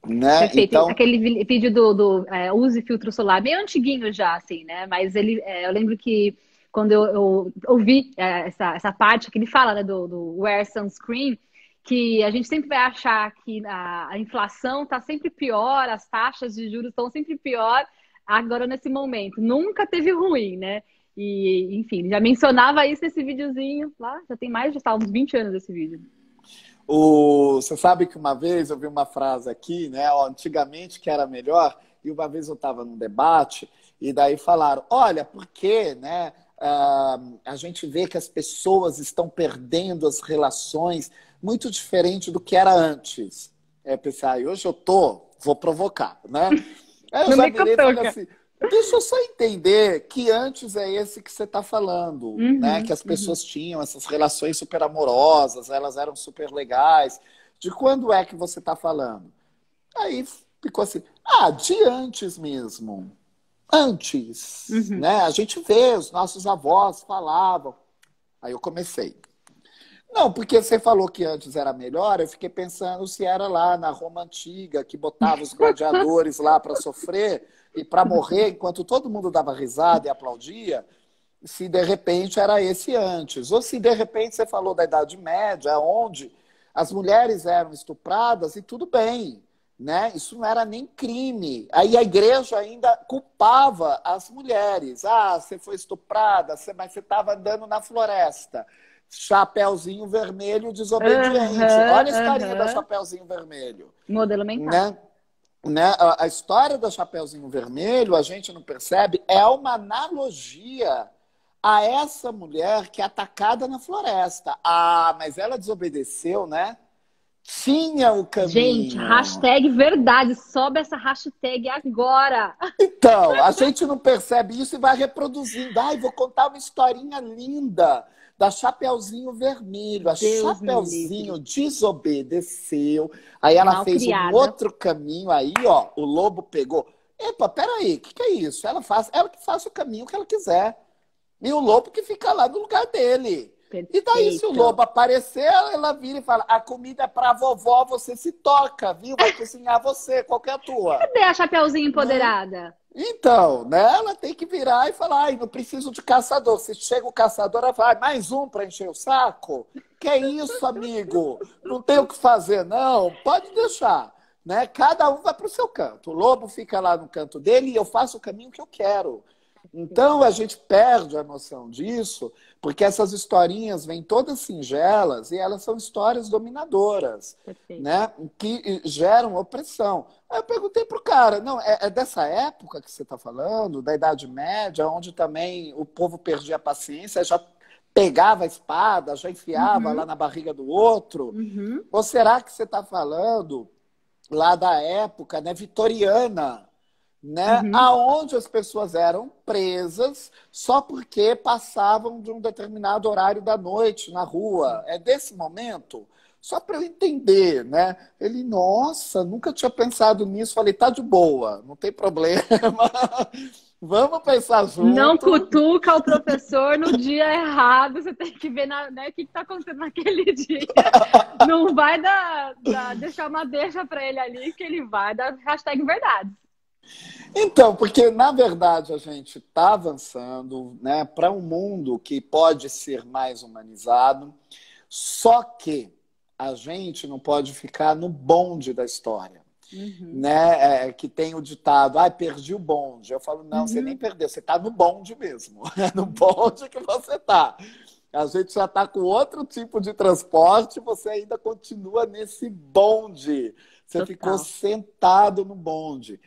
Né? Perfeito. Então... Aquele vídeo do use filtro solar, meio antiguinho já, assim, né? Mas eu lembro que quando eu ouvi essa parte que ele fala, né, do wear sunscreen, que a gente sempre vai achar que a inflação está sempre pior, as taxas de juros estão sempre pior agora nesse momento. Nunca teve ruim, né? E, enfim, já mencionava isso nesse videozinho lá, já tem mais de uns 20 anos esse vídeo. Você sabe que uma vez eu vi uma frase aqui, né? Antigamente que era melhor, e uma vez eu estava num debate, e daí falaram, olha, por que, né? A gente vê que as pessoas estão perdendo as relações muito diferente do que era antes. Pensei, hoje eu vou provocar, né? Aí eu já virei e falei assim, deixa eu só entender que antes é esse que você está falando, né? Que as pessoas tinham essas relações super amorosas, elas eram super legais. De quando é que você está falando? Aí ficou assim, de antes mesmo. Antes, né? A gente vê, os nossos avós falavam. Aí eu comecei. Não, porque você falou que antes era melhor, eu fiquei pensando se era lá na Roma Antiga, que botava os gladiadores lá para sofrer e para morrer, enquanto todo mundo dava risada e aplaudia, se de repente era esse antes. Ou se de repente você falou da Idade Média, onde as mulheres eram estupradas e tudo bem, né? Isso não era nem crime. Aí a igreja ainda culpava as mulheres. Ah, você foi estuprada, mas você estava andando na floresta. Chapeuzinho Vermelho desobediente. Olha a historinha da Chapeuzinho Vermelho. Modelo mental. Né? A história da Chapeuzinho Vermelho, a gente não percebe, é uma analogia a essa mulher que é atacada na floresta. Ah, mas ela desobedeceu, né? Tinha o caminho. Gente, hashtag verdade. Sobe essa hashtag agora. Então, a gente não percebe isso e vai reproduzindo. Ai, vou contar uma historinha linda da Chapeuzinho Vermelho. A Chapeuzinho desobedeceu. Aí ela fez um outro caminho. Aí, ó, o lobo pegou. Epa, peraí, o que é isso? Ela que faz o caminho que ela quiser. E o lobo que fica lá no lugar dele. Perfeito. E daí, se o lobo aparecer, ela vira e fala: a comida é pra vovó, você se toca, viu? Vai cozinhar você, qual que é a tua? Cadê a Chapeuzinho empoderada? Então, né? Ela tem que virar e falar: ai, não preciso de caçador. Se chega o caçador, ela vai, mais um pra encher o saco? Que é isso, amigo? Não tem o que fazer, não? Pode deixar. Né? Cada um vai pro seu canto. O lobo fica lá no canto dele e eu faço o caminho que eu quero. Então, a gente perde a noção disso, porque essas historinhas vêm todas singelas e elas são histórias dominadoras, né? Que geram opressão. Aí eu perguntei pro cara, não, é dessa época que você está falando, da Idade Média, onde também o povo perdia a paciência, já pegava a espada, já enfiava lá na barriga do outro? Ou será que você está falando lá da época, né, vitoriana, né? Aonde as pessoas eram presas só porque passavam de um determinado horário da noite na rua? É desse momento? Só para eu entender, né? Ele, nossa, nunca tinha pensado nisso. Falei, tá de boa, não tem problema. Vamos pensar junto. Não cutuca o professor no dia errado. Você tem que ver, né, o que está acontecendo naquele dia. Não vai deixar uma deixa para ele ali, que ele vai dar hashtag verdade. Então, porque na verdade a gente está avançando, né, para um mundo que pode ser mais humanizado, só que a gente não pode ficar no bonde da história. Né? Que tem o ditado, perdi o bonde. Eu falo, não, você nem perdeu, você está no bonde mesmo. É no bonde que você está. A gente já está com outro tipo de transporte, você ainda continua nesse bonde. Você ficou sentado no bonde.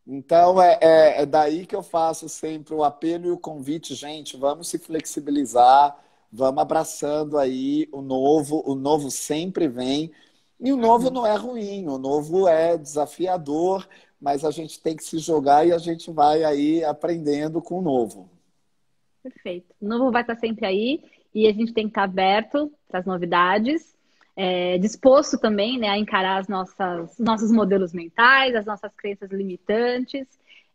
Então, é daí que eu faço sempre o apelo e o convite, gente, vamos se flexibilizar, vamos abraçando aí o novo sempre vem, e o novo não é ruim, o novo é desafiador, mas a gente tem que se jogar e a gente vai aí aprendendo com o novo. Perfeito. O novo vai estar sempre aí e a gente tem que estar aberto para as novidades. Disposto também, né, a encarar os nossos modelos mentais, as nossas crenças limitantes.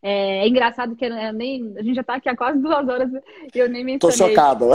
É engraçado que a gente já está aqui há quase 2 horas e eu nem mencionei. Tô chocado.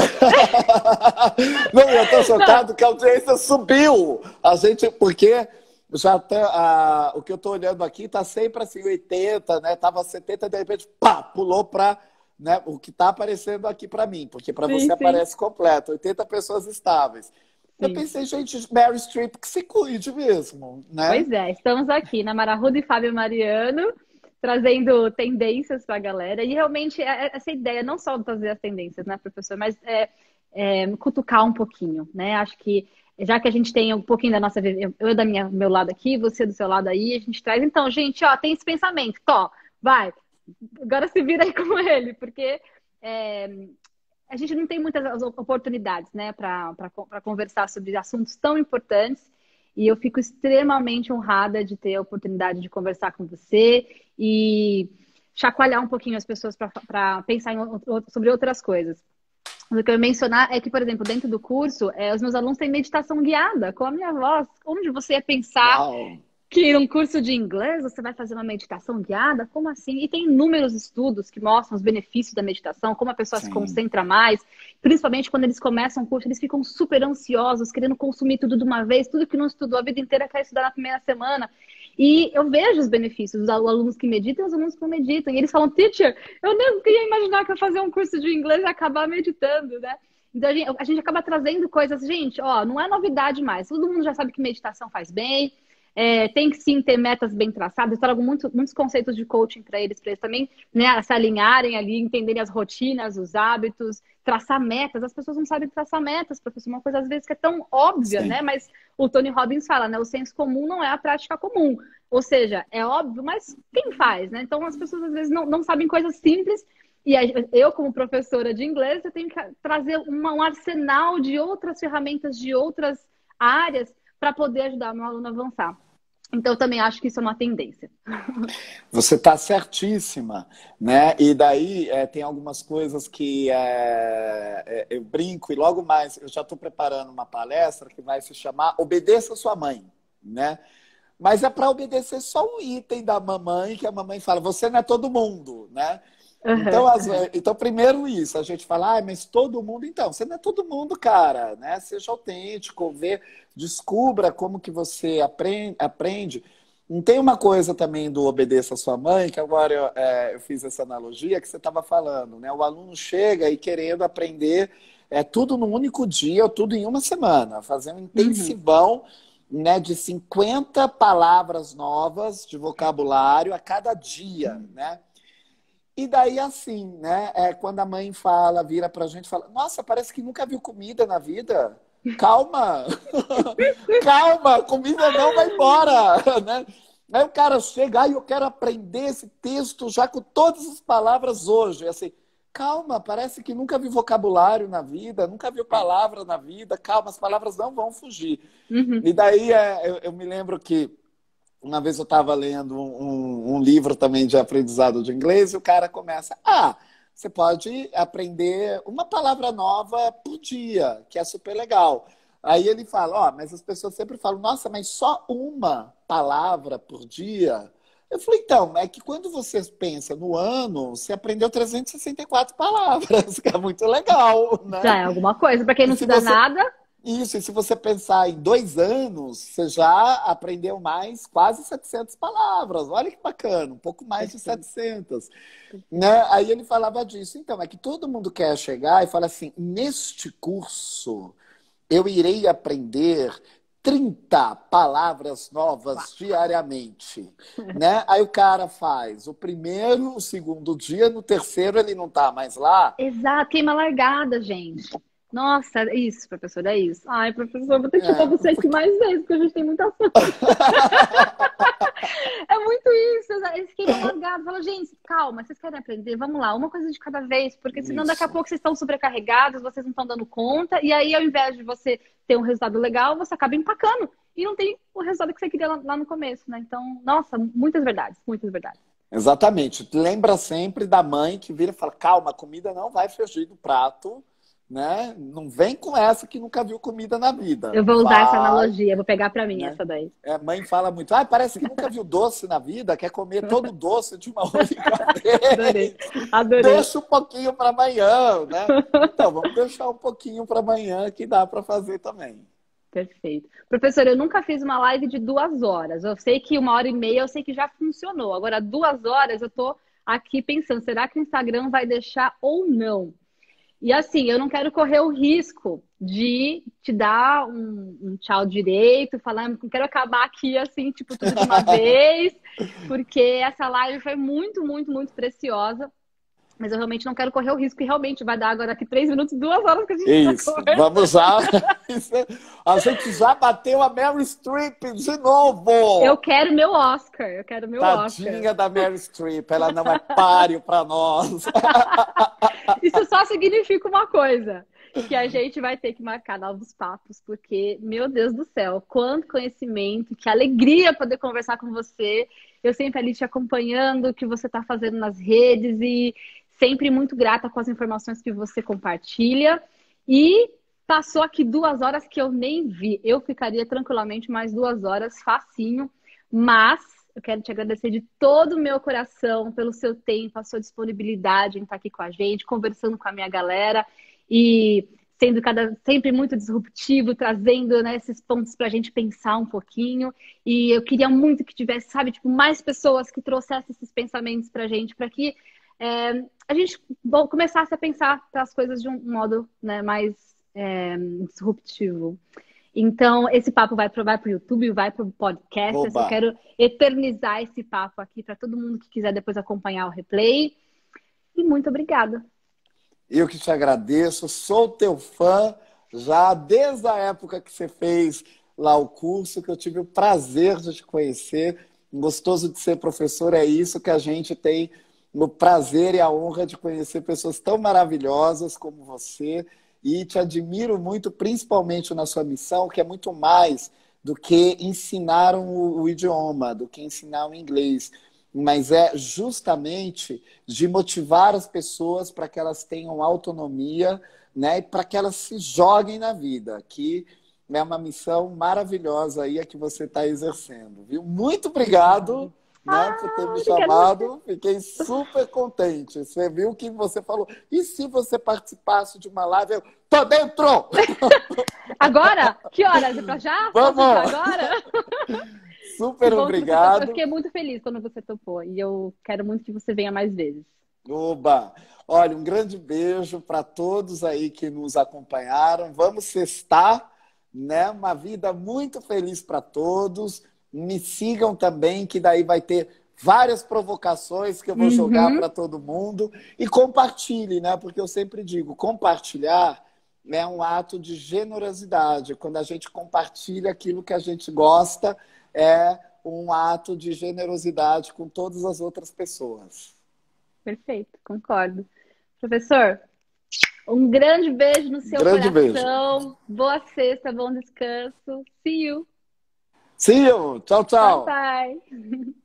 Não, eu tô chocado que a audiência subiu. A gente, porque já tá, o que eu tô olhando aqui tá sempre assim, 80, né? Tava 70, de repente, pá, pulou para, né, o que tá aparecendo aqui para mim, porque para você aparece completo, 80 pessoas estáveis. Eu pensei, gente, Meryl Streep que se cuide mesmo, né? Pois é, estamos aqui na Mara Arruda e Fábio Mariano, trazendo tendências para a galera. E realmente essa ideia, não só de trazer as tendências, né, professor, mas cutucar um pouquinho, né? Acho que, já que a gente tem um pouquinho da nossa... Eu do meu lado aqui, você do seu lado aí, a gente traz... Então, gente, ó, tem esse pensamento, vai, agora se vira aí com ele, porque... a gente não tem muitas oportunidades, né, para conversar sobre assuntos tão importantes, e eu fico extremamente honrada de ter a oportunidade de conversar com você e chacoalhar um pouquinho as pessoas para pensar sobre outras coisas. O que eu ia mencionar é que, por exemplo, dentro do curso, os meus alunos têm meditação guiada com a minha voz. Onde você ia pensar que num curso de inglês você vai fazer uma meditação guiada? Como assim? E tem inúmeros estudos que mostram os benefícios da meditação, como a pessoa se concentra mais. Principalmente quando eles começam o curso, eles ficam super ansiosos, querendo consumir tudo de uma vez, tudo que não estudou a vida inteira quer estudar na primeira semana. E eu vejo os benefícios dos alunos que meditam e os alunos que não meditam. E eles falam, teacher, eu nem ia imaginar que eu ia fazer um curso de inglês e acabar meditando, né? Então a gente acaba trazendo coisas, gente, ó, não é novidade mais. Todo mundo já sabe que meditação faz bem. Tem que sim ter metas bem traçadas. Eu trago muitos conceitos de coaching para eles também, né, se alinharem ali, entenderem as rotinas, os hábitos, traçar metas. As pessoas não sabem traçar metas, professor. Uma coisa às vezes que é tão óbvia, Sim. né? Mas o Tony Robbins fala, né? O senso comum não é a prática comum. Ou seja, é óbvio, mas quem faz, né? Então as pessoas às vezes não sabem coisas simples. E eu, como professora de inglês, eu tenho que trazer um arsenal de outras ferramentas, de outras áreas, para poder ajudar o meu aluno a avançar. Então, eu também acho que isso é uma tendência. Você está certíssima, né? E daí tem algumas coisas que eu brinco e logo mais eu já estou preparando uma palestra que vai se chamar Obedeça Sua Mãe, né? Mas é para obedecer só um item da mamãe, que a mamãe fala, você não é todo mundo, né? Então, primeiro isso, a gente fala, mas todo mundo, então, você não é todo mundo, cara, né? Seja autêntico, descubra como que você aprende. Não tem uma coisa também do obedeça a sua mãe, que agora eu fiz essa analogia que você estava falando, né? O aluno chega e querendo aprender tudo num único dia ou tudo em uma semana, fazer um intensivão, né, de 50 palavras novas de vocabulário a cada dia, né? E daí, assim, né? Quando a mãe vira pra gente e fala, nossa, parece que nunca viu comida na vida. Calma! Calma, comida não vai embora, né? Aí o cara chega, eu quero aprender esse texto já com todas as palavras hoje. Assim, calma, parece que nunca viu vocabulário na vida, nunca viu palavra na vida. Calma, as palavras não vão fugir. E daí eu me lembro que uma vez eu estava lendo um livro também de aprendizado de inglês e o cara começa, você pode aprender uma palavra nova por dia, que é super legal. Aí ele fala, mas as pessoas sempre falam, nossa, mas só uma palavra por dia? Eu falei, então, é que quando você pensa no ano, você aprendeu 364 palavras, que é muito legal, né? Já é alguma coisa, para quem não estuda nada... Isso, e se você pensar em 2 anos, você já aprendeu mais quase 700 palavras. Olha que bacana, um pouco mais de 700. Né? Aí ele falava disso. Então, é que todo mundo quer chegar e fala assim, neste curso eu irei aprender 30 palavras novas diariamente. Né? Aí o cara faz o primeiro, o segundo dia, no terceiro ele não está mais lá. Exato, queima largada, gente. Nossa, é isso, professor, é isso. Ai, professor, vou ter que chamar você aqui mais vezes, porque a gente tem muita assunto. É muito isso. Eles queimam largado. Fala, gente, calma, vocês querem aprender? Vamos lá, uma coisa de cada vez, porque senão daqui a pouco vocês estão sobrecarregados, vocês não estão dando conta, e aí ao invés de você ter um resultado legal, você acaba empacando e não tem o resultado que você queria lá no começo, né? Então, nossa, muitas verdades, muitas verdades. Exatamente. Lembra sempre da mãe que vira e fala, calma, a comida não vai fugir do prato, né? Não vem com essa que nunca viu comida na vida. Eu vou usar essa analogia, vou pegar pra mim, né? Essa daí. Mãe fala muito, parece que nunca viu doce na vida, quer comer todo doce de uma única vez. Adorei. Deixa um pouquinho para amanhã, né? Então, vamos deixar um pouquinho para amanhã que dá para fazer também. Perfeito. Professor, eu nunca fiz uma live de 2 horas. Eu sei que 1h30 eu sei que já funcionou. Agora, 2 horas eu tô aqui pensando, será que o Instagram vai deixar ou não? E assim, eu não quero correr o risco de te dar um tchau direito, falando, não quero acabar aqui assim, tipo, tudo de uma vez, porque essa live foi muito, muito, muito preciosa. Mas eu realmente não quero correr o risco, e realmente vai dar agora aqui 3 minutos, 2 horas que a gente Isso, vamos já. A gente já bateu a Meryl Streep de novo. Eu quero meu Oscar, eu quero meu Oscar. Tadinha da Meryl Streep, ela não é páreo para nós. Isso só significa uma coisa, que a gente vai ter que marcar novos papos, porque, meu Deus do céu, quanto conhecimento, que alegria poder conversar com você. Eu sempre ali te acompanhando, o que você está fazendo nas redes e sempre muito grata com as informações que você compartilha. E passou aqui 2 horas que eu nem vi. Eu ficaria tranquilamente mais 2 horas, facinho. Mas eu quero te agradecer de todo o meu coração pelo seu tempo, a sua disponibilidade em estar aqui com a gente, conversando com a minha galera e sendo sempre muito disruptivo, trazendo, né, esses pontos para a gente pensar um pouquinho. E eu queria muito que tivesse, sabe, tipo, mais pessoas que trouxessem esses pensamentos para a gente, para que a gente começasse a pensar as coisas de um modo, né, mais disruptivo. Então, esse papo vai para o YouTube, vai para o podcast. Eu só Oba! quero eternizar esse papo aqui para todo mundo que quiser depois acompanhar o replay. E muito obrigada. Eu que te agradeço, sou teu fã já desde a época que você fez lá o curso, que eu tive o prazer de te conhecer. Gostoso de ser professor é isso que a gente tem o prazer e a honra de conhecer pessoas tão maravilhosas como você. E te admiro muito, principalmente na sua missão, que é muito mais do que ensinar o idioma, do que ensinar o inglês, mas é justamente de motivar as pessoas para que elas tenham autonomia, né, e para que elas se joguem na vida, que é uma missão maravilhosa aí a que você está exercendo, viu? Muito obrigado, né, por ter me chamado, fiquei super contente. Você viu que você falou, e se você participasse de uma live? Eu tô dentro! Agora? Que horas? É pra já? Vamos! Agora? Super obrigado. Eu fiquei muito feliz quando você topou e eu quero muito que você venha mais vezes. Oba! Olha, um grande beijo para todos aí que nos acompanharam. Vamos sextar, né? Uma vida muito feliz para todos. Me sigam também, que daí vai ter várias provocações que eu vou jogar para todo mundo. E compartilhe, né? Porque eu sempre digo, compartilhar é um ato de generosidade. Quando a gente compartilha aquilo que a gente gosta, é um ato de generosidade com todas as outras pessoas. Perfeito, concordo. Professor, um grande beijo no seu coração. Beijo. Boa sexta, bom descanso. See you. See you. Tchau, tchau. Bye, bye.